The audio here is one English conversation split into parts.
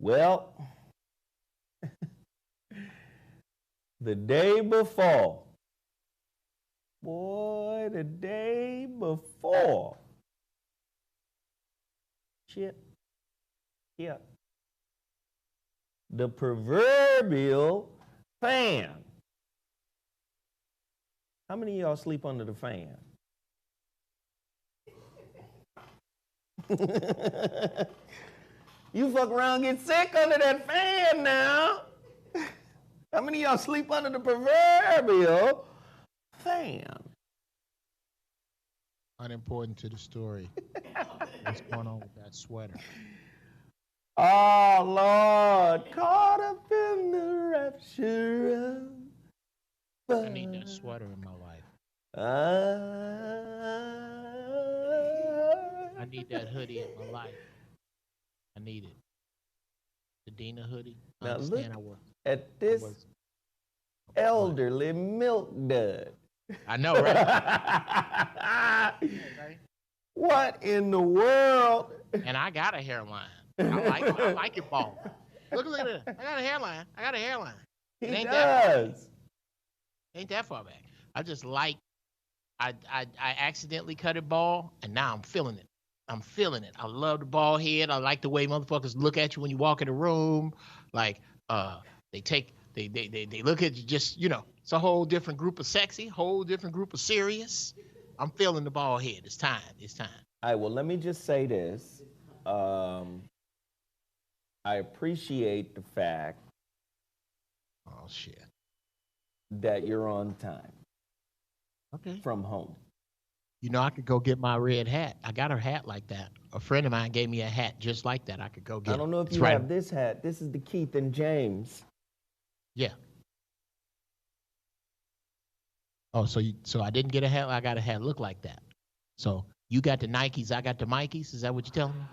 Well, the day before, boy, the day before, shit, yeah, the proverbial fan. How many of y'all sleep under the fan? You fuck around, get sick under that fan now. How many of y'all sleep under the proverbial fan? Unimportant to the story. What's going on with that sweater? Oh, Lord, caught up in the rapture of... I need that sweater in my life. I need that hoodie in my life. I need it. The Dina hoodie. Now look at this elderly milk dud. I know, right? What in the world? And I got a hairline. I like it bald. Look at it. I got a hairline. He does. Ain't that far back. I just like, I accidentally cut it bald, and now I'm feeling it. I love the bald head. I like the way motherfuckers look at you when you walk in the room. Like, they look at you just, it's a whole different group of sexy, whole different group of serious. I'm feeling the bald head. It's time. All right, well, let me just say this. I appreciate the fact that you're on time. Okay. From home. I could go get my red hat. I got a hat like that. A friend of mine gave me a hat just like that. I could go get it. I don't know if you have this hat. This is the Keith and James. Yeah. Oh, so I didn't get a hat. I got a hat look like that. So you got the Nikes. I got the Mikeys. Is that what you're telling me?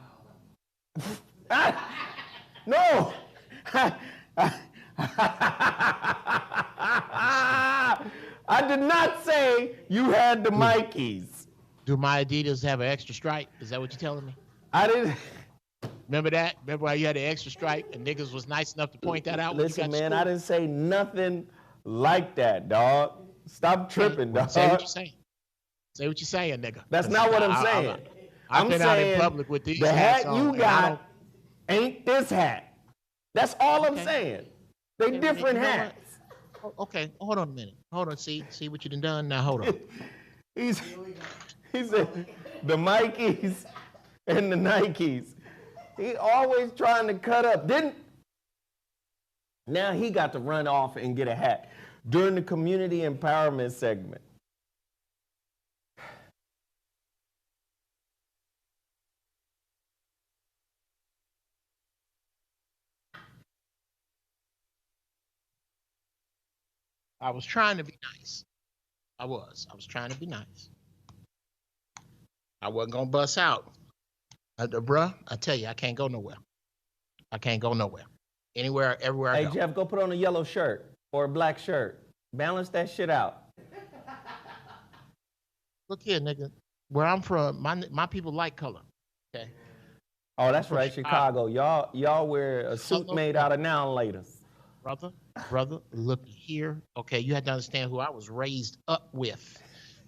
No. I did not say you had the Mikeys. Do my Adidas have an extra stripe? Is that what you're telling me? I didn't. Remember that? Remember how you had the extra stripe and niggas was nice enough to point that out? Listen, man, I didn't say nothing like that, dog. Stop tripping, dog. Say what you're saying. Say what you're saying, nigga. That's not what I'm saying. I've been out in public with these the hats hat you got ain't this hat. That's all I'm saying. They different hats. Okay, hold on a minute. Hold on, see what you done now. Hold on. He said the Mikeys and the Nikes. He always trying to cut up. Now he got to run off and get a hat during the community empowerment segment. I was trying to be nice. I was trying to be nice. I wasn't going to bust out. Bruh, I tell you, I can't go nowhere. Anywhere, everywhere I go. Hey, Geoff, go put on a yellow shirt or a black shirt. Balance that shit out. Look here, nigga. Where I'm from, my people like color. Okay. Oh, that's right, Chicago. Y'all wear a suit made out of noun laters. Brother, look here. Okay, you had to understand who I was raised up with.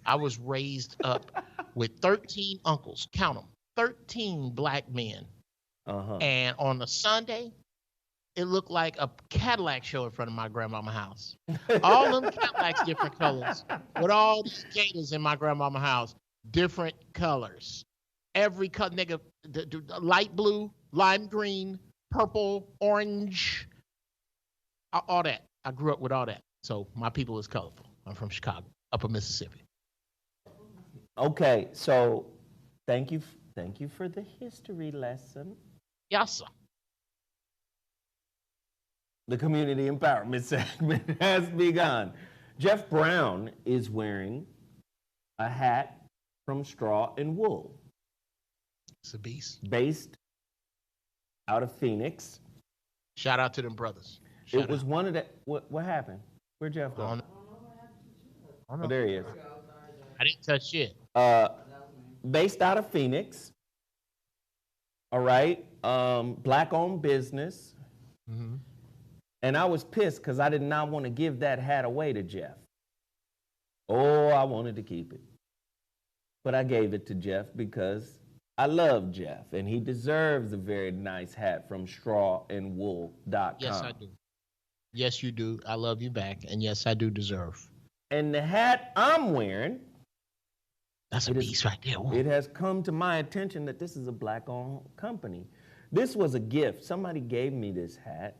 I was raised up with 13 uncles. Count them. 13 black men. Uh-huh. And on a Sunday, it looked like a Cadillac show in front of my grandmama's house. All them Cadillacs different colors. With all these gators in my grandmama's house, different colors. Every color, nigga, the light blue, lime green, purple, orange, all that. I grew up with all that. So my people is colorful. I'm from Chicago, upper Mississippi. Okay, so thank you for the history lesson. Yes, sir. The community empowerment segment has begun. Jeff Brown is wearing a hat from straw and wool. It's a beast. Based out of Phoenix. Shout out to them brothers. It was one of the... What happened? Where'd Geoff go? Oh, there he is. I didn't touch shit. Based out of Phoenix. All right. Black-owned business. Mm-hmm. And I was pissed because I did not want to give that hat away to Geoff. Oh, I wanted to keep it. But I gave it to Geoff because I love Geoff, and he deserves a very nice hat from strawandwool.com. Yes, I do. Yes, you do. I love you back, and yes, I do deserve. And the hat I'm wearing, that's a beast right there. Ooh. It has come to my attention that this is a Black-owned company. This was a gift. Somebody gave me this hat.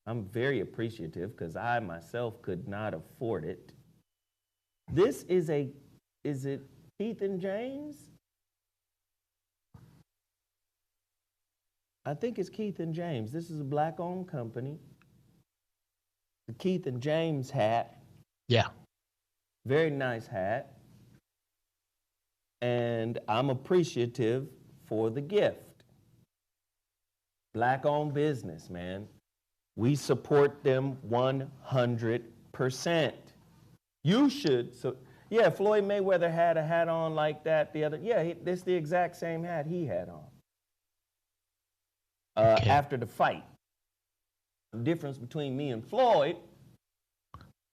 I'm very appreciative because I myself could not afford it. This is it Keith and James? I think it's Keith and James. This is a Black-owned company. The Keith and James hat. Yeah. Very nice hat. And I'm appreciative for the gift. Black-owned business, man. We support them 100%. You should. So, yeah, Floyd Mayweather had a hat on like that the other. Yeah, this the exact same hat he had on. Okay. After the fight. The difference between me and Floyd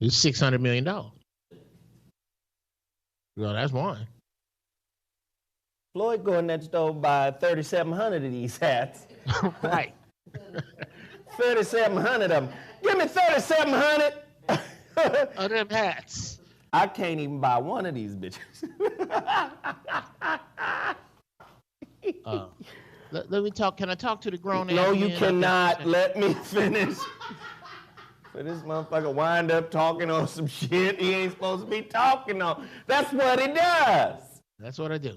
is $600 million. Well, that's one. Floyd go in that store buy 3,700 of these hats. Right. 3,700 of them. Give me 3,700 of them hats. I can't even buy one of these bitches. Let me talk. Can I talk to the grown ass? No, you cannot. Let me finish. So this motherfucker wind up talking on some shit he ain't supposed to be talking on. That's what he does. That's what I do.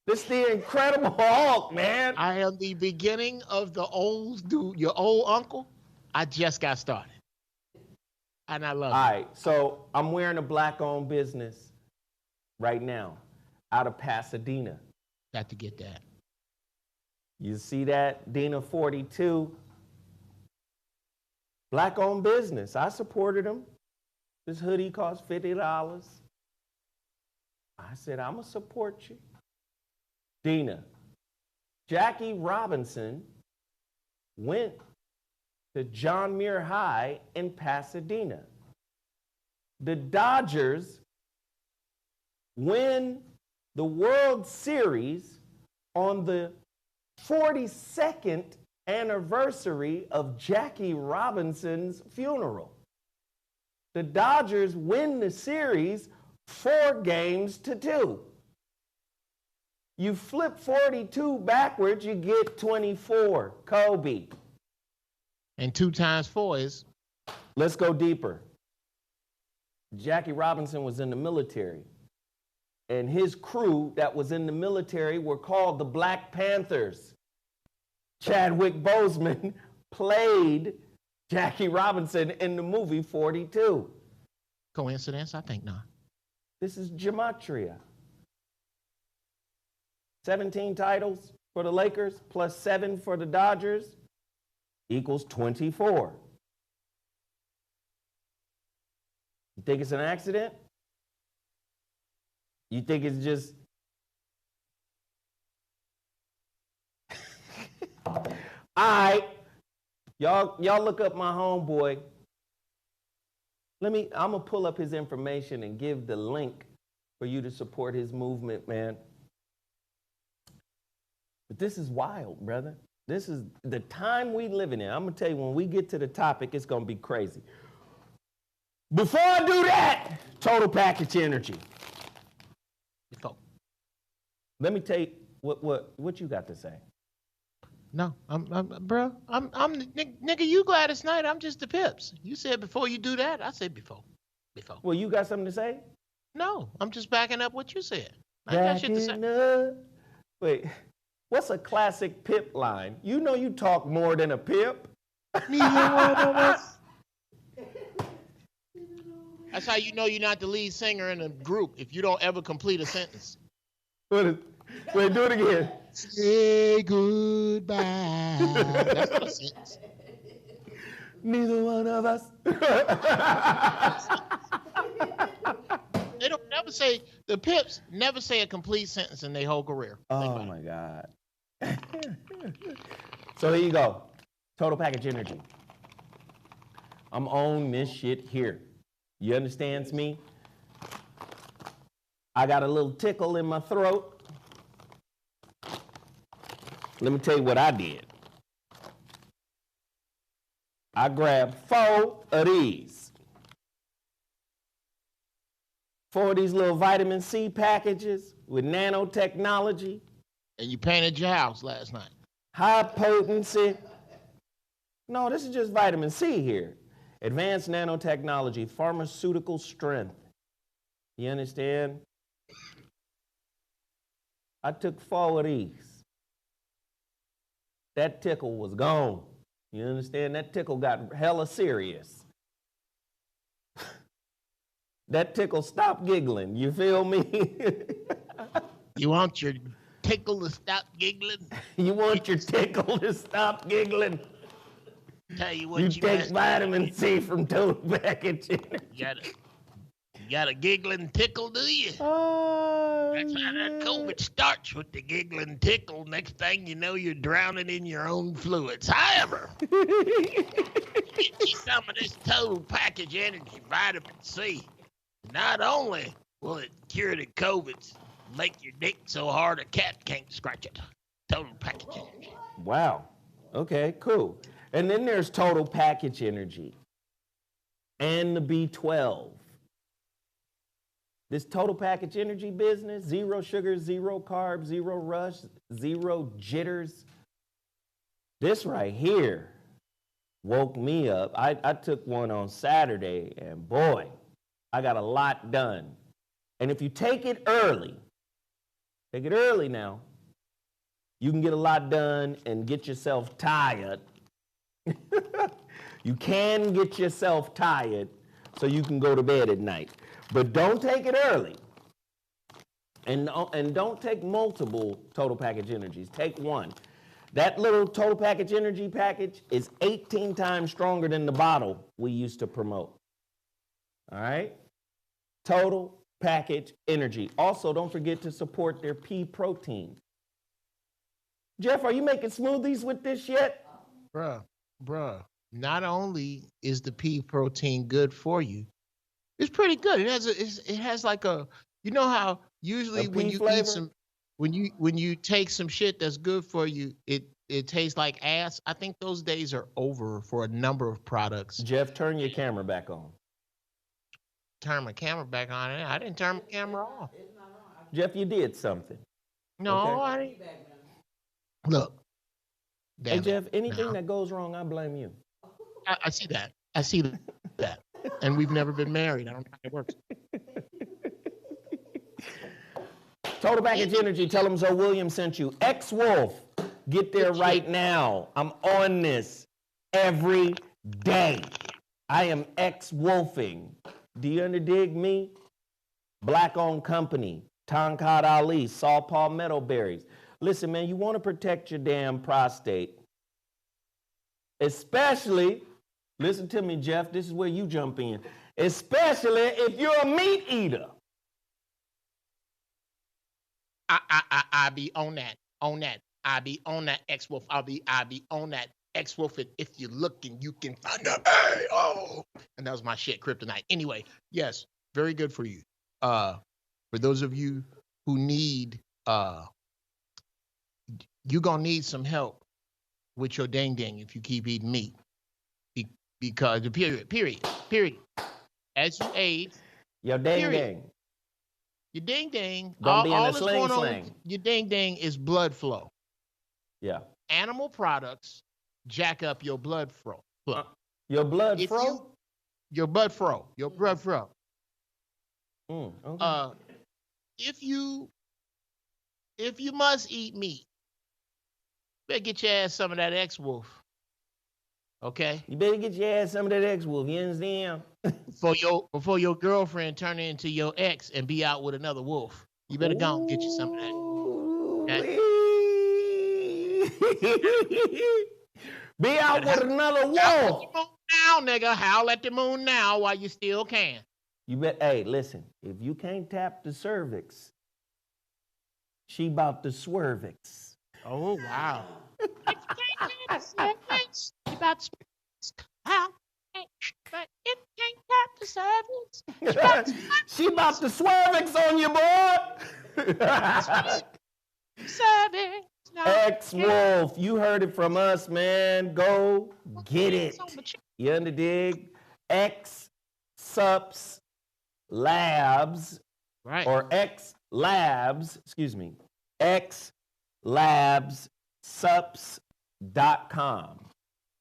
This is the Incredible Hulk, man. I am the beginning of the old dude, your old uncle. I just got started. And I love it. All right, so I'm wearing a Black-owned business right now out of Pasadena. Got to get that. You see that? Dina 42. Black-owned business. I supported him. This hoodie cost $50. I said, I'm going to support you. Dina. Jackie Robinson went to John Muir High in Pasadena. The Dodgers win the World Series on the 42nd anniversary of Jackie Robinson's funeral. The Dodgers win the series 4-2. You flip 42 backwards, you get 24. Kobe. And 2 times 4 is? Let's go deeper. Jackie Robinson was in the military. And his crew that was in the military were called the Black Panthers. Chadwick Boseman played Jackie Robinson in the movie 42. Coincidence? I think not. This is gematria. 17 titles for the Lakers plus 7 for the Dodgers equals 24. You think it's an accident? You think it's just... All right. Y'all look up my homeboy. I'm going to pull up his information and give the link for you to support his movement, man. But this is wild, brother. This is the time we living in. I'm going to tell you, when we get to the topic, it's going to be crazy. Before I do that, total package energy. Let me tell you what you got to say. No, bro, nigga, you Gladys Knight, I'm just the Pips. You said before you do that, I said before. Well, you got something to say? No, I'm just backing up what you said. I got shit to say. Wait, what's a classic Pip line? You know you talk more than a Pip. Neither one of us. That's how you know you're not the lead singer in a group, if you don't ever complete a sentence. Wait, do it again. Say goodbye. That's not a sentence. Neither one of us. They don't never say, the Pips never say a complete sentence in their whole career. Oh my God. So here you go. Total package energy. I'm on this shit here. You understands me? I got a little tickle in my throat. Let me tell you what I did. I grabbed 4 of these. 4 of these little vitamin C packages with nanotechnology. And you painted your house last night. High potency. No, this is just vitamin C here. Advanced nanotechnology, pharmaceutical strength. You understand? I took 4 of these. That tickle was gone. You understand? That tickle got hella serious. That tickle stopped giggling. You feel me? You want your tickle to stop giggling? You want your tickle to stop giggling? Tell you what, you take vitamin C from total package. You got a giggling tickle, do you? That's how that COVID starts, with the giggling tickle. Next thing you know, you're drowning in your own fluids. However, get you some of this total package energy vitamin C. Not only will it cure the COVID, make your dick so hard a cat can't scratch it. Total package energy. Wow. Okay, cool. And then there's total package energy and the B12. This total package energy business, 0 sugar, 0 carbs, 0 rush, 0 jitters. This right here woke me up. I took one on Saturday, and boy, I got a lot done. And if you take it early now, you can get a lot done and get yourself tired. You can get yourself tired so you can go to bed at night. But don't take it early. And don't take multiple total package energies. Take one. That little total package energy package is 18 times stronger than the bottle we used to promote. All right? Total package energy. Also, don't forget to support their pea protein. Geoff, are you making smoothies with this yet? Bruh. Not only is the pea protein good for you, it's pretty good. It has like a, you know how usually when you eat some, when you take some shit that's good for you, it tastes like ass. I think those days are over for a number of products. Geoff, turn your camera back on. Turn my camera back on. I didn't turn my camera off. Geoff, you did something. No, okay? I didn't. Look. Hey, Geoff, anything that goes wrong, I blame you. I see that. I see that. And we've never been married. I don't know how it works. Total package energy. Tell them Zoe Williams sent you. X-Wolf. Get there right now. I'm on this every day. I am X-Wolfing. Do you underdig me? Black-owned company. Tonkad Ali. Saw Palmetto Berries. Listen, man, you want to protect your damn prostate. Especially, listen to me, Geoff, this is where you jump in. Especially if you're a meat eater. I be on that. I be on that X-Wolf. I be on that X-Wolf. If you're looking, you can find a and that was my shit, kryptonite. Anyway, yes, very good for you. For those of you who need, you're gonna need some help with your ding if you keep eating meat. Because the period. As you age, your ding. Your ding. Don't be in a sling. Your ding is blood flow. Yeah. Animal products jack up your blood flow. Your blood flow? Your blood flow. Okay. If you must eat meat, better get your ass some of that X-Wolf. Okay? You better get your ass some of that X-Wolf, you understand? Before your girlfriend turn into your ex and be out with another wolf. You better go and get you some of that. Okay? Be out with another wolf. Now, nigga. Howl at the moon now while you still can. Hey, listen. If you can't tap the cervix, she about the swervix. Oh, wow. If you can't get the service, you about to how but if you can't get the service, you about to She about to swervix on you, boy. service. X-Wolf, you heard it from us, man. Go get it. You underdig? X Sups Labs, Right. or X Labs, excuse me, xlabsups.com.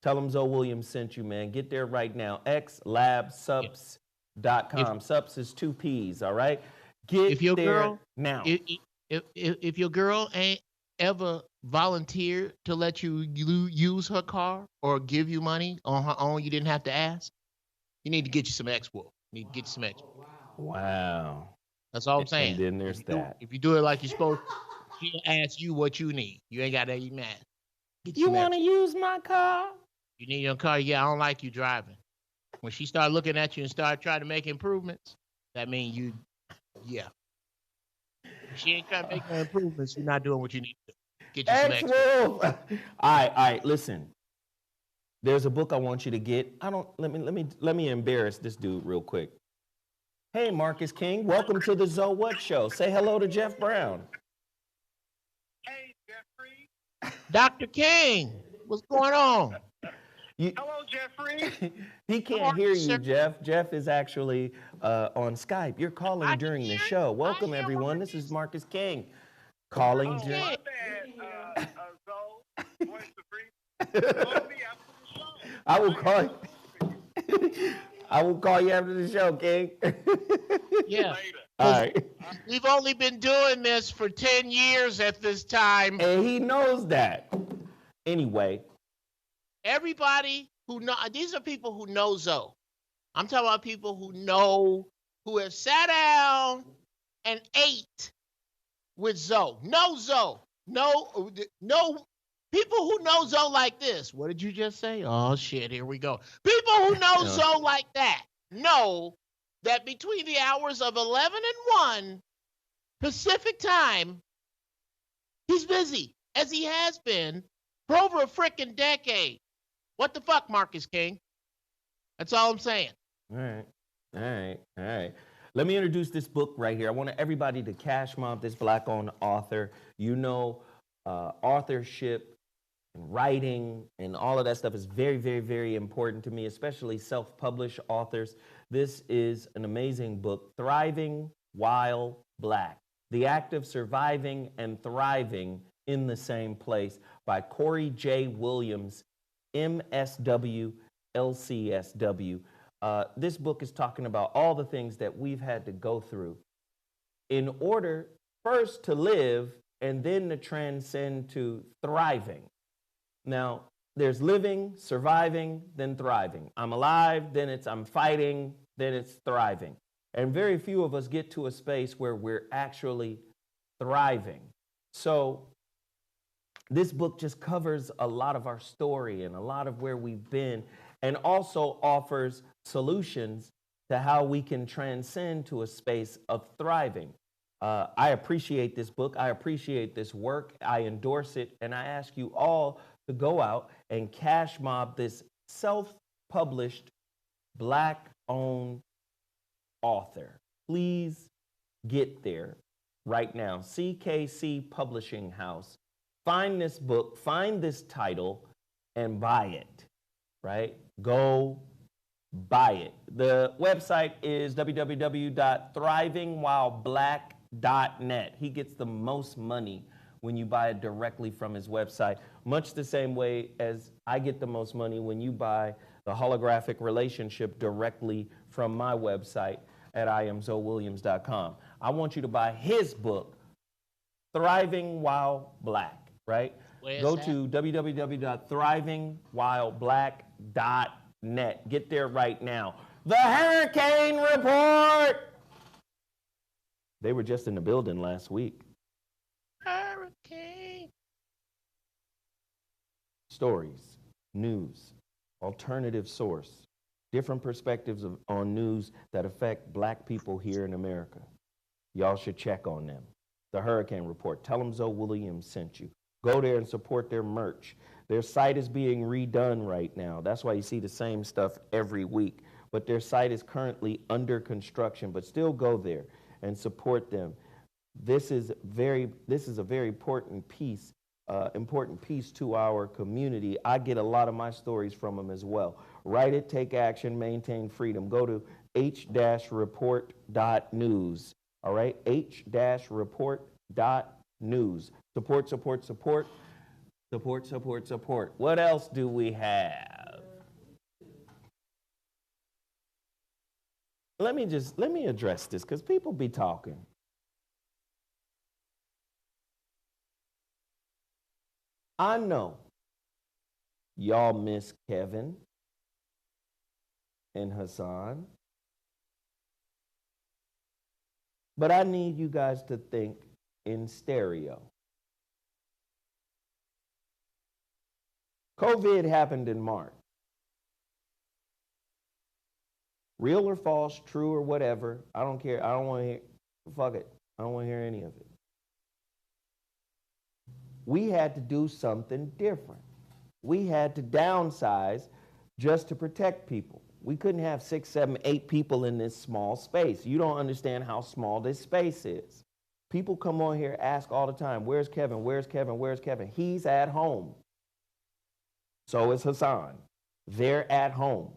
Tell them Zoe Williams sent you, man. Get there right now. xlabsups.com. Sups is 2 P's, all right? Get there girl, now. If your girl ain't ever volunteered to let you use her car or give you money on her own, you didn't have to ask, you need to get you some X-Wolf. You need to get you some X-Wolf. Wow. That's all I'm saying. And then there's that. If you do it like you're supposed to, she'll ask you what you need. You ain't got to even ask. You want to use my car? You need your car? Yeah, I don't like you driving. When she start looking at you and start trying to make improvements, that means yeah. If she ain't trying to make no improvements, you're not doing what you need to do. Get you some X-Wolf. All right, listen. There's a book I want you to get. Let me embarrass this dude real quick. Hey, Marcus King, welcome to the ZoWhat Show. Say hello to Jeff Brown. Hey, Jeffrey. Dr. King, what's going on? Hello, Jeffrey. He can't hear you, Jeff. Jeff is actually on Skype. You're calling during the show. Welcome, everyone. This is Marcus King calling during. My bad, Zoe. Voice of Freedom. Call me after the show. I will call you. I will call you after the show, King. Yeah. Later. All right. We've only been doing this for 10 years at this time. And he knows that. Anyway. Everybody who know, these are people who know Zoe. I'm talking about people who have sat down and ate with Zoe. Know Zoe. No, people who know Zoe like this. What did you just say? Oh, shit, here we go. People who know Zoe like that know that between the hours of 11 and 1 Pacific time, he's busy, as he has been for over a freaking decade. What the fuck, Marcus King? That's all I'm saying. All right. Let me introduce this book right here. I want everybody to cash mob this Black-owned author. You know, authorship, and writing, and all of that stuff is very, very, very important to me, especially self-published authors. This is an amazing book, Thriving While Black: The Act of Surviving and Thriving in the Same Place by Corey J. Williams, MSW, LCSW. This book is talking about all the things that we've had to go through in order first to live and then to transcend to thriving. Now, there's living, surviving, then thriving. I'm alive, then it's I'm fighting, then it's thriving. And very few of us get to a space where we're actually thriving. So this book just covers a lot of our story and a lot of where we've been, and also offers solutions to how we can transcend to a space of thriving. I appreciate this book. I appreciate this work. I endorse it. And I ask you all to go out and cash mob this self-published, Black-owned author. Please get there right now. CKC Publishing House. Find this book, find this title, and buy it, right? Go buy it. The website is www.thrivingwhileblack.net. He gets the most money when you buy it directly from his website, much the same way as I get the most money when you buy the holographic relationship directly from my website at IamZoWilliams.com. I want you to buy his book, Thriving While Black. Right? Go to www.thrivingwhileblack.net. Get there right now. The HuriKane Report. They were just in the building last week. Hurricane. Stories, news, alternative source, different perspectives on news that affect Black people here in America. Y'all should check on them. The HuriKane Report. Tell them Zoe Williams sent you. Go there and support their merch. Their site is being redone right now. That's why you see the same stuff every week. But their site is currently under construction, but still go there and support them. This is a very important piece to our community. I get a lot of my stories from them as well. Write it, take action, maintain freedom. Go to H-report.news. All right, H-report.news. Support, support, support. Support, support, support. What else do we have? Let me address this, because people be talking. I know y'all miss Kevin and Hassan, but I need you guys to think in stereo. COVID happened in March. Real or false, true or whatever, I don't care. I don't want to hear, fuck it. I don't want to hear any of it. We had to do something different. We had to downsize just to protect people. We couldn't have 6, 7, 8 people in this small space. You don't understand how small this space is. People come on here, ask all the time, where's Kevin, where's Kevin, where's Kevin? He's at home. So is Hassan. They're at home.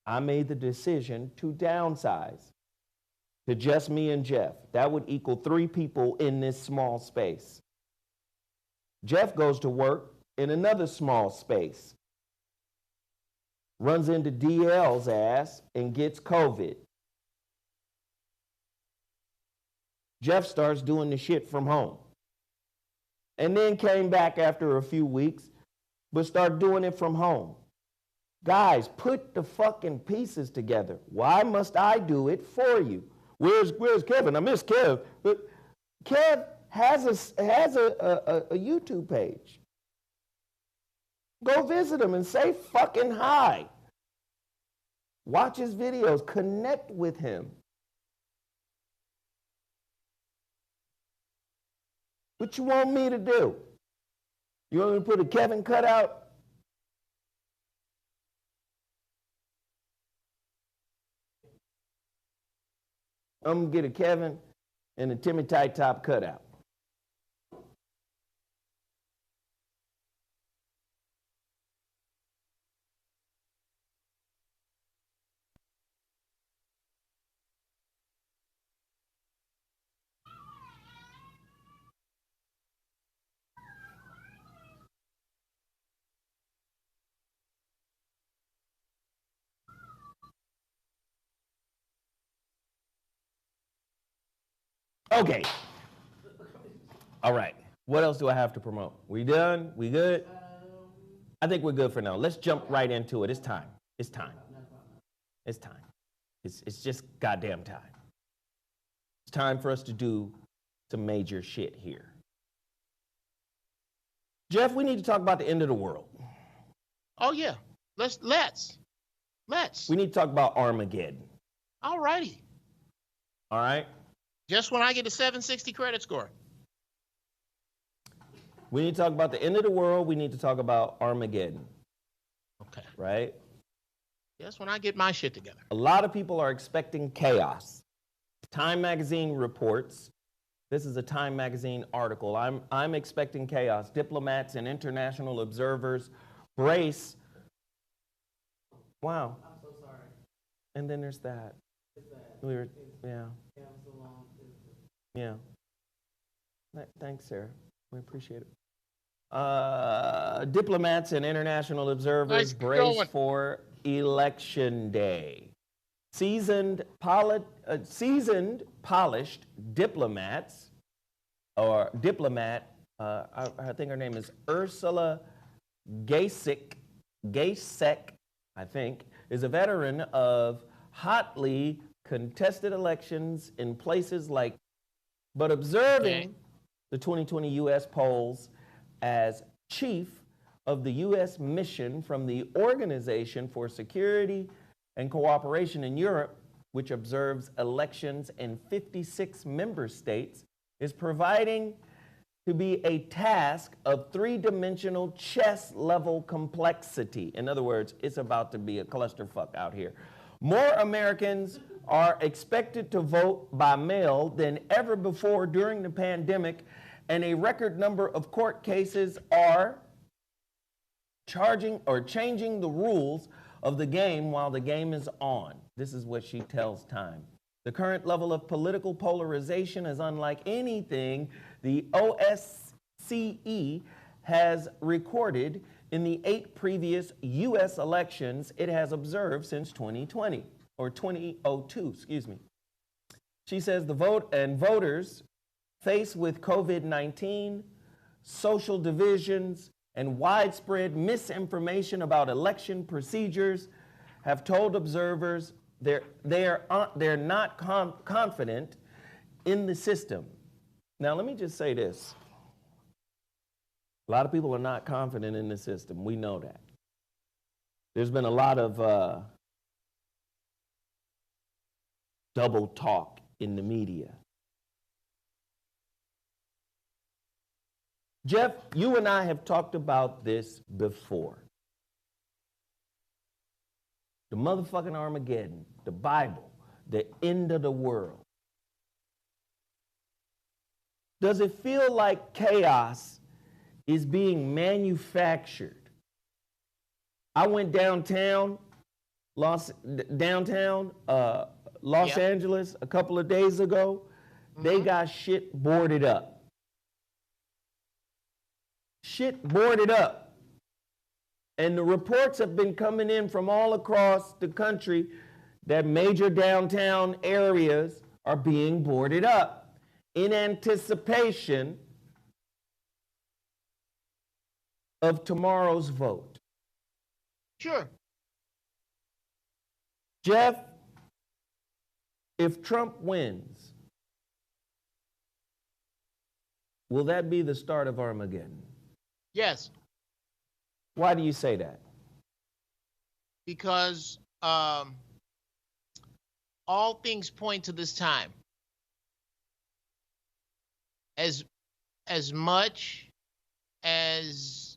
I made the decision to downsize to just me and Geoff. That would equal 3 people in this small space. Geoff goes to work in another small space, runs into DL's ass and gets COVID. Geoff starts doing the shit from home. And then came back after a few weeks, but started doing it from home. Guys, put the fucking pieces together. Why must I do it for you? Where's Kevin? I miss Kev. But Kev has a YouTube page. Go visit him and say fucking hi. Watch his videos. Connect with him. What you want me to do? You want me to put a Kevin cutout? I'm going to get a Kevin and a Timmy Tight Top cutout. Okay. All right. What else do I have to promote? We done? We good? I think we're good for now. Let's jump right into it. It's time. It's time. It's time. It's just goddamn time. It's time for us to do some major shit here. Geoff, we need to talk about the end of the world. Oh yeah. Let's. We need to talk about Armageddon. All righty. All right? Just when I get a 760 credit score. We need to talk about the end of the world. We need to talk about Armageddon. Okay. Right? Just when I get my shit together. A lot of people are expecting chaos. Time magazine reports, this is a Time magazine article, I'm expecting chaos. Diplomats and international observers brace. Wow. I'm so sorry. And then there's that. Yeah. Yeah. Thanks, Sarah. We appreciate it. Diplomats and international observers brace for Election Day. Seasoned, polished diplomats, I think her name is Ursula Gasek, I think, is a veteran of hotly contested elections in places like, but observing the 2020 U.S. polls as chief of the U.S. mission from the Organization for Security and Cooperation in Europe, which observes elections in 56 member states, is providing to be a task of three-dimensional chess-level complexity. In other words, it's about to be a clusterfuck out here. More Americans are expected to vote by mail than ever before during the pandemic, and a record number of court cases are changing the rules of the game while the game is on. This is what she tells Time. The current level of political polarization is unlike anything the OSCE has recorded in the 8 previous U.S. elections it has observed since 2020, or 2002, excuse me. She says the voters faced with COVID-19, social divisions, and widespread misinformation about election procedures have told observers they're not confident in the system. Now, let me just say this. A lot of people are not confident in the system. We know that. There's been a lot of double talk in the media. Geoff, you and I have talked about this before. The motherfucking Armageddon, the Bible, the end of the world. Does it feel like chaos is being manufactured? I went downtown, Los Angeles a couple of days ago. They got shit boarded up. Shit boarded up. And the reports have been coming in from all across the country that major downtown areas are being boarded up in anticipation of tomorrow's vote. Sure. Geoff, if Trump wins, will that be the start of Armageddon? Yes. Why do you say that? Because all things point to this time. As much as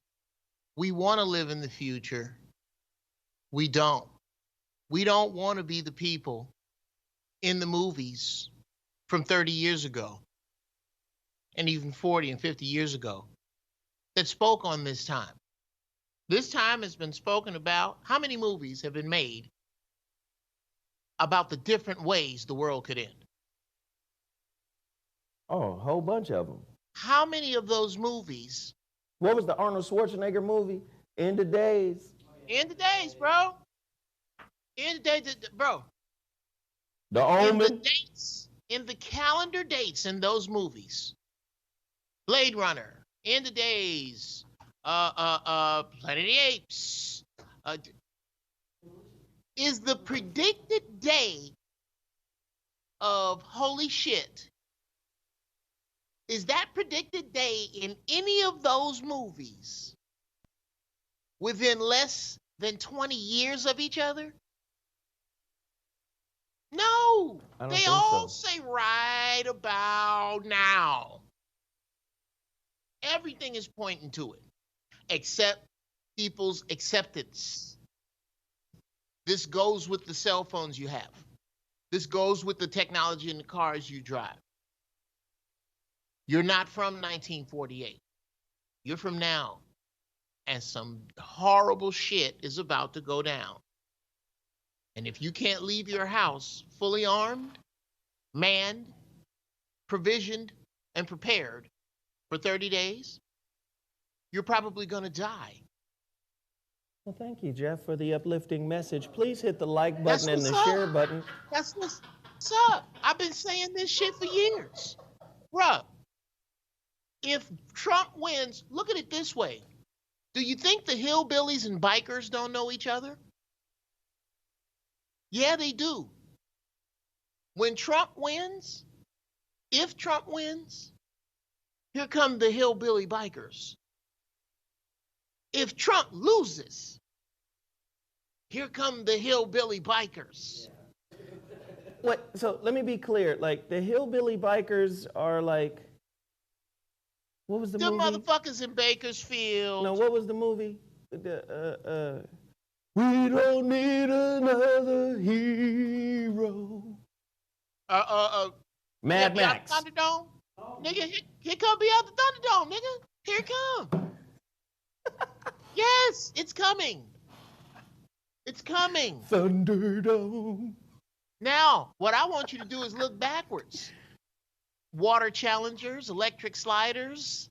we want to live in the future, we don't. We don't want to be the people in the movies from 30 years ago, and even 40 and 50 years ago, that spoke on this time. This time has been spoken about. How many movies have been made about the different ways the world could end? Oh, a whole bunch of them. How many of those movies? What was the Arnold Schwarzenegger movie? End of Days. End of Days, bro. End of Days, bro. The Omen. In the dates, in the calendar dates in those movies, Blade Runner, End of Days, Planet of the Apes, is the predicted day of holy shit. Is that predicted day in any of those movies within less than 20 years of each other? No, they all say right about now. Everything is pointing to it, except people's acceptance. This goes with the cell phones you have. This goes with the technology in the cars you drive. You're not from 1948. You're from now. And some horrible shit is about to go down. And if you can't leave your house fully armed, manned, provisioned, and prepared for 30 days, you're probably going to die. Well, thank you, Geoff, for the uplifting message. Please hit the like button and the share button. That's what's up. I've been saying this shit for years. Bruh, if Trump wins, look at it this way. Do you think the hillbillies and bikers don't know each other? Yeah, they do. When Trump wins, if Trump wins, here come the hillbilly bikers. If Trump loses, here come the hillbilly bikers. What? So let me be clear. Like, the hillbilly bikers are like What was the Them movie? motherfuckers in Bakersfield. No, what was the movie? We don't need another hero. Beyond Mad Max. the Thunderdome? Nigga, here come Beyond the Thunderdome, nigga. Here it come. Yes, it's coming. It's coming. Thunderdome. Now, what I want you to do is look backwards. Water challengers, electric sliders.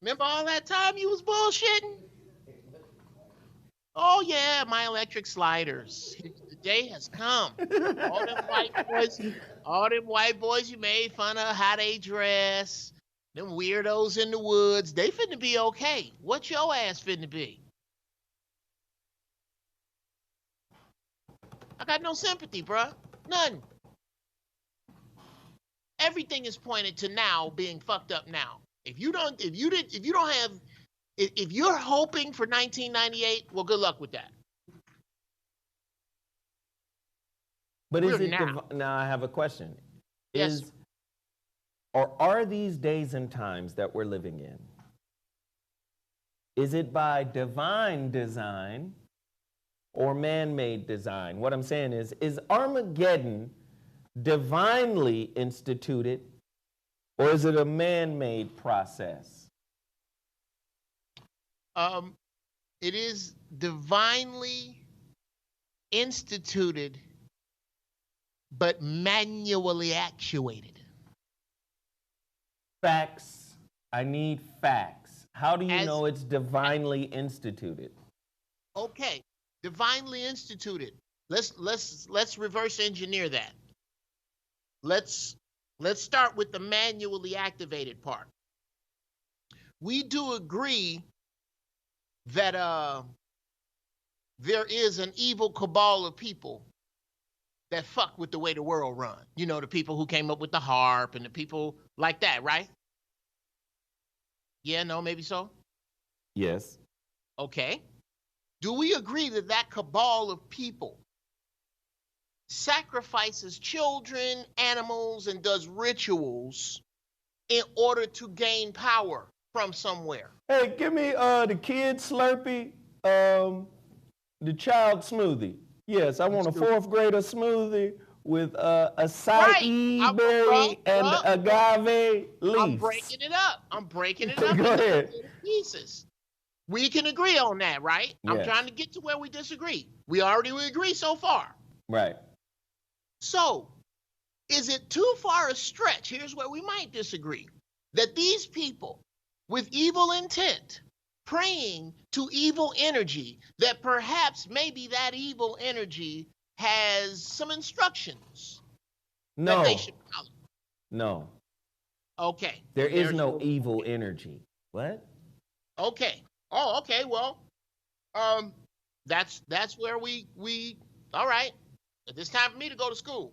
Remember all that time you was bullshitting? Oh yeah, my electric sliders. The day has come. All them white boys you made fun of, how they dress, them weirdos in the woods, they finna be okay. What your ass finna be? I got no sympathy, bruh. None. Everything is pointed to now being fucked up now. If you're hoping for 1998, well, good luck with that. But We're is it now. now? I have a question. Yes. Or are these days and times that we're living in? Is it by divine design or man-made design? What I'm saying is Armageddon divinely instituted, or is it a man-made process? It is divinely instituted, but manually actuated. Facts. I need facts. How do you As- know it's divinely instituted? Okay, divinely instituted. Let's reverse engineer that. Let's start with the manually activated part. We do agree that there is an evil cabal of people that fuck with the way the world run. You know, the people who came up with the harp and the people like that, right? Yeah, no, maybe so? Yes. Okay. Do we agree that that cabal of people sacrifices children, animals, and does rituals in order to gain power from somewhere? Hey, give me the kid Slurpee, the child smoothie. Yes, I want a fourth grader smoothie with a acai berry and agave leaves. I'm breaking it up. Go ahead. Into pieces. We can agree on that, right? Yes. I'm trying to get to where we disagree. We already agree so far. Right. So, is it too far a stretch? Here's where we might disagree. That these people with evil intent, praying to evil energy, that perhaps maybe that evil energy has some instructions that they should follow. No. Okay. There is no evil energy. What? Okay. Oh, okay. Well, that's where we all right. It's time for me to go to school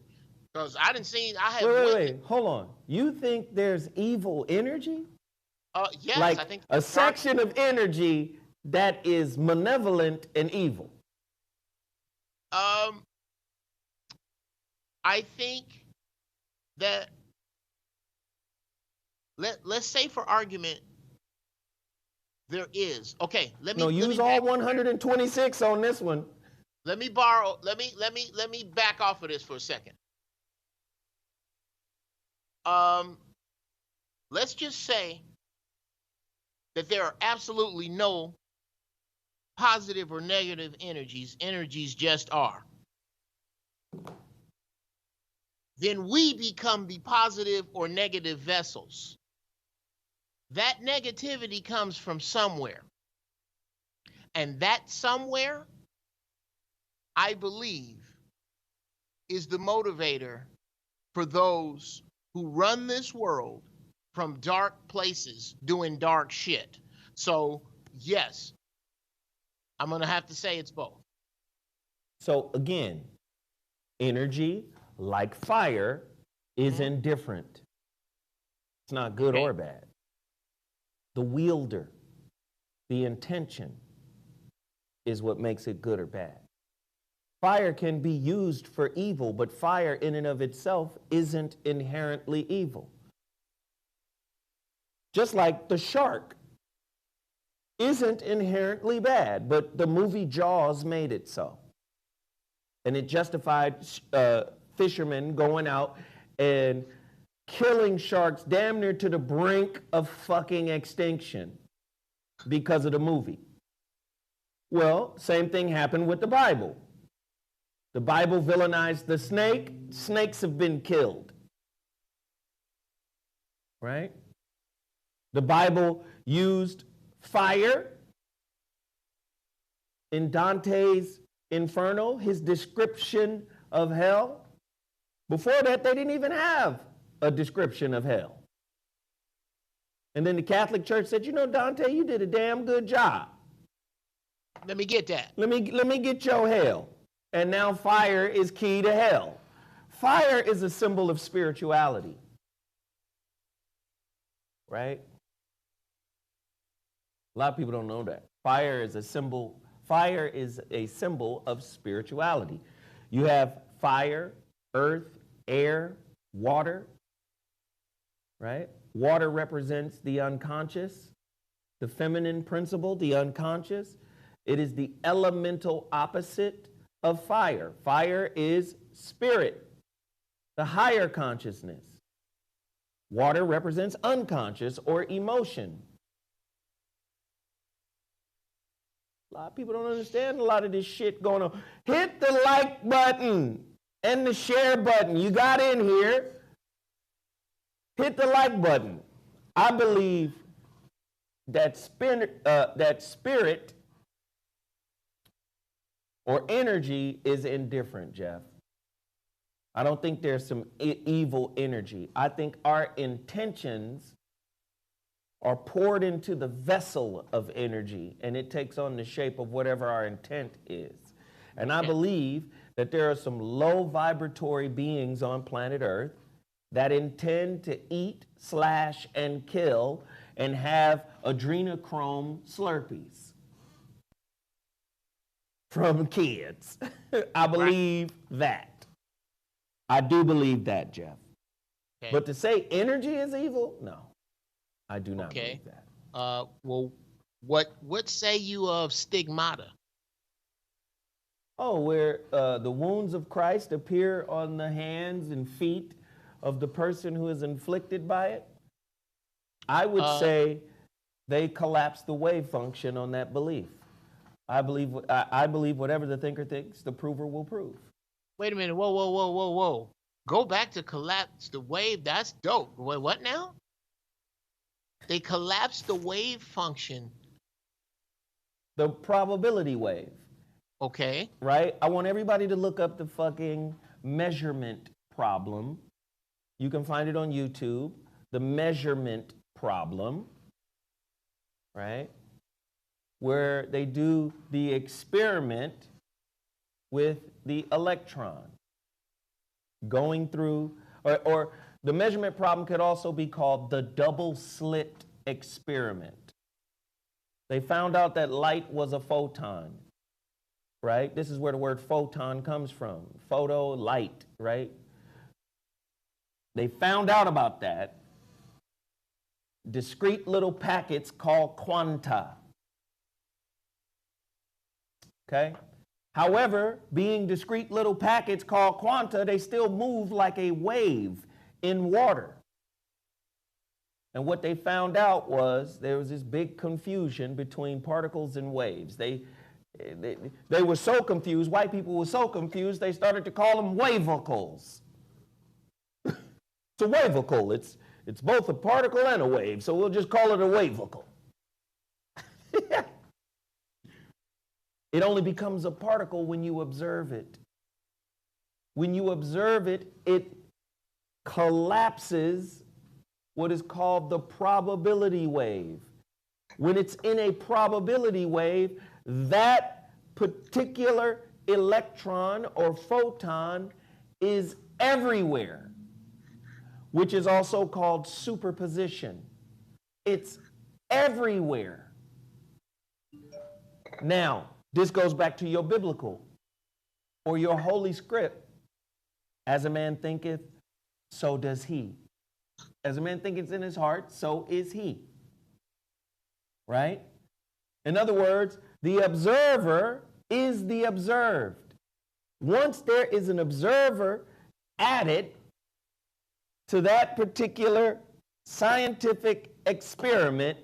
because I Wait, hold on. You think there's evil energy? Yes, like I think a section of energy that is malevolent and evil. I think that let's say for argument there is. Okay, let me use all 126 on this one. Let me back off of this for a second. Let's just say that there are absolutely no positive or negative energies. Energies just are. Then we become the positive or negative vessels. That negativity comes from somewhere. And that somewhere, I believe, is the motivator for those who run this world from dark places doing dark shit. So, yes, I'm going to have to say it's both. So, again, energy, like fire, is indifferent. It's not good or bad. The wielder, the intention, is what makes it good or bad. Fire can be used for evil, but fire in and of itself isn't inherently evil. Just like the shark isn't inherently bad, but the movie Jaws made it so. And it justified fishermen going out and killing sharks damn near to the brink of fucking extinction because of the movie. Well, same thing happened with the Bible. The Bible villainized the snake. Snakes have been killed. Right? The Bible used fire in Dante's Inferno, his description of hell. Before that, they didn't even have a description of hell. And then the Catholic Church said, you know, Dante, you did a damn good job. Let me get that. Let me get your hell. And now fire is key to hell. Fire is a symbol of spirituality. Right? A lot of people don't know that. Fire is a symbol of spirituality. You have fire, earth, air, water. Right? Water represents the unconscious, the feminine principle, the unconscious. It is the elemental opposite of fire. Fire is spirit, the higher consciousness. Water represents unconscious or emotion. A lot of people don't understand a lot of this shit going on. Hit the like button and the share button. You got in here. Hit the like button. I believe that spirit or energy is indifferent, Geoff. I don't think there's some evil energy. I think our intentions are poured into the vessel of energy, and it takes on the shape of whatever our intent is. And I believe that there are some low vibratory beings on planet Earth that intend to eat, slash, and kill, and have adrenochrome Slurpees from kids. I believe that. I do believe that, Geoff. Okay. But to say energy is evil, no, I do not believe that. Well, what say you of stigmata? Oh, where the wounds of Christ appear on the hands and feet of the person who is inflicted by it? I would say they collapse the wave function on that belief. I believe whatever the thinker thinks, the prover will prove. Wait a minute. Whoa. Go back to collapse the wave. That's dope. Wait, what now? They collapse the wave function. The probability wave. Okay. Right? I want everybody to look up the fucking measurement problem. You can find it on YouTube. The measurement problem. Right? Where they do the experiment with the electron going through, or the measurement problem could also be called the double slit experiment. They found out that light was a photon, right? This is where the word photon comes from. Photo, light, right? They found out about that. Discrete little packets called quanta. Okay? However, being discrete little packets called quanta, they still move like a wave in water. And what they found out was there was this big confusion between particles and waves. They were so confused, white people were so confused, they started to call them wavicles. It's a wavicle. It's both a particle and a wave, so we'll just call it a wavicle. It only becomes a particle when you observe it. When you observe it, it collapses what is called the probability wave. When it's in a probability wave, that particular electron or photon is everywhere, which is also called superposition. It's everywhere. Now, this goes back to your biblical or your holy script. As a man thinketh, so does he. As a man thinketh in his heart, so is he. Right? In other words, the observer is the observed. Once there is an observer added to that particular scientific experiment,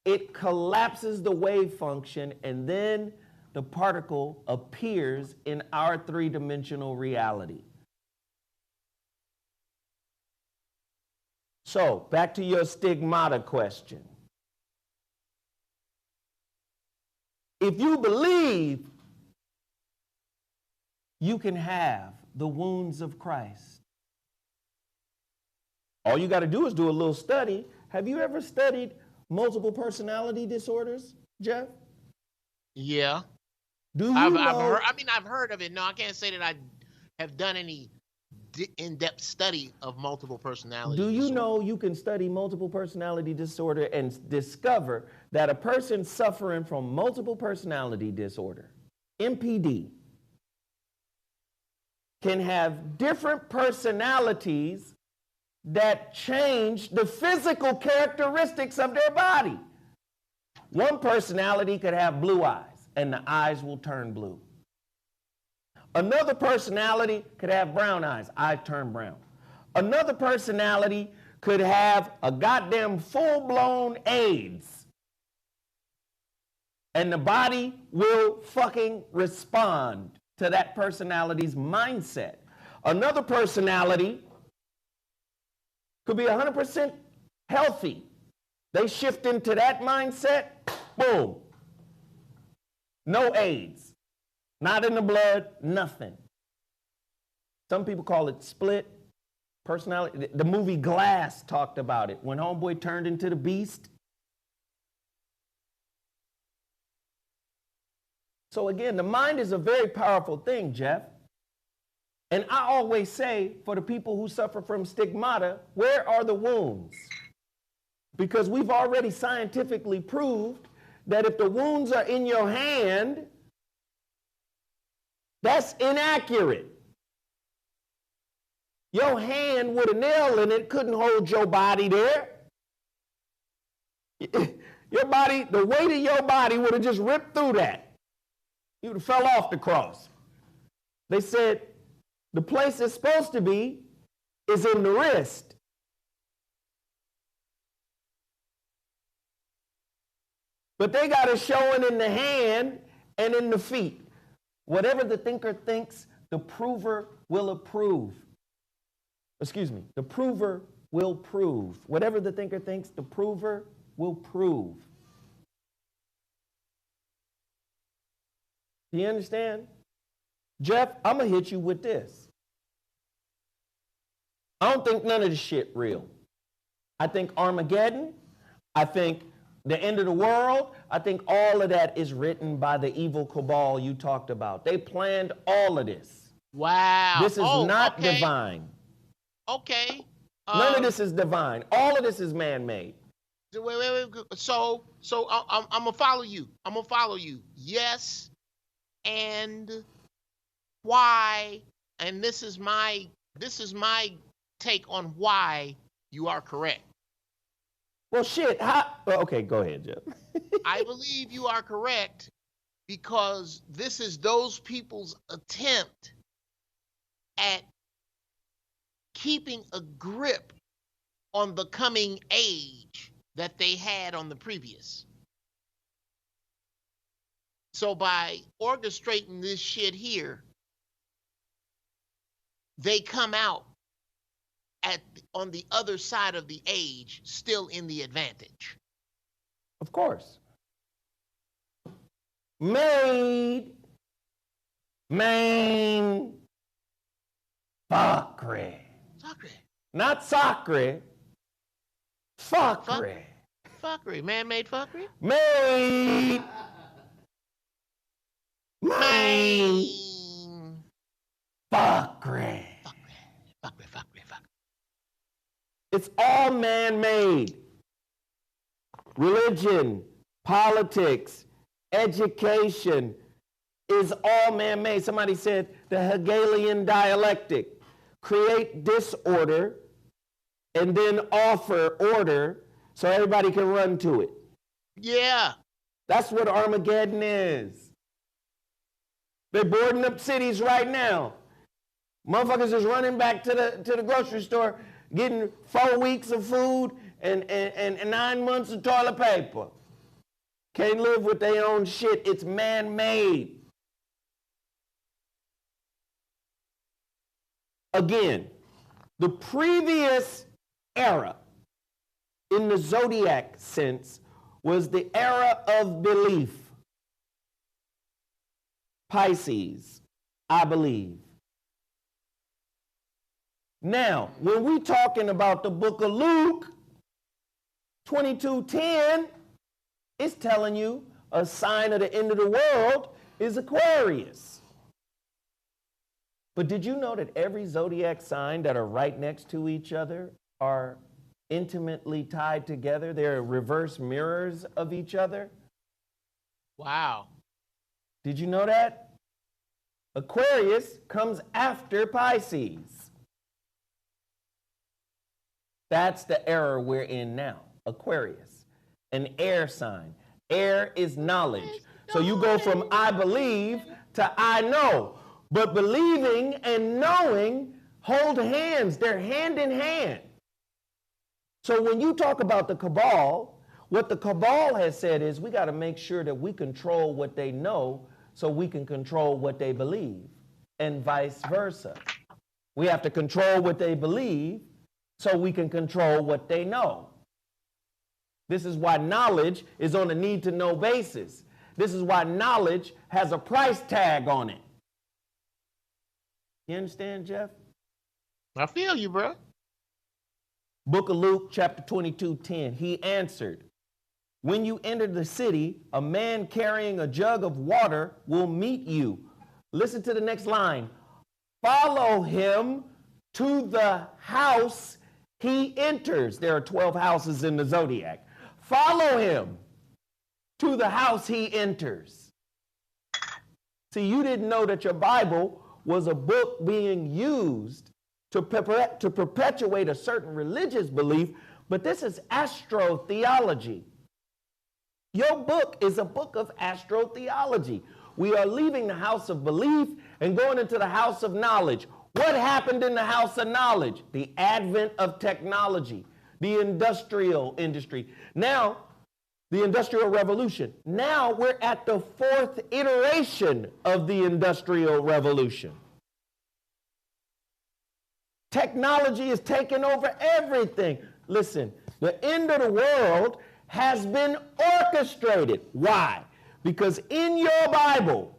it collapses the wave function, and then the particle appears in our three-dimensional reality. So, back to your stigmata question. If you believe you can have the wounds of Christ, all you got to do is do a little study. Have you ever studied multiple personality disorders, Geoff? Yeah. Do you I've know? I've heard of it. No, I can't say that I have done any in-depth study of multiple personality Do you disorder. know you can study multiple personality disorder and discover that a person suffering from multiple personality disorder, MPD, can have different personalities that change the physical characteristics of their body. One personality could have blue eyes, and the eyes will turn blue. Another personality could have brown eyes, eyes turn brown. Another personality could have a goddamn full-blown AIDS, and the body will fucking respond to that personality's mindset. Another personality could be 100% healthy. They shift into that mindset, boom. No AIDS. Not in the blood, nothing. Some people call it split personality. The movie Glass talked about it. When homeboy turned into the beast. So again, the mind is a very powerful thing, Geoff. And I always say, for the people who suffer from stigmata, where are the wounds? Because we've already scientifically proved that if the wounds are in your hand, that's inaccurate. Your hand with a nail in it couldn't hold your body there. Your body, the weight of your body would have just ripped through that. You would have fell off the cross. They said the place it's supposed to be is in the wrist. But they got it showing in the hand and in the feet. Whatever the thinker thinks, the prover will approve. Excuse me, the prover will prove. Whatever the thinker thinks, the prover will prove. Do you understand? Geoff, I'm going to hit you with this. I don't think none of this shit real. I think Armageddon, I think the end of the world, I think all of that is written by the evil cabal you talked about. They planned all of this. Wow. This is not divine. Okay. None of this is divine. All of this is man-made. Wait. So I'm gonna follow you. I'm gonna follow you. Yes, and why? And this is my take on why you are correct. Well, shit. Okay, go ahead, Geoff. I believe you are correct because this is those people's attempt at keeping a grip on the coming age that they had on the previous. So by orchestrating this shit here, they come out on the other side of the age, still in the advantage. Of course. Main, fuckery. Not sacre. Fuckery. Fuckery. Man-made fuckery? Made. Fuckery. Fuckery. It's all man-made. Religion, politics, education is all man-made. Somebody said the Hegelian dialectic. Create disorder and then order so everybody can run to it. Yeah. That's what Armageddon is. They're boarding up cities right now. Motherfuckers is running back to the grocery store, getting 4 weeks of food and 9 months of toilet paper. Can't live with their own shit. It's man-made. Again, the previous era in the zodiac sense was the era of belief. Pisces, I believe. Now, when we're talking about the book of Luke, 22:10, it's telling you a sign of the end of the world is Aquarius. But did you know that every zodiac sign that are right next to each other are intimately tied together? They're reverse mirrors of each other. Wow. Did you know that? Aquarius comes after Pisces. That's the era we're in now. Aquarius, an air sign. Air is knowledge. So you go from I believe to I know. But believing and knowing hold hands. They're hand in hand. So when you talk about the cabal, what the cabal has said is we got to make sure that we control what they know so we can control what they believe, and vice versa. We have to control what they believe so we can control what they know. This is why knowledge is on a need-to-know basis. This is why knowledge has a price tag on it. You understand, Geoff? I feel you, bro. Book of Luke, chapter 22:10. He answered, when you enter the city, a man carrying a jug of water will meet you. Listen to the next line. Follow him to the house he enters. There are 12 houses in the zodiac. Follow him to the house he enters. See, you didn't know that your Bible was a book being used to perpetuate a certain religious belief, but this is astrotheology. Your book is a book of astrotheology. We are leaving the house of belief and going into the house of knowledge. What happened in the house of knowledge? The advent of technology, the industrial industry. Now, the Industrial Revolution. Now we're at the 4th iteration of the Industrial Revolution. Technology is taking over everything. Listen, the end of the world has been orchestrated. Why? Because in your Bible,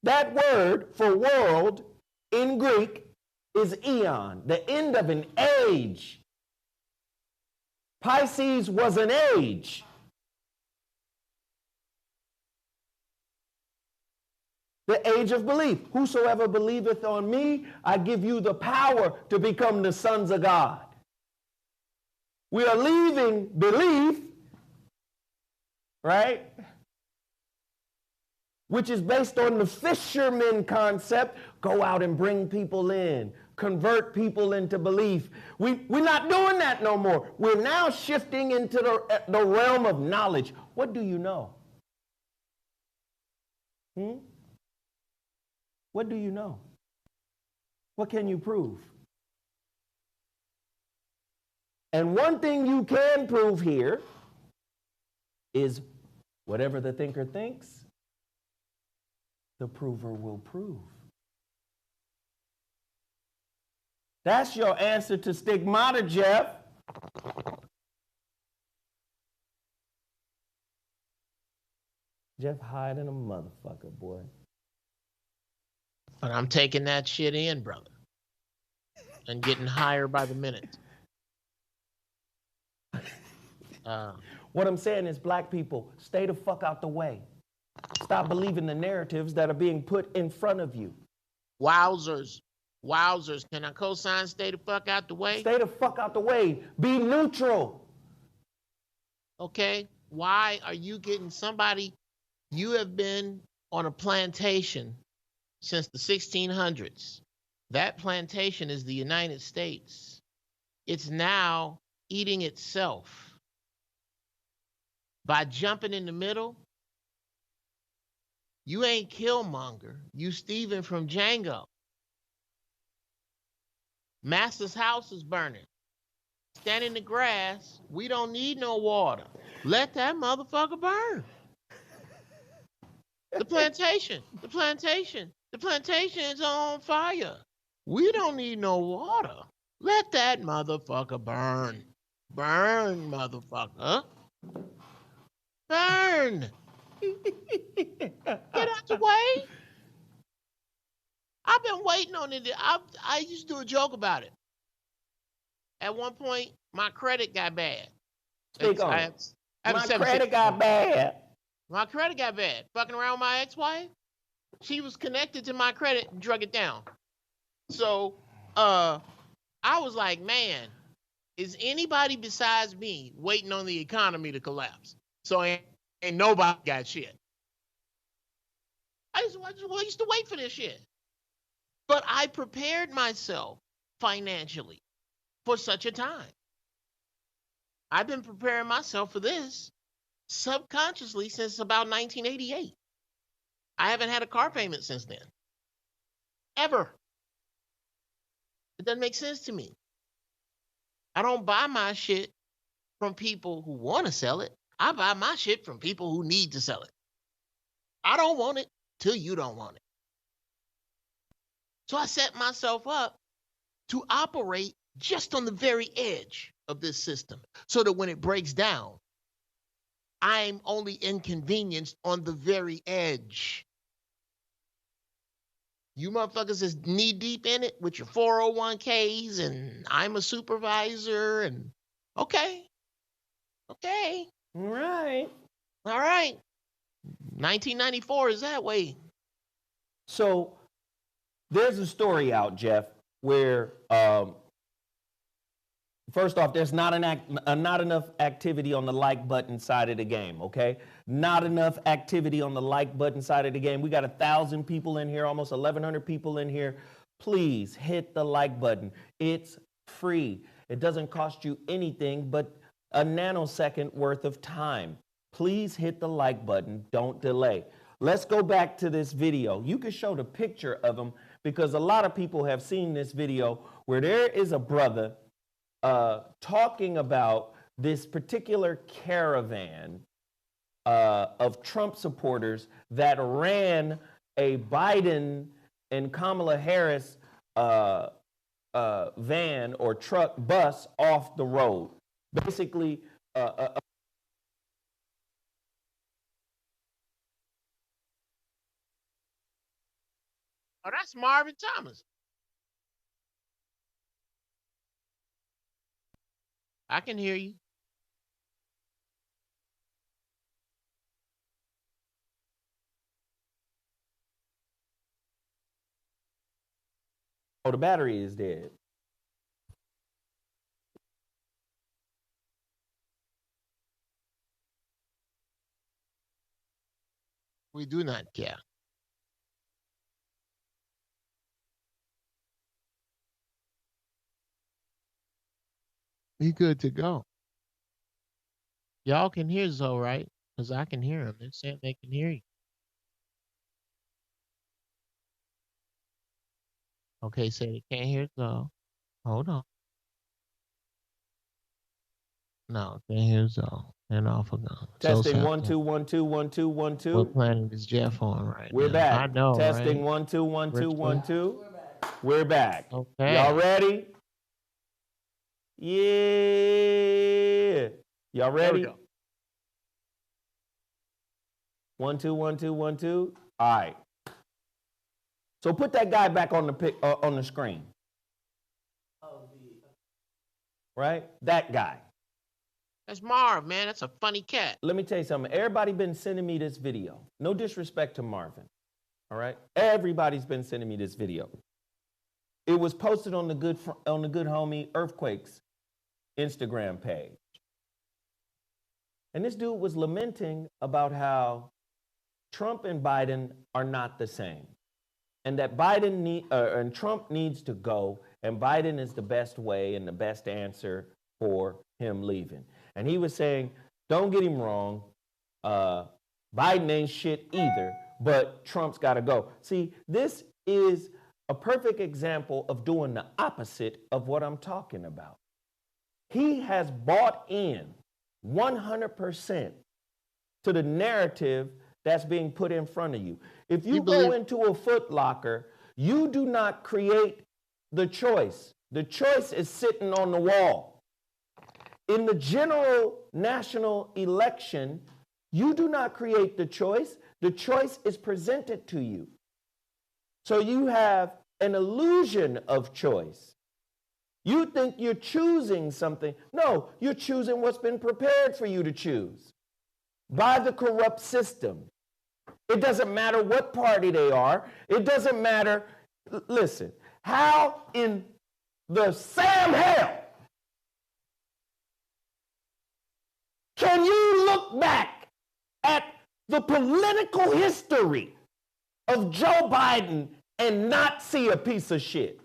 that word for world in Greek is eon, the end of an age. Pisces was an age. The age of belief. Whosoever believeth on me, I give you the power to become the sons of God. We are leaving belief, right? Which is based on the fisherman concept. Go out and bring people in. Convert people into belief. We're not doing that no more. We're now shifting into the realm of knowledge. What do you know? What do you know? What can you prove? And one thing you can prove here is whatever the thinker thinks, the prover will prove. That's your answer to stigmata, Geoff. Geoff hiding a motherfucker, boy. But I'm taking that shit in, brother. And getting higher by the minute. What I'm saying is, black people, stay the fuck out the way. Stop believing the narratives that are being put in front of you. Wowzers. Wowzers. Can I co-sign stay the fuck out the way? Stay the fuck out the way. Be neutral. Okay. Why are you getting somebody? You have been on a plantation since the 1600s. That plantation is the United States. It's now eating itself. By jumping in the middle, you ain't Killmonger. You Steven from Django. Master's house is burning. Stand in the grass. We don't need no water. Let that motherfucker burn. The plantation is on fire. We don't need no water. Let that motherfucker burn. Burn, motherfucker. Burn. Get out the way. I've been waiting on it. I used to do a joke about it. At one point, my credit got bad. Speak on it. My credit got bad. Fucking around with my ex-wife. She was connected to my credit and drug it down. So, I was like, man, is anybody besides me waiting on the economy to collapse? So ain't nobody got shit. I used to wait for this shit. But I prepared myself financially for such a time. I've been preparing myself for this subconsciously since about 1988. I haven't had a car payment since then. Ever. It doesn't make sense to me. I don't buy my shit from people who want to sell it. I buy my shit from people who need to sell it. I don't want it till you don't want it. So I set myself up to operate just on the very edge of this system so that when it breaks down, I'm only inconvenienced on the very edge. You motherfuckers is knee deep in it with your 401ks and I'm a supervisor and okay. All right. 1994 is that way. So there's a story out, Geoff, where first off, there's not enough activity on the like button side of the game, okay? Not enough activity on the like button side of the game. We got 1,000 people in here, almost 1,100 people in here. Please hit the like button. It's free. It doesn't cost you anything but a nanosecond worth of time. Please hit the like button. Don't delay. Let's go back to this video. You can show the picture of him because a lot of people have seen this video where there is a brother talking about this particular caravan of Trump supporters that ran a Biden and Kamala Harris van or truck bus off the road. Basically, Oh, that's Marvin Thomas. I can hear you. oh, the battery is dead. We do not care. We good to go. Y'all can hear Zoe, right? Because I can hear them. They're saying they can hear you. Okay, say they can't hear Zoe. Hold on. No, can't hear Zoe. And off again. Testing 1 2 1 2 1 2 1 2. What planet is Geoff on right We're now? back. I know. Testing right? 1 2 1 2 1 2. We're back. Okay. Y'all ready? Yeah. Y'all ready? 1 2 1 2 1 2. All right. So put that guy back on the screen. Right? That guy. That's Marv, man. That's a funny cat. Let me tell you something. Everybody been sending me this video. No disrespect to Marvin. All right? Everybody's been sending me this video. It was posted on the Good Homie Earthquakes Instagram page. And this dude was lamenting about how Trump and Biden are not the same. and that and Trump needs to go, and Biden is the best way and the best answer for him leaving. And he was saying, don't get him wrong, Biden ain't shit either, but Trump's got to go. See, this is a perfect example of doing the opposite of what I'm talking about. He has bought in 100% to the narrative that's being put in front of you. If you go into a Foot Locker, you do not create the choice. The choice is sitting on the wall. In the general national election, you do not create the choice. The choice is presented to you. So you have an illusion of choice. You think you're choosing something. No, you're choosing what's been prepared for you to choose by the corrupt system. It doesn't matter what party they are. It doesn't matter. Listen, how in the Sam hell can you look back at the political history of Joe Biden and not see a piece of shit?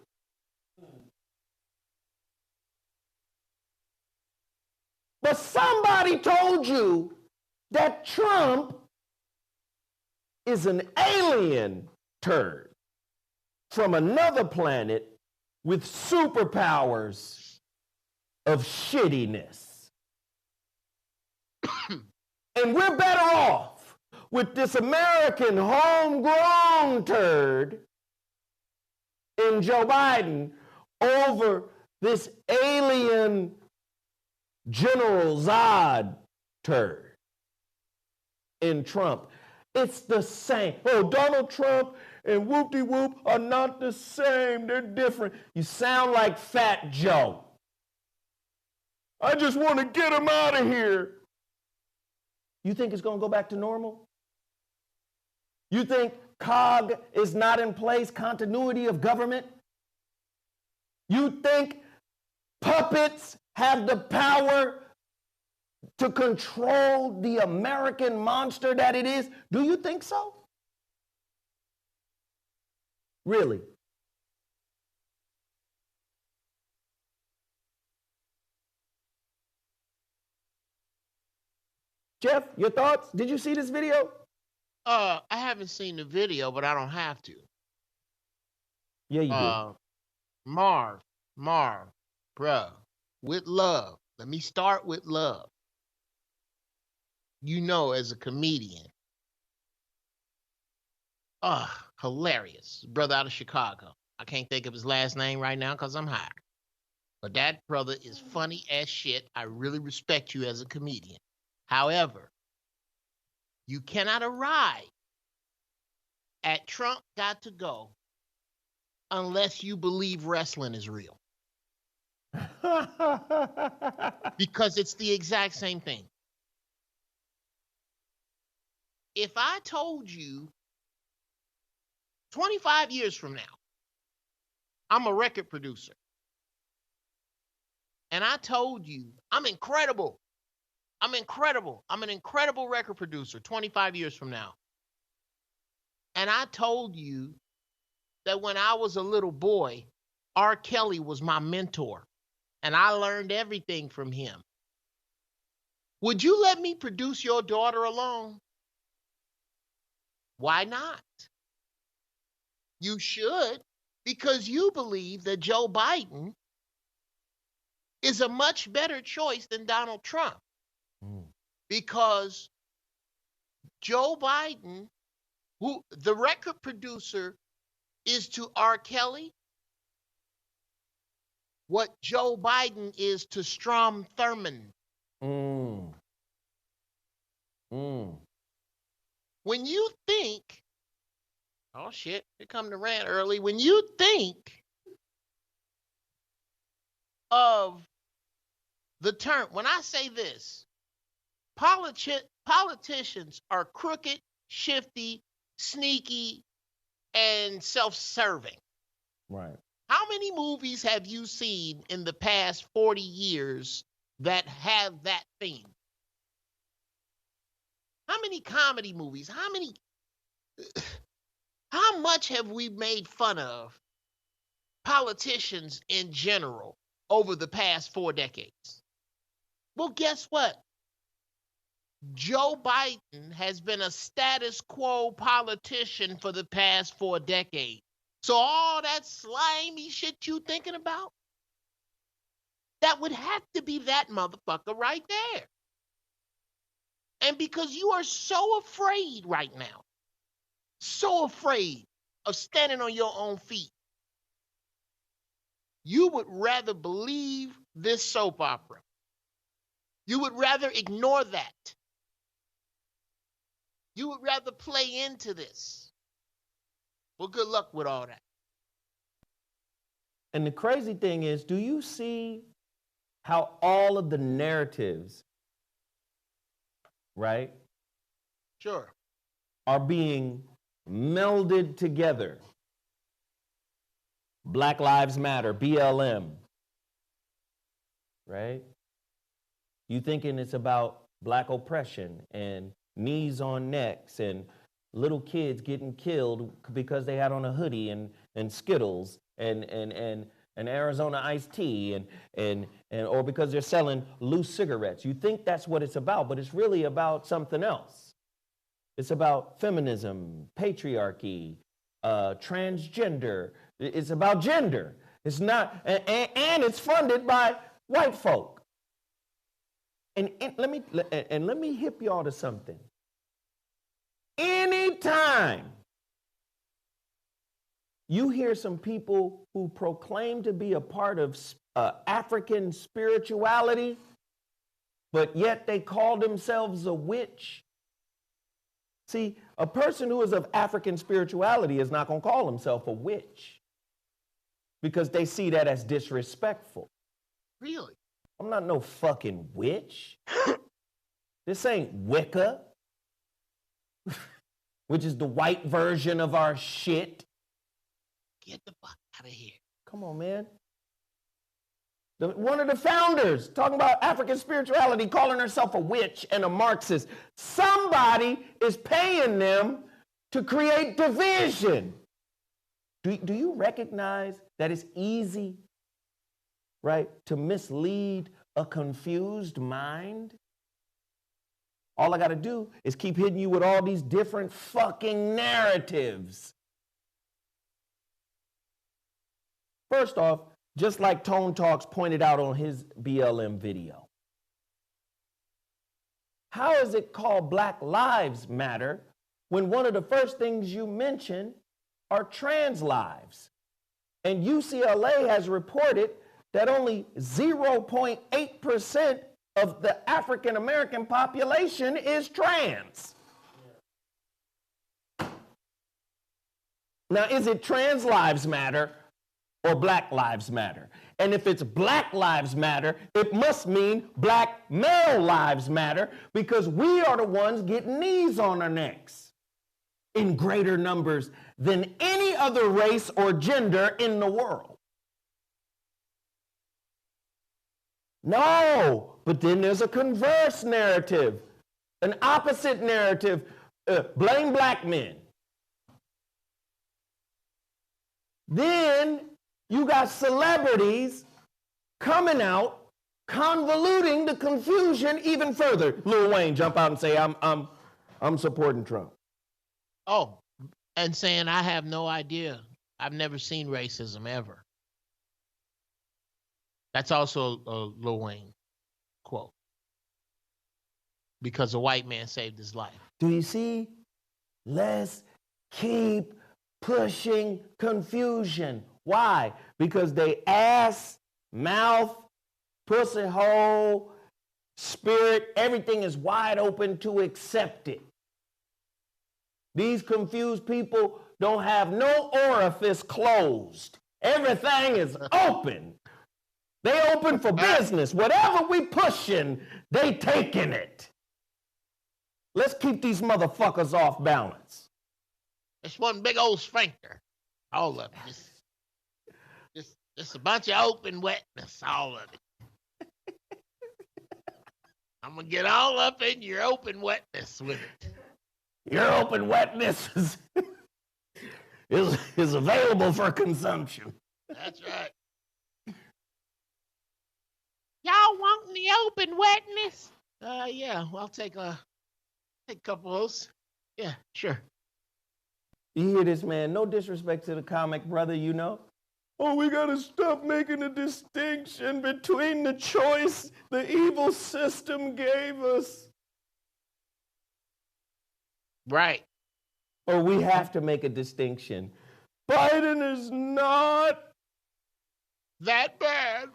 But somebody told you that Trump is an alien turd from another planet with superpowers of shittiness. And we're better off with this American homegrown turd in Joe Biden over this alien General Zod turd in Trump. It's the same. Oh, Donald Trump and whoop-de-whoop are not the same. They're different. You sound like Fat Joe. I just want to get him out of here. You think it's going to go back to normal? You think COG is not in place, continuity of government? You think puppets have the power to control the American monster that it is? Do you think so? Really? Geoff, your thoughts? Did you see this video? I haven't seen the video, but I don't have to. Yeah, you do. Marv, bruh, with love. Let me start with love. You know, as a comedian. Hilarious. Brother out of Chicago. I can't think of his last name right now because I'm high. But that brother is funny as shit. I really respect you as a comedian. However, you cannot arrive at Trump got to go unless you believe wrestling is real. Because it's the exact same thing. If I told you 25 years from now, I'm a record producer, and I told you I'm incredible. I'm an incredible record producer 25 years from now. And I told you that when I was a little boy, R. Kelly was my mentor, and I learned everything from him. Would you let me produce your daughter alone? Why not? You should, because you believe that Joe Biden is a much better choice than Donald Trump. Because Joe Biden, who the record producer is to R. Kelly, what Joe Biden is to Strom Thurmond. When you think, oh shit, here come the rant early. When you think of the term, when I say this, politicians are crooked, shifty, sneaky, and self-serving. Right. How many movies have you seen in the past 40 years that have that theme? How many comedy movies? How much have we made fun of politicians in general over the past 4 decades? Well, guess what? Joe Biden has been a status quo politician for the past 4 decades. So all that slimy shit you thinking about, that would have to be that motherfucker right there. And because you are so afraid right now, so afraid of standing on your own feet, you would rather believe this soap opera. You would rather ignore that. You would rather play into this. Well, good luck with all that. And the crazy thing is, do you see how all of the narratives, right, Sure. are being melded together? Black Lives Matter, BLM, right? You thinking it's about black oppression and knees on necks and little kids getting killed because they had on a hoodie and Skittles and Arizona iced tea and or because they're selling loose cigarettes. You think that's what it's about, but it's really about something else. It's about feminism, patriarchy, transgender. It's about gender. It's not, and it's funded by white folk. And let me hip y'all to something. Anytime you hear some people who proclaim to be a part of African spirituality, but yet they call themselves a witch. See, a person who is of African spirituality is not going to call himself a witch because they see that as disrespectful. Really? I'm not no fucking witch. This ain't Wicca, which is the white version of our shit. Get the fuck out of here. Come on, man. One of the founders talking about African spirituality, calling herself a witch and a Marxist. Somebody is paying them to create division. Do you recognize that it's easy, right, to mislead a confused mind? All I got to do is keep hitting you with all these different fucking narratives. First off, just like Tone Talks pointed out on his BLM video, how is it called Black Lives Matter when one of the first things you mention are trans lives? And UCLA has reported that only 0.8% of the African American population is trans. Now, is it trans lives matter or Black Lives Matter? And if it's Black Lives Matter, it must mean black male lives matter because we are the ones getting knees on our necks in greater numbers than any other race or gender in the world. No, but then there's a converse narrative, an opposite narrative, blame black men. Then you got celebrities coming out, convoluting the confusion even further. Lil Wayne jump out and say, I'm supporting Trump. Oh, and saying I have no idea. I've never seen racism ever. That's also a Lil Wayne quote. Because a white man saved his life. Do you see? Let's keep pushing confusion. Why? Because they ass, mouth, pussy hole, spirit, everything is wide open to accept it. These confused people don't have no orifice closed. Everything is open. They open for business. Whatever we pushing, they taking it. Let's keep these motherfuckers off balance. It's one big old sphincter. All of it. Just a bunch of open wetness, all of it. I'm going to get all up in your open wetness with it. Your open wetness is is available for consumption. That's right. Y'all want the open wetness? Yeah, well, I'll take a couple of those. Yeah, sure. You hear this, man? No disrespect to the comic brother, you know. Oh, we gotta stop making a distinction between the choice the evil system gave us. Right. Or we have to make a distinction. Biden is not that bad.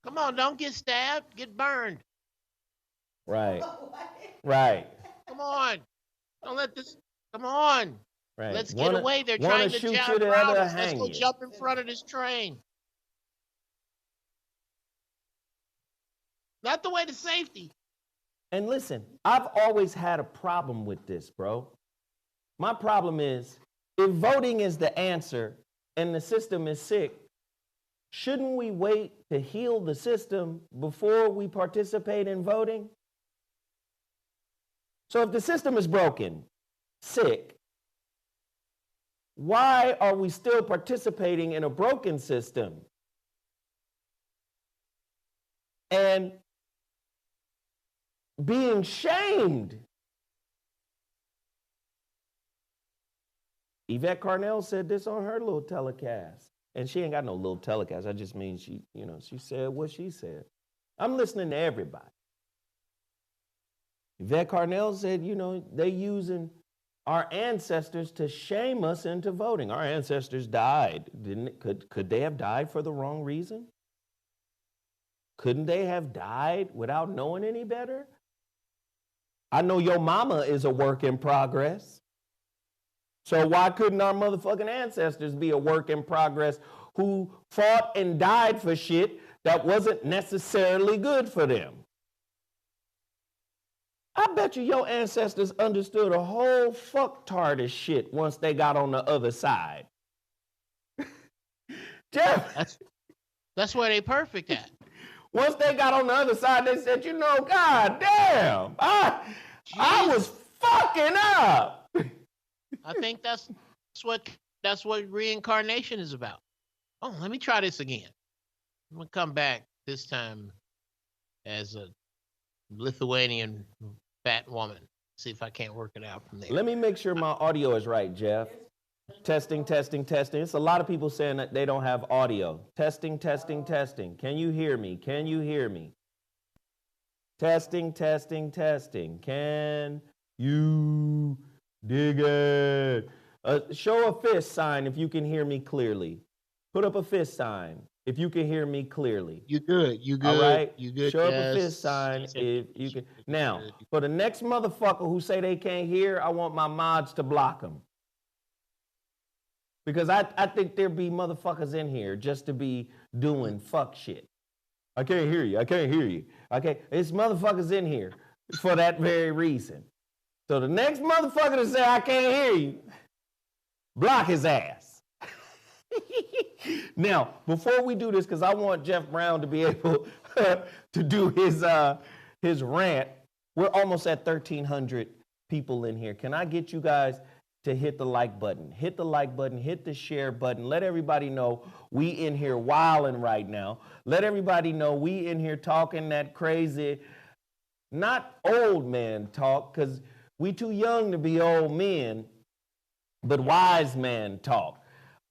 Come on, don't get stabbed, get burned. Right. Right. Come on. Don't let this, come on. Right. Let's get away. They're trying to jump around us. Let's go jump in front of this train. Not the way to safety. And listen, I've always had a problem with this, bro. My problem is, if voting is the answer and the system is sick, shouldn't we wait to heal the system before we participate in voting? So if the system is broken, sick, why are we still participating in a broken system? And being shamed. Yvette Carnell said this on her little telecast. And she ain't got no little telecast. I just mean she said what she said. I'm listening to everybody. Yvette Carnell said, they using our ancestors to shame us into voting. Our ancestors died. Could they have died for the wrong reason? Couldn't they have died without knowing any better? I know your mama is a work in progress. So why couldn't our motherfucking ancestors be a work in progress who fought and died for shit that wasn't necessarily good for them? I bet you your ancestors understood a whole fucktard of shit once they got on the other side. Geoff. That's where they perfect at. Once they got on the other side, they said, God damn, I was fucking up. I think that's what reincarnation is about. Oh, let me try this again. I'm gonna come back this time as a Lithuanian fat woman. See if I can't work it out from there. Let me make sure my audio is right, Geoff. Testing, testing, testing. It's a lot of people saying that they don't have audio. Testing, testing, testing. Can you hear me? Can you hear me? Testing, testing, testing. Can you dig it? Show a fist sign if you can hear me clearly. Put up a fist sign if you can hear me clearly. You good. You good. All right. You good. Show up a fist sign if you can. Now, for the next motherfucker who say they can't hear, I want my mods to block them. Because I think there be motherfuckers in here just to be doing fuck shit. I can't hear you. I can't hear you. Okay, it's motherfuckers in here for that very reason. So the next motherfucker to say I can't hear you, block his ass. Now, before we do this, because I want Geoff Brown to be able to do his rant, we're almost at 1,300 people in here. Can I get you guys to hit the like button? Hit the like button, hit the share button. Let everybody know we in here wilding right now. Let everybody know we in here talking that crazy, not old man talk, because we too young to be old men, but wise man talk.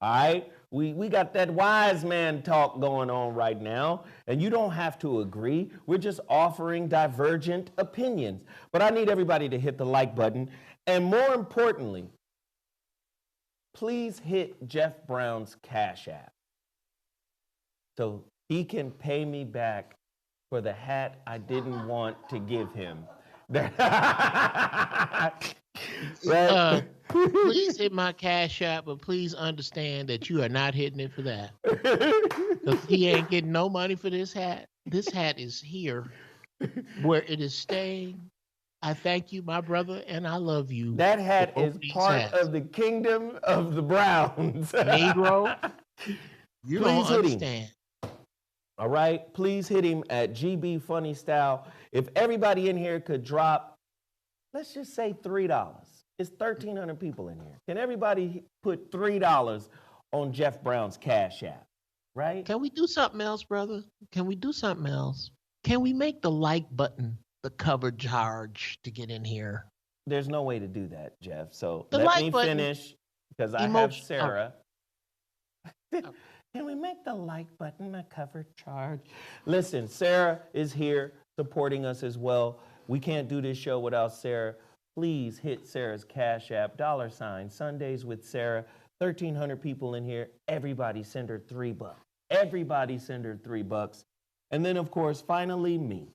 All right? We got that wise man talk going on right now, and you don't have to agree. We're just offering divergent opinions. But I need everybody to hit the like button, and more importantly, please hit Geoff Brown's Cashapp so he can pay me back for the hat I didn't want to give him. Please hit my Cashapp, but please understand that you are not hitting it for that. Because he ain't getting no money for this hat. This hat is here where it is staying. I thank you, my brother, and I love you. That hat is part of the kingdom of the Browns. Negro, you don't understand. All right, please hit him at GBfunnyStyle. If everybody in here could drop, let's just say $3. It's 1,300 people in here. Can everybody put $3 on Jeff Brown's Cash App, right? Can we do something else, brother? Can we do something else? Can we make the like button the cover charge to get in here? There's no way to do that, Jeff. So The let like me button, finish because I have emoji- Sarah. Can we make the like button a cover charge? Listen, Sarah is here supporting us as well. We can't do this show without Sarah. Please hit Sarah's Cash App, $ Sundays with Sarah. 1,300 people in here. Everybody send her $3. Everybody send her $3. And then, of course, finally me.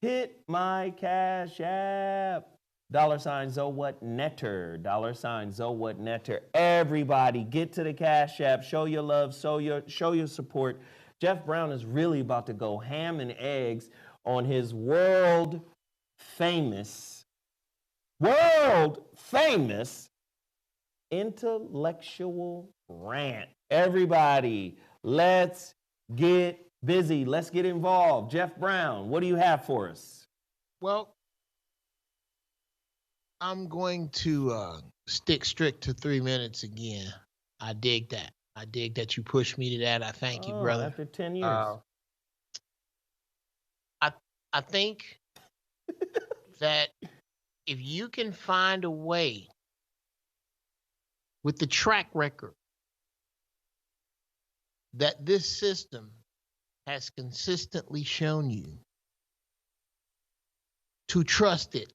Hit my Cash App. $ZoWhatNeter. $ZoWhatNeter. Everybody get to the Cash App. Show your love. Show your support. Jeff Brown is really about to go ham and eggs on his world famous intellectual rant. Everybody, let's get busy. Let's get involved. Jeff Brown, what do you have for us? Well, I'm going to stick strict to 3 minutes again. I dig that. I dig that you pushed me to that. I thank you, brother. After 10 years. I think that if you can find a way with the track record that this system has consistently shown you to trust it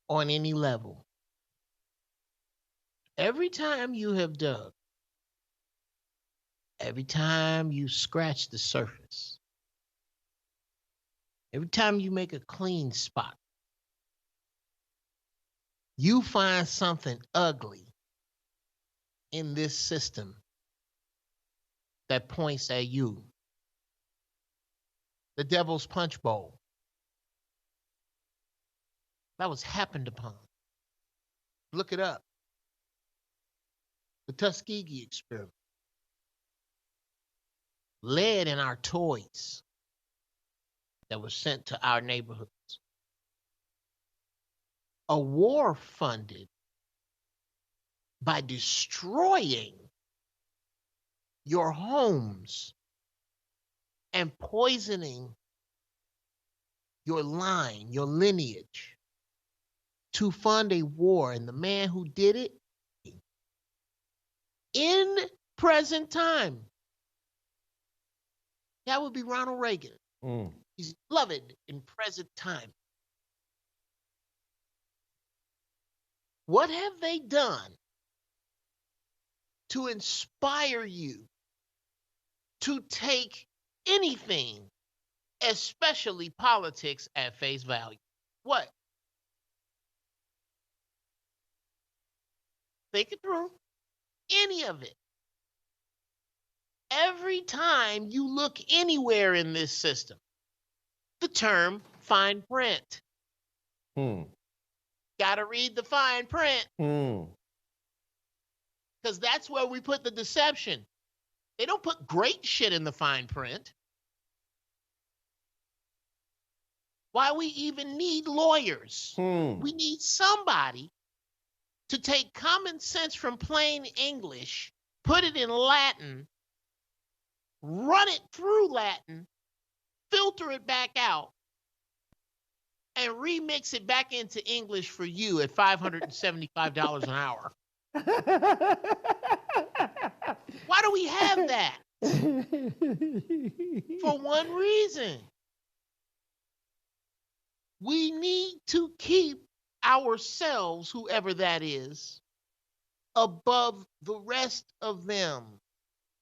on any level, every time you have dug, every time you scratch the surface, every time you make a clean spot, you find something ugly in this system that points at you. The Devil's Punch Bowl. That was happened upon. Look it up. The Tuskegee experiment. Lead in our toys that was sent to our neighborhoods. A war funded by destroying your homes and poisoning your line, your lineage, to fund a war. And the man who did it in present time, that would be Ronald Reagan. He's beloved in present time. What have they done to inspire you to take anything, especially politics, at face value? What? Think it through. Any of it. Every time you look anywhere in this system, the term fine print. Gotta read the fine print. Because that's where we put the deception. They don't put great shit in the fine print. Why we even need lawyers? We need somebody to take common sense from plain English, put it in Latin, run it through Latin, filter it back out, and remix it back into English for you at $575 an hour. Why do we have that? For one reason. We need to keep ourselves, whoever that is, above the rest of them.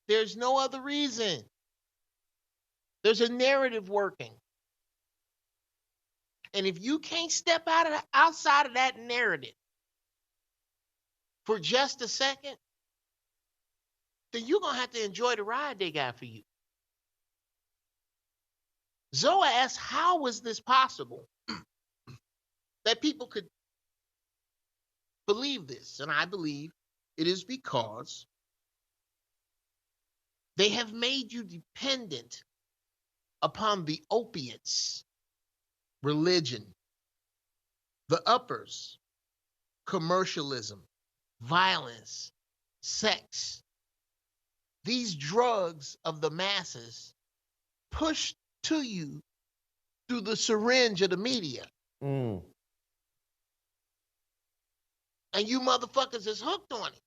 There's no other reason. There's a narrative working. And if you can't step outside of that narrative for just a second, then you're going to have to enjoy the ride they got for you. Zoa asks, how was this possible that people could believe this? And I believe it is because they have made you dependent upon the opiates, religion, the uppers, commercialism, violence, sex, these drugs of the masses pushed to you through the syringe of the media. Mm. And you motherfuckers is hooked on it.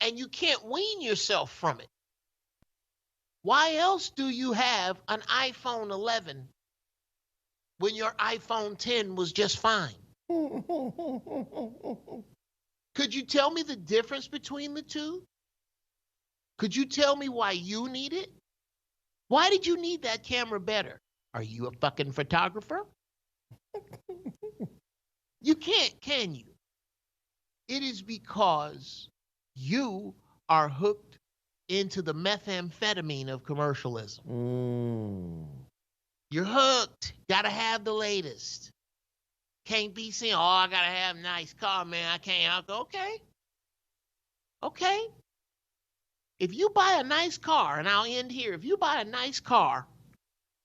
And you can't wean yourself from it. Why else do you have an iPhone 11 when your iPhone 10 was just fine? Could you tell me the difference between the two? Could you tell me why you need it? Why did you need that camera better? Are you a fucking photographer? You can't, can you? It is because you are hooked into the methamphetamine of commercialism. Mm. You're hooked. Gotta have the latest. Can't be saying, oh, I gotta have a nice car, man. I can't. I'll go, okay. Okay. If you buy a nice car, and I'll end here, if you buy a nice car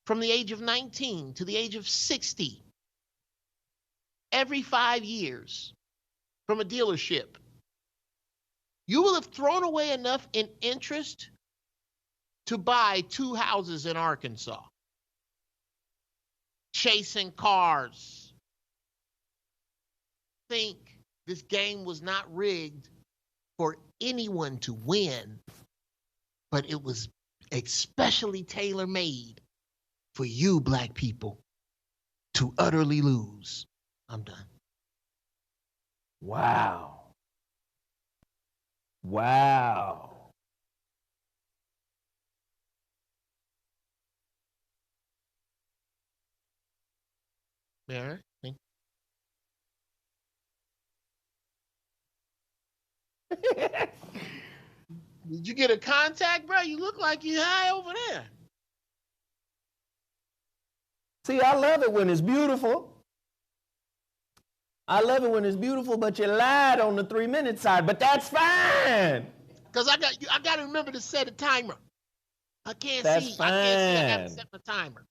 from the age of 19 to the age of 60, every 5 years from a dealership, you will have thrown away enough in interest to buy 2 houses in Arkansas. Chasing cars. Think this game was not rigged for anyone to win, but it was especially tailor-made for you black people to utterly lose. I'm done. Wow. Wow. Yeah. Did you get a contact, bro? You look like you high over there. See, I love it when it's beautiful. I love it when it's beautiful, but you lied on the 3-minute side, but that's fine. Because I got to remember to set a timer. I can't That's see. fine. I can't see. I got to set my timer.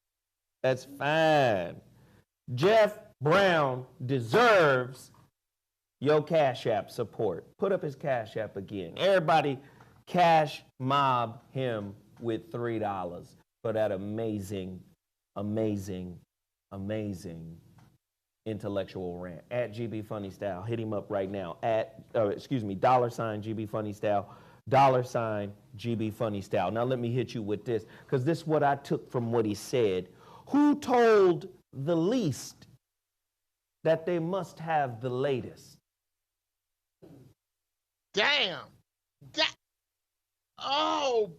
That's fine. Jeff Brown deserves your Cash App support. Put up his Cash App again. Everybody cash mob him with $3 for that amazing, amazing, amazing intellectual rant. At GBfunnyStyle. Hit him up right now. At, $GBfunnyStyle. $GBfunnyStyle. Now let me hit you with this, because this is what I took from what he said. Who told the least that they must have the latest? Damn. Oh,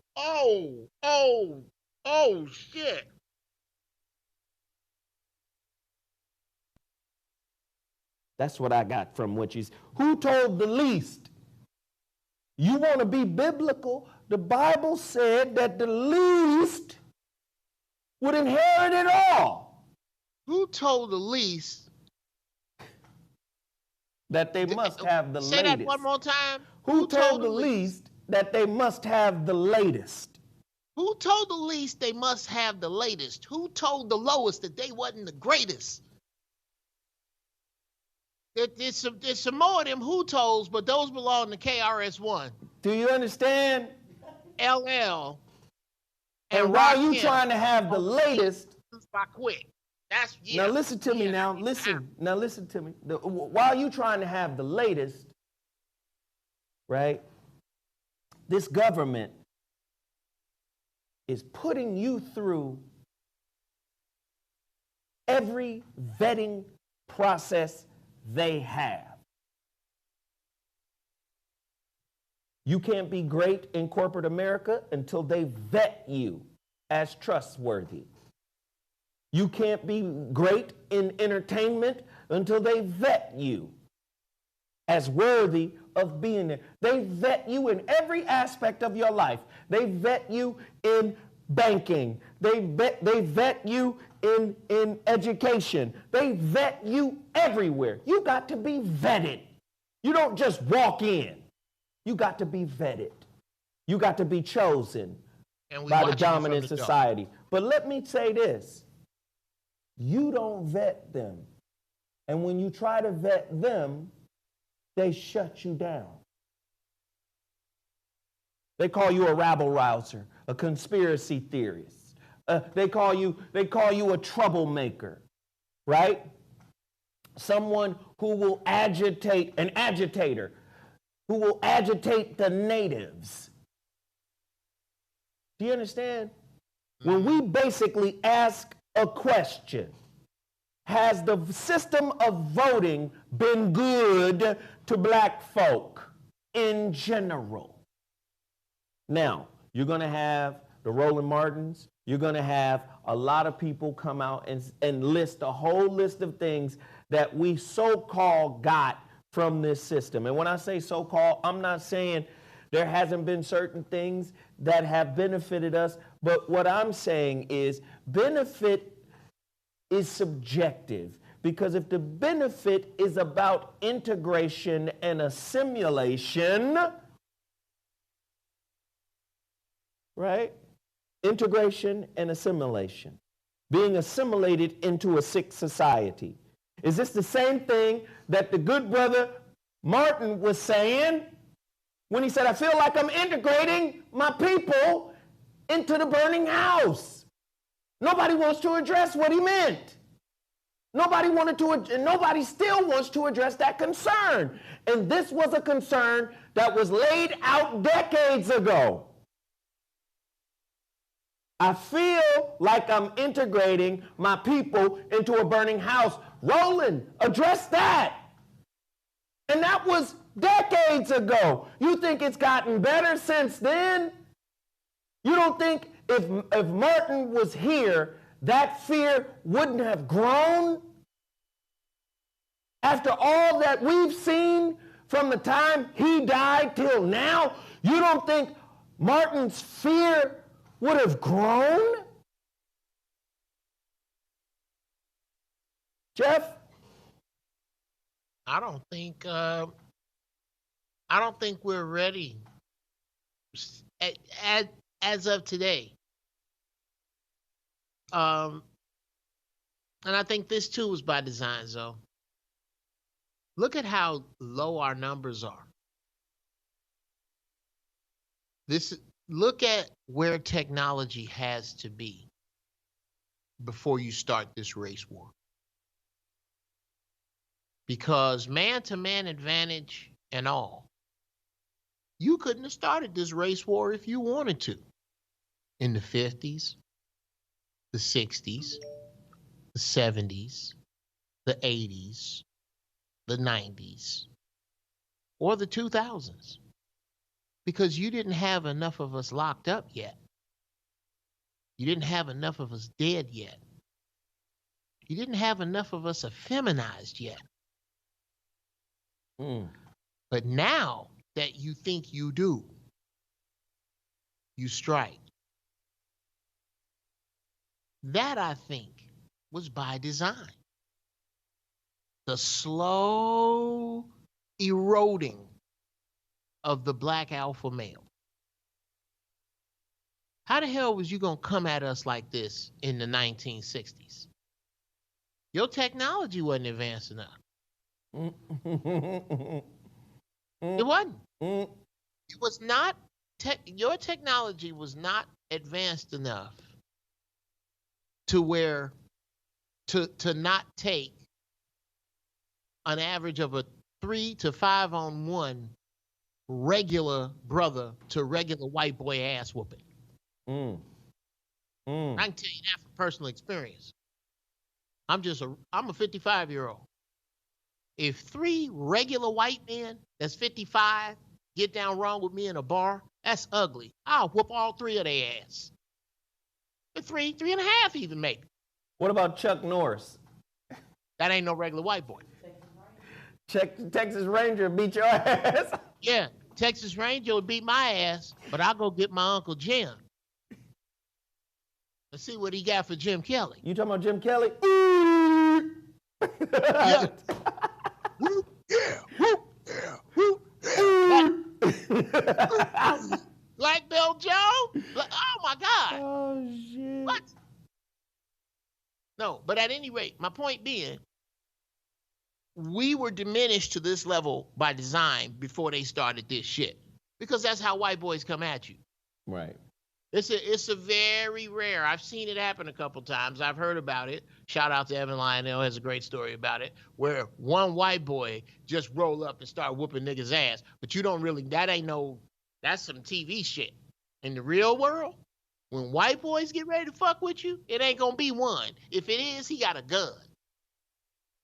shit. That's what I got from what you said. Who told the least? You want to be biblical? The Bible said that the least would inherit it all. Who told the least that they must have the latest? Say that one more time. Who told the least that they must have the latest? Who told the least they must have the latest? Who told the lowest that they wasn't the greatest? There's some more of them who tolls, but those belong to KRS-One. Do you understand? LL. And while you trying to have the latest, I quit. That's yeah. Now listen to me. Now listen to me. While you trying to have the latest, right? This government is putting you through every vetting process they have. You can't be great in corporate America until they vet you as trustworthy. You can't be great in entertainment until they vet you as worthy of being there. They vet you in every aspect of your life. They vet you in banking. They vet you in education. They vet you everywhere. You got to be vetted. You don't just walk in. You got to be vetted. You got to be chosen by the dominant society. But let me say this. You don't vet them. And when you try to vet them, they shut you down. They call you a rabble-rouser, a conspiracy theorist. They call you a troublemaker, right? Someone who will agitate, an agitator, who will agitate the natives. Do you understand? When we basically ask a question, has the system of voting been good to black folk in general? Now, you're going to have the Roland Martins. You're going to have a lot of people come out and list a whole list of things that we so-called got from this system. And when I say so-called, I'm not saying there hasn't been certain things that have benefited us, but what I'm saying is benefit is subjective, because if the benefit is about integration and assimilation, right? Integration and assimilation, being assimilated into a sick society. Is this the same thing that the good brother Martin was saying when he said, I feel like I'm integrating my people into the burning house? Nobody wants to address what he meant. Nobody still wants to address that concern. And this was a concern that was laid out decades ago. I feel like I'm integrating my people into a burning house. Roland, address that. And that was decades ago. You think it's gotten better since then? You don't think if Martin was here, that fear wouldn't have grown? After all that we've seen from the time he died till now, you don't think Martin's fear would have grown? Geoff? I don't think we're ready as of today. And I think this too was by design, Zoe. Look at how low our numbers are. Look at where technology has to be before you start this race war. Because man-to-man advantage and all, you couldn't have started this race war if you wanted to. In the 50s, the 60s, the 70s, the 80s, the 90s, or the 2000s. Because you didn't have enough of us locked up yet. You didn't have enough of us dead yet. You didn't have enough of us effeminized yet. But now that you think you do, you strike. That, I think, was by design. The slow eroding of the black alpha male. How the hell was you going to come at us like this in the 1960s? Your technology wasn't advanced enough. It wasn't. It was not. Your technology was not advanced enough to where to not take an average of a 3 to 5 on 1 regular brother to regular white boy ass whooping. I can tell you that from personal experience. I'm a 55-year-old. If 3 regular white men that's 55 get down wrong with me in a bar, that's ugly. I'll whoop all 3 of their ass. 3 and a half even maybe. What about Chuck Norris? That ain't no regular white boy. Texas Ranger beat your ass. Yeah, Texas Ranger would beat my ass, but I'll go get my Uncle Jim. Let's see what he got for Jim Kelly. You talking about Jim Kelly? Yeah. Whoop, yeah, whoop, yeah, whoop, yeah. Black Belt Joe? Oh my God. Oh shit. What? No, but at any rate, my point being, we were diminished to this level by design before they started this shit. Because that's how white boys come at you. Right. It's a very rare. I've seen it happen a couple times. I've heard about it. Shout out to Evan Lionel, has a great story about it, where one white boy just roll up and start whooping niggas' ass. But you don't really, that's some TV shit. In the real world, when white boys get ready to fuck with you, it ain't gonna be one. If it is, he got a gun.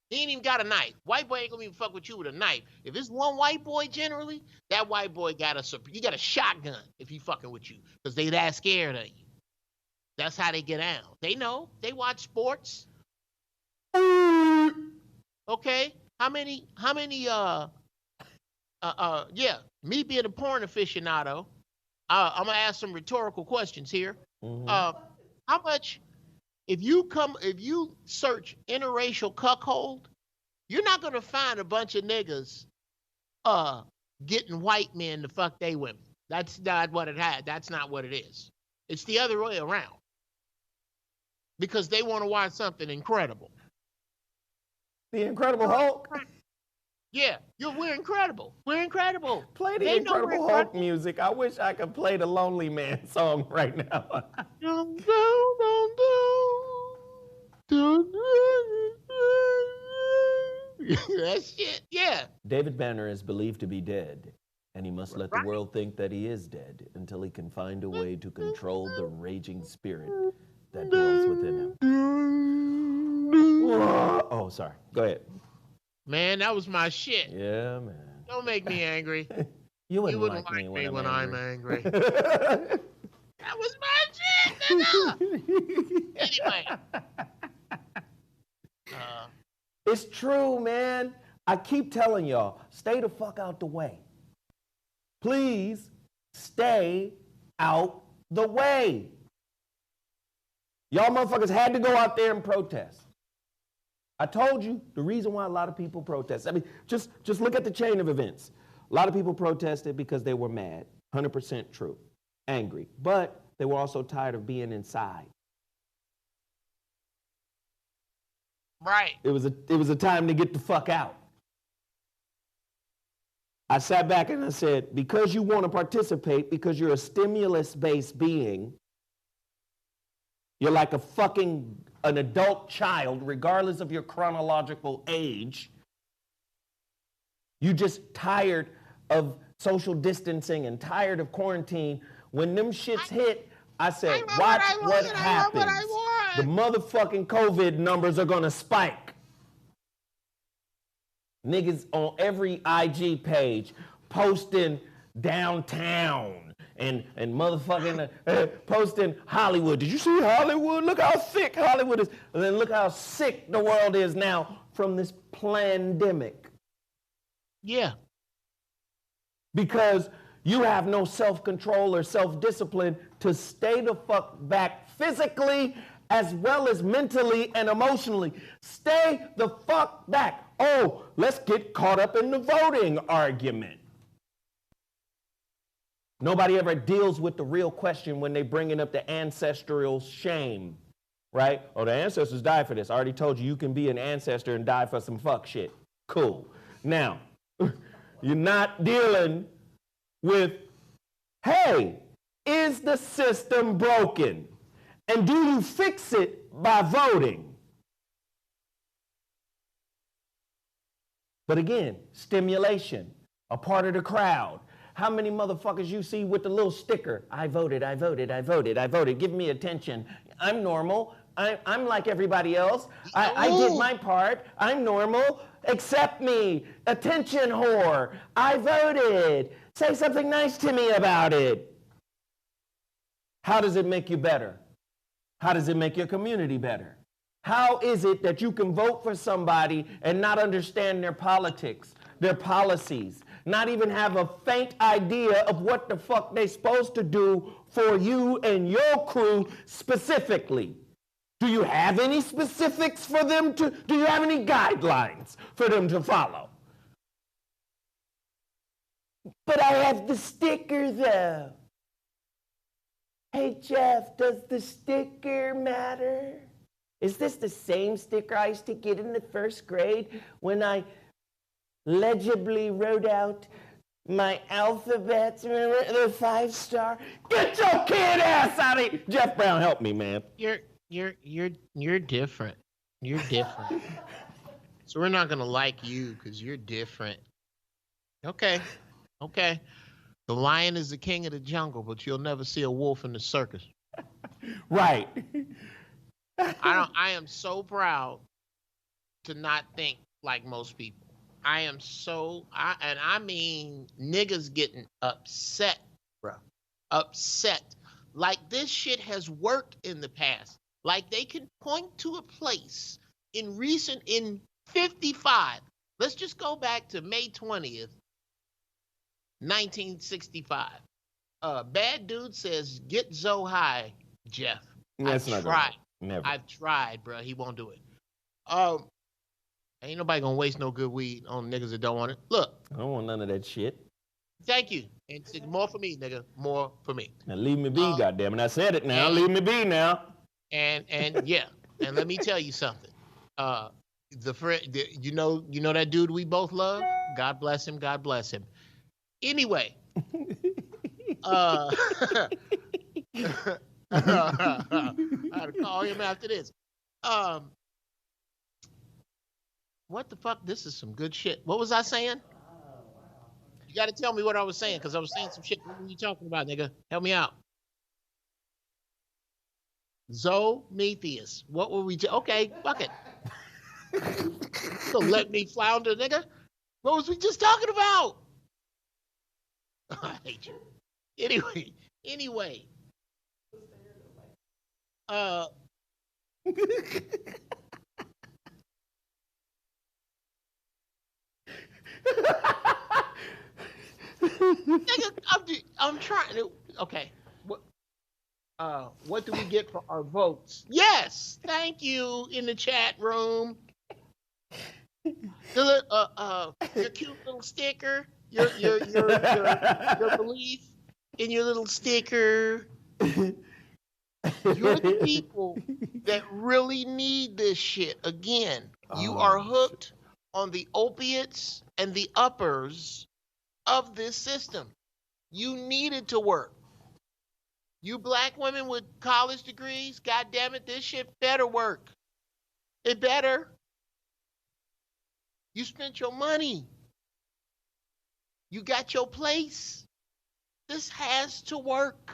He ain't even got a knife. White boy ain't gonna even fuck with you with a knife. If it's one white boy, generally, that white boy got a shotgun if he fucking with you, because they that scared of you. That's how they get down. They know. They watch sports. Okay. How many? Me being a porn aficionado, I'm gonna ask some rhetorical questions here. Mm-hmm. How much? If you search interracial cuckold, you're not gonna find a bunch of niggas getting white men to fuck they women. That's not what it had. That's not what it is. It's the other way around. Because they want to watch something incredible. The Incredible Hulk? Yeah, we're incredible. We're incredible. Play the Incredible Hulk music. I wish I could play the Lonely Man song right now. That shit, yeah. David Banner is believed to be dead, and he must let the world think that he is dead until he can find a way to control the raging spirit that dwells within him. Oh, sorry. Go ahead. Man, that was my shit. Yeah, man. Don't make me angry. You wouldn't like me when I'm angry. That was my shit, nigga. Anyway. It's true, man. I keep telling y'all, stay the fuck out the way. Please stay out the way. Y'all motherfuckers had to go out there and protest. I told you the reason why a lot of people protest. I mean, just look at the chain of events. A lot of people protested because they were mad. 100% true. Angry. But they were also tired of being inside. Right. It was a time to get the fuck out. I sat back and I said, because you want to participate, because you're a stimulus-based being, you're like an adult child, regardless of your chronological age. You just tired of social distancing and tired of quarantine. When them shits hit, I said, watch what happens. The motherfucking COVID numbers are gonna spike. Niggas on every IG page posting downtown and motherfucking posting Hollywood. Did you see Hollywood? Look how sick Hollywood is. And then look how sick the world is now from this pandemic. Yeah. Because you have no self-control or self-discipline to stay the fuck back physically as well as mentally and emotionally. Stay the fuck back. Oh, let's get caught up in the voting argument. Nobody ever deals with the real question when they bringing up the ancestral shame, right? Oh, the ancestors died for this. I already told you, you can be an ancestor and die for some fuck shit. Cool. Now, you're not dealing with, hey, is the system broken? And do you fix it by voting? But again, stimulation, a part of the crowd. How many motherfuckers you see with the little sticker? I voted, I voted, I voted, I voted. Give me attention. I'm normal. I'm like everybody else. I did my part. I'm normal. Accept me. Attention whore. I voted. Say something nice to me about it. How does it make you better? How does it make your community better? How is it that you can vote for somebody and not understand their politics, their policies, not even have a faint idea of what the fuck they're supposed to do for you and your crew specifically? Do you have any specifics for them to, do you have any guidelines for them to follow? But I have the sticker though. Hey Geoff, does the sticker matter? Is this the same sticker I used to get in the first grade when I legibly wrote out my alphabets? Remember the 5-star? Get your kid ass out of here! Jeff Brown, help me, man. You're different. You're different. So we're not gonna like you because you're different. Okay. The lion is the king of the jungle, but you'll never see a wolf in the circus. Right. I am so proud to not think like most people. I mean niggas getting upset, bro. Upset. Like this shit has worked in the past. Like they can point to a place in 55. Let's just go back to May 20th, 1965. Bad dude says, get Zo high, Jeff. I've tried. Never. I've tried, bro. He won't do it. Ain't nobody gonna waste no good weed on niggas that don't want it. Look. I don't want none of that shit. Thank you. And more for me, nigga. More for me. Now leave me be, goddammit. I said it now. Leave me be now. And yeah. And let me tell you something. You know that dude we both love? God bless him. God bless him. Anyway. I had to call him after this. What the fuck? This is some good shit. What was I saying? You got to tell me what I was saying because I was saying some shit. What were you talking about, nigga? Help me out. ZoWhatNeter. What were we? Okay, fuck it. So let me flounder, nigga. What was we just talking about? I hate you. Anyway. Nigga, I'm trying to. Okay. What do we get for our votes? Yes, thank you in the chat room. Your cute little sticker, your belief in your little sticker. You're the people that really need this shit. Again, you are hooked on the opiates and the uppers of this system. You need it to work. You black women with college degrees, God damn it, this shit better work. It better. You spent your money. You got your place. This has to work.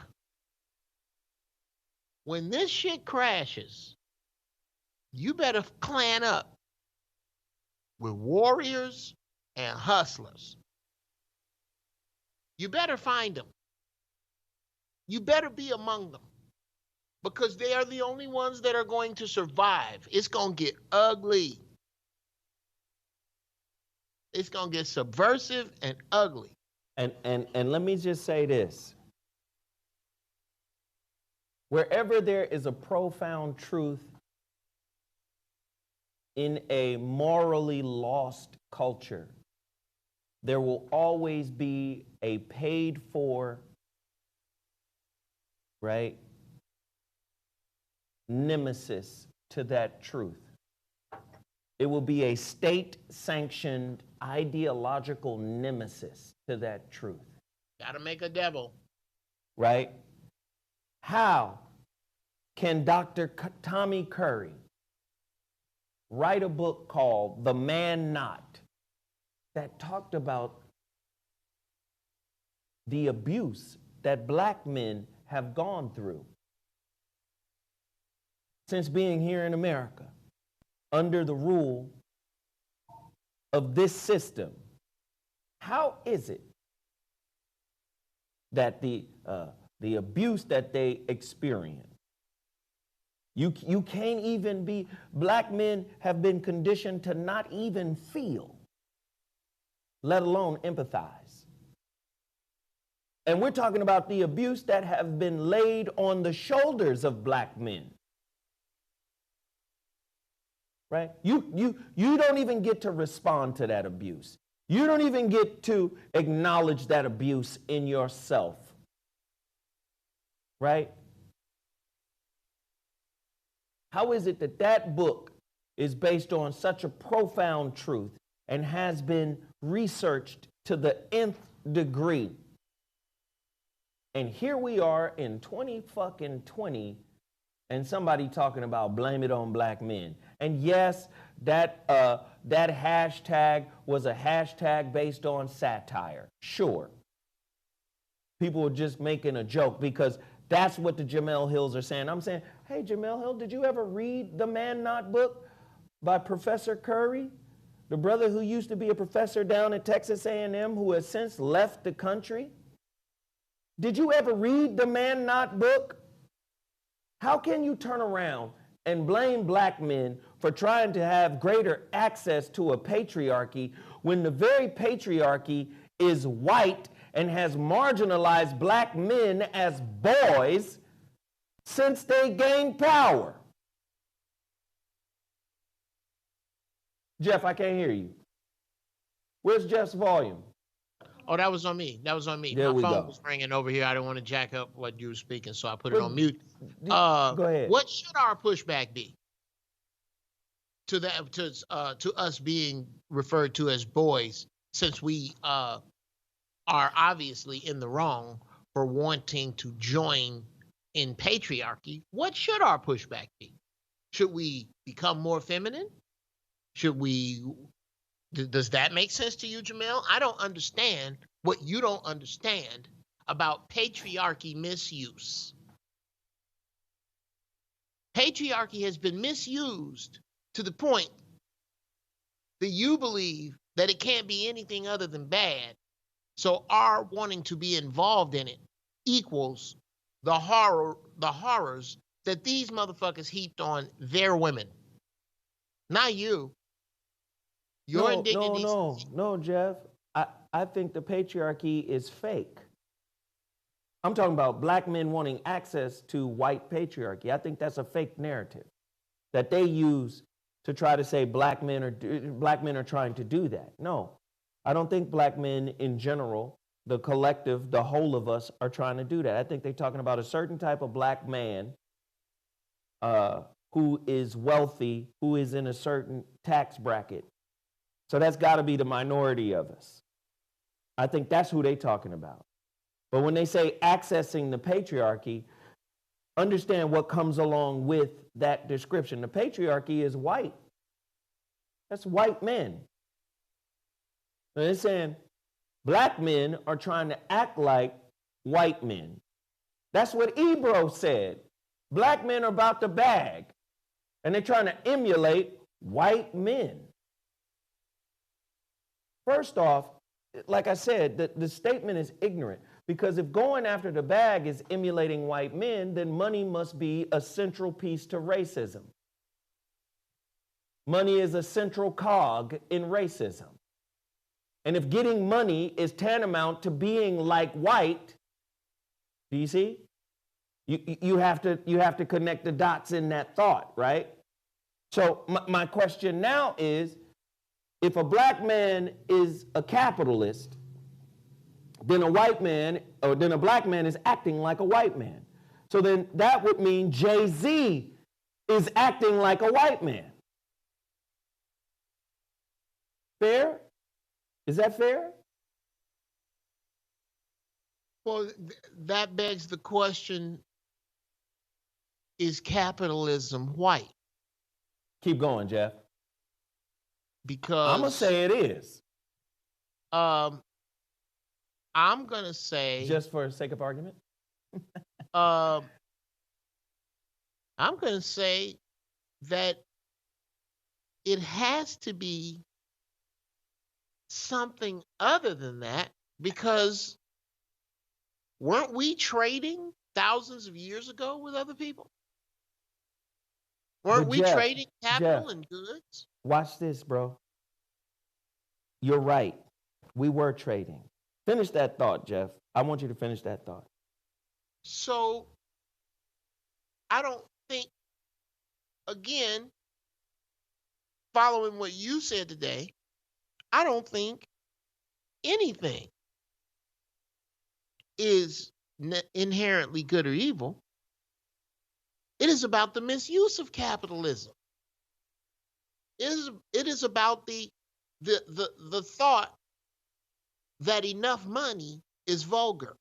When this shit crashes, you better clan up with warriors and hustlers. You better find them. You better be among them because they are the only ones that are going to survive. It's going to get ugly. It's going to get subversive and ugly. And let me just say this. Wherever there is a profound truth in a morally lost culture, there will always be a paid for, right, nemesis to that truth. It will be a state-sanctioned ideological nemesis to that truth. Gotta make a devil. Right? How can Dr. Tommy Curry write a book called The Man Not that talked about the abuse that black men have gone through since being here in America under the rule of this system? How is it that the abuse that they experience, you can't even be, black men have been conditioned to not even feel, let alone empathize. And we're talking about the abuse that have been laid on the shoulders of black men. Right? You don't even get to respond to that abuse. You don't even get to acknowledge that abuse in yourself. Right? How is it that that book is based on such a profound truth and has been researched to the nth degree? And here we are in 2020, and somebody talking about blame it on black men. And yes, that hashtag was a hashtag based on satire. Sure. People were just making a joke because that's what the Jamel Hills are saying. I'm saying, hey, Jamel Hill, did you ever read The Man Not book by Professor Curry? The brother who used to be a professor down at Texas A&M who has since left the country? Did you ever read The Man Not book? How can you turn around and blame black men for trying to have greater access to a patriarchy when the very patriarchy is white and has marginalized black men as boys since they gained power? Geoff, I can't hear you. Where's Jeff's volume? Oh, that was on me. That was on me. There My we phone go. was ringing over here. I don't want to jack up what you were speaking, so I put it on mute. Go ahead. What should our pushback be to that to us being referred to as boys, since we are obviously in the wrong for wanting to join in patriarchy? What should our pushback be? Should we become more feminine? Should we? Does that make sense to you, Jamel? I don't understand what you don't understand about patriarchy misuse. Patriarchy has been misused to the point that you believe that it can't be anything other than bad. So our wanting to be involved in it equals the horrors that these motherfuckers heaped on their women. Not you. Your indignity. No, Geoff. I think the patriarchy is fake. I'm talking about black men wanting access to white patriarchy. I think that's a fake narrative that they use to try to say black men are trying to do that. No, I don't think black men in general, the collective, the whole of us, are trying to do that. I think they're talking about a certain type of black man who is wealthy, who is in a certain tax bracket. So that's got to be the minority of us. I think that's who they're talking about. But when they say accessing the patriarchy, understand what comes along with that description. The patriarchy is white. That's white men. So they're saying black men are trying to act like white men. That's what Ebro said. Black men are about the bag, and they're trying to emulate white men. First off, like I said, the statement is ignorant, because if going after the bag is emulating white men, then money must be a central piece to racism. Money is a central cog in racism. And if getting money is tantamount to being like white, do you see? You have to connect the dots in that thought, right? So my question now is, if a black man is a capitalist, then a black man is acting like a white man. So then that would mean Jay-Z is acting like a white man. Fair? Is that fair? Well, that begs the question, is capitalism white? Keep going, Geoff. Because I'm going to say it is. I'm going to say... Just for sake of argument? I'm going to say that it has to be something other than that, because weren't we trading thousands of years ago with other people? Weren't we trading capital and goods? Watch this, bro. You're right. We were trading. Finish that thought, Geoff. I want you to finish that thought. So, I don't think, again, following what you said today, I don't think anything is inherently good or evil. It is about the misuse of capitalism. It is about the thought that enough money is vulgar.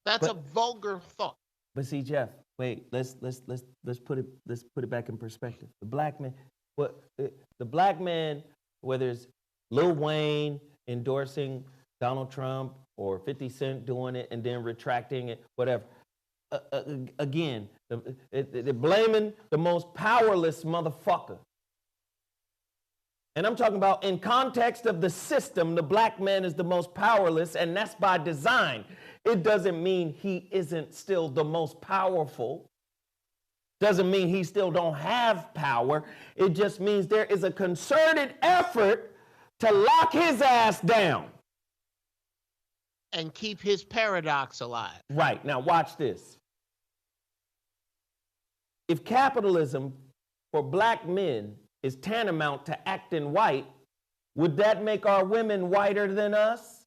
That's a vulgar thought. But see, Geoff, wait, let's put it back in perspective. The black man, whether it's Lil Wayne endorsing Donald Trump or 50 Cent doing it and then retracting it, whatever. Again, they're blaming the most powerless motherfucker. And I'm talking about in context of the system, the black man is the most powerless, and that's by design. It doesn't mean he isn't still the most powerful. Doesn't mean he still don't have power. It just means there is a concerted effort to lock his ass down. And keep his paradox alive. Right. Now watch this. If capitalism for black men is tantamount to acting white, would that make our women whiter than us?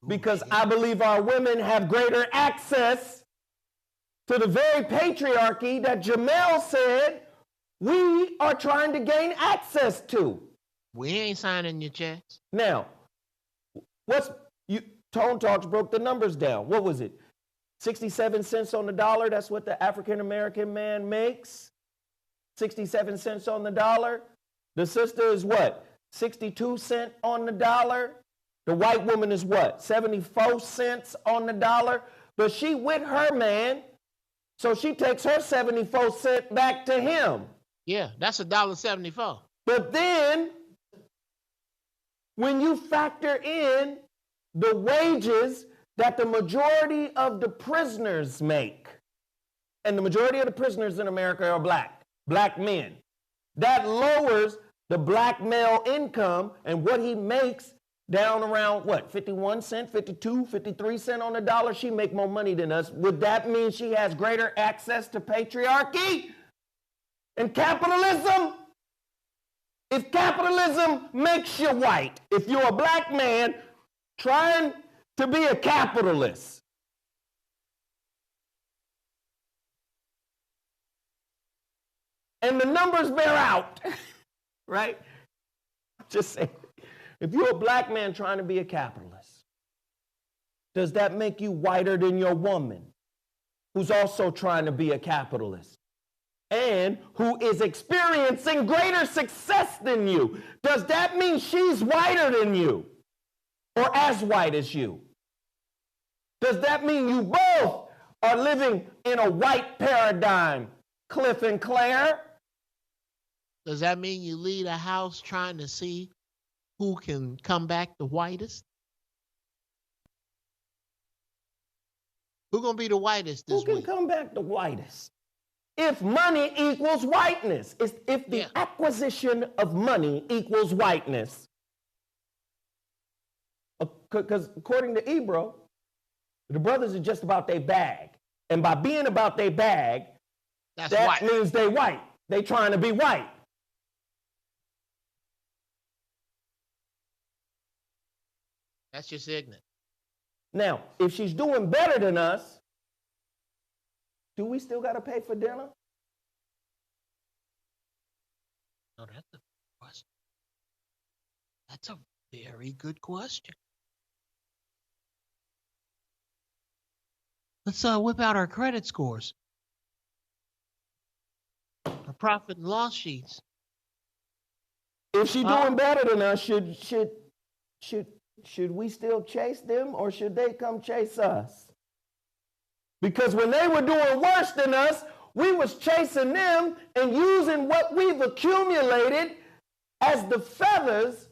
Because I believe our women have greater access to the very patriarchy that Jamel said we are trying to gain access to. We ain't signing your checks. Now, Tone Talks broke the numbers down. What was it? 67 cents on the dollar, that's what the African American man makes. 67 cents on the dollar. The sister is what? 62 cents on the dollar. The white woman is what? 74 cents on the dollar. But she with her man, so she takes her 74 cents back to him. Yeah, that's $1.74. But then, when you factor in the wages that the majority of the prisoners make, and the majority of the prisoners in America are black men, that lowers the black male income and what he makes down around, what, 51 cents, 52, 53 cents on the dollar. She make more money than us. Would that mean she has greater access to patriarchy and capitalism? If capitalism makes you white, if you're a black man trying to be a capitalist, and the numbers bear out, right? Just say, if you're a black man trying to be a capitalist, does that make you whiter than your woman who's also trying to be a capitalist and who is experiencing greater success than you? Does that mean she's whiter than you or as white as you? Does that mean you both are living in a white paradigm, Cliff and Claire? Does that mean you leave a house trying to see who can come back the whitest? Who's going to be the whitest this week? Who can come back the whitest? If money equals whiteness, if the acquisition of money equals whiteness. Because according to Ebro, the brothers are just about their bag. And by being about their bag, that means they white. They trying to be white. That's just ignorant. Now, if she's doing better than us, do we still got to pay for dinner? No, that's a question. That's a very good question. Let's whip out our credit scores. Our profit and loss sheets. If she's doing better than us, should we still chase them or should they come chase us? Because when they were doing worse than us, we was chasing them and using what we've accumulated as the feathers,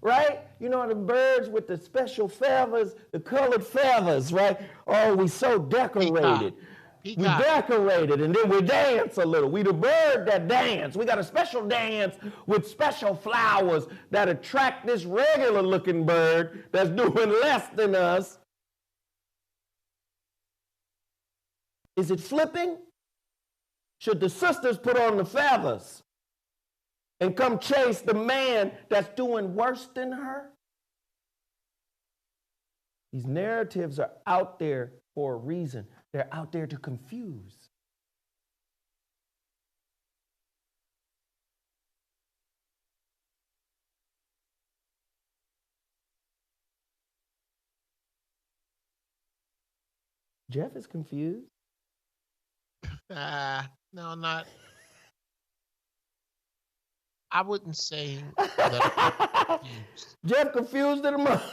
right? You know, the birds with the special feathers, the colored feathers, right? Oh, we so decorated. We decorated and then we dance a little. We the bird that dance. We got a special dance with special flowers that attract this regular looking bird that's doing less than us. Is it flipping? Should the sisters put on the feathers and come chase the man that's doing worse than her? These narratives are out there for a reason. They're out there to confuse. Geoff is confused. No, not. I wouldn't say that I'm confused. Geoff confused in the month.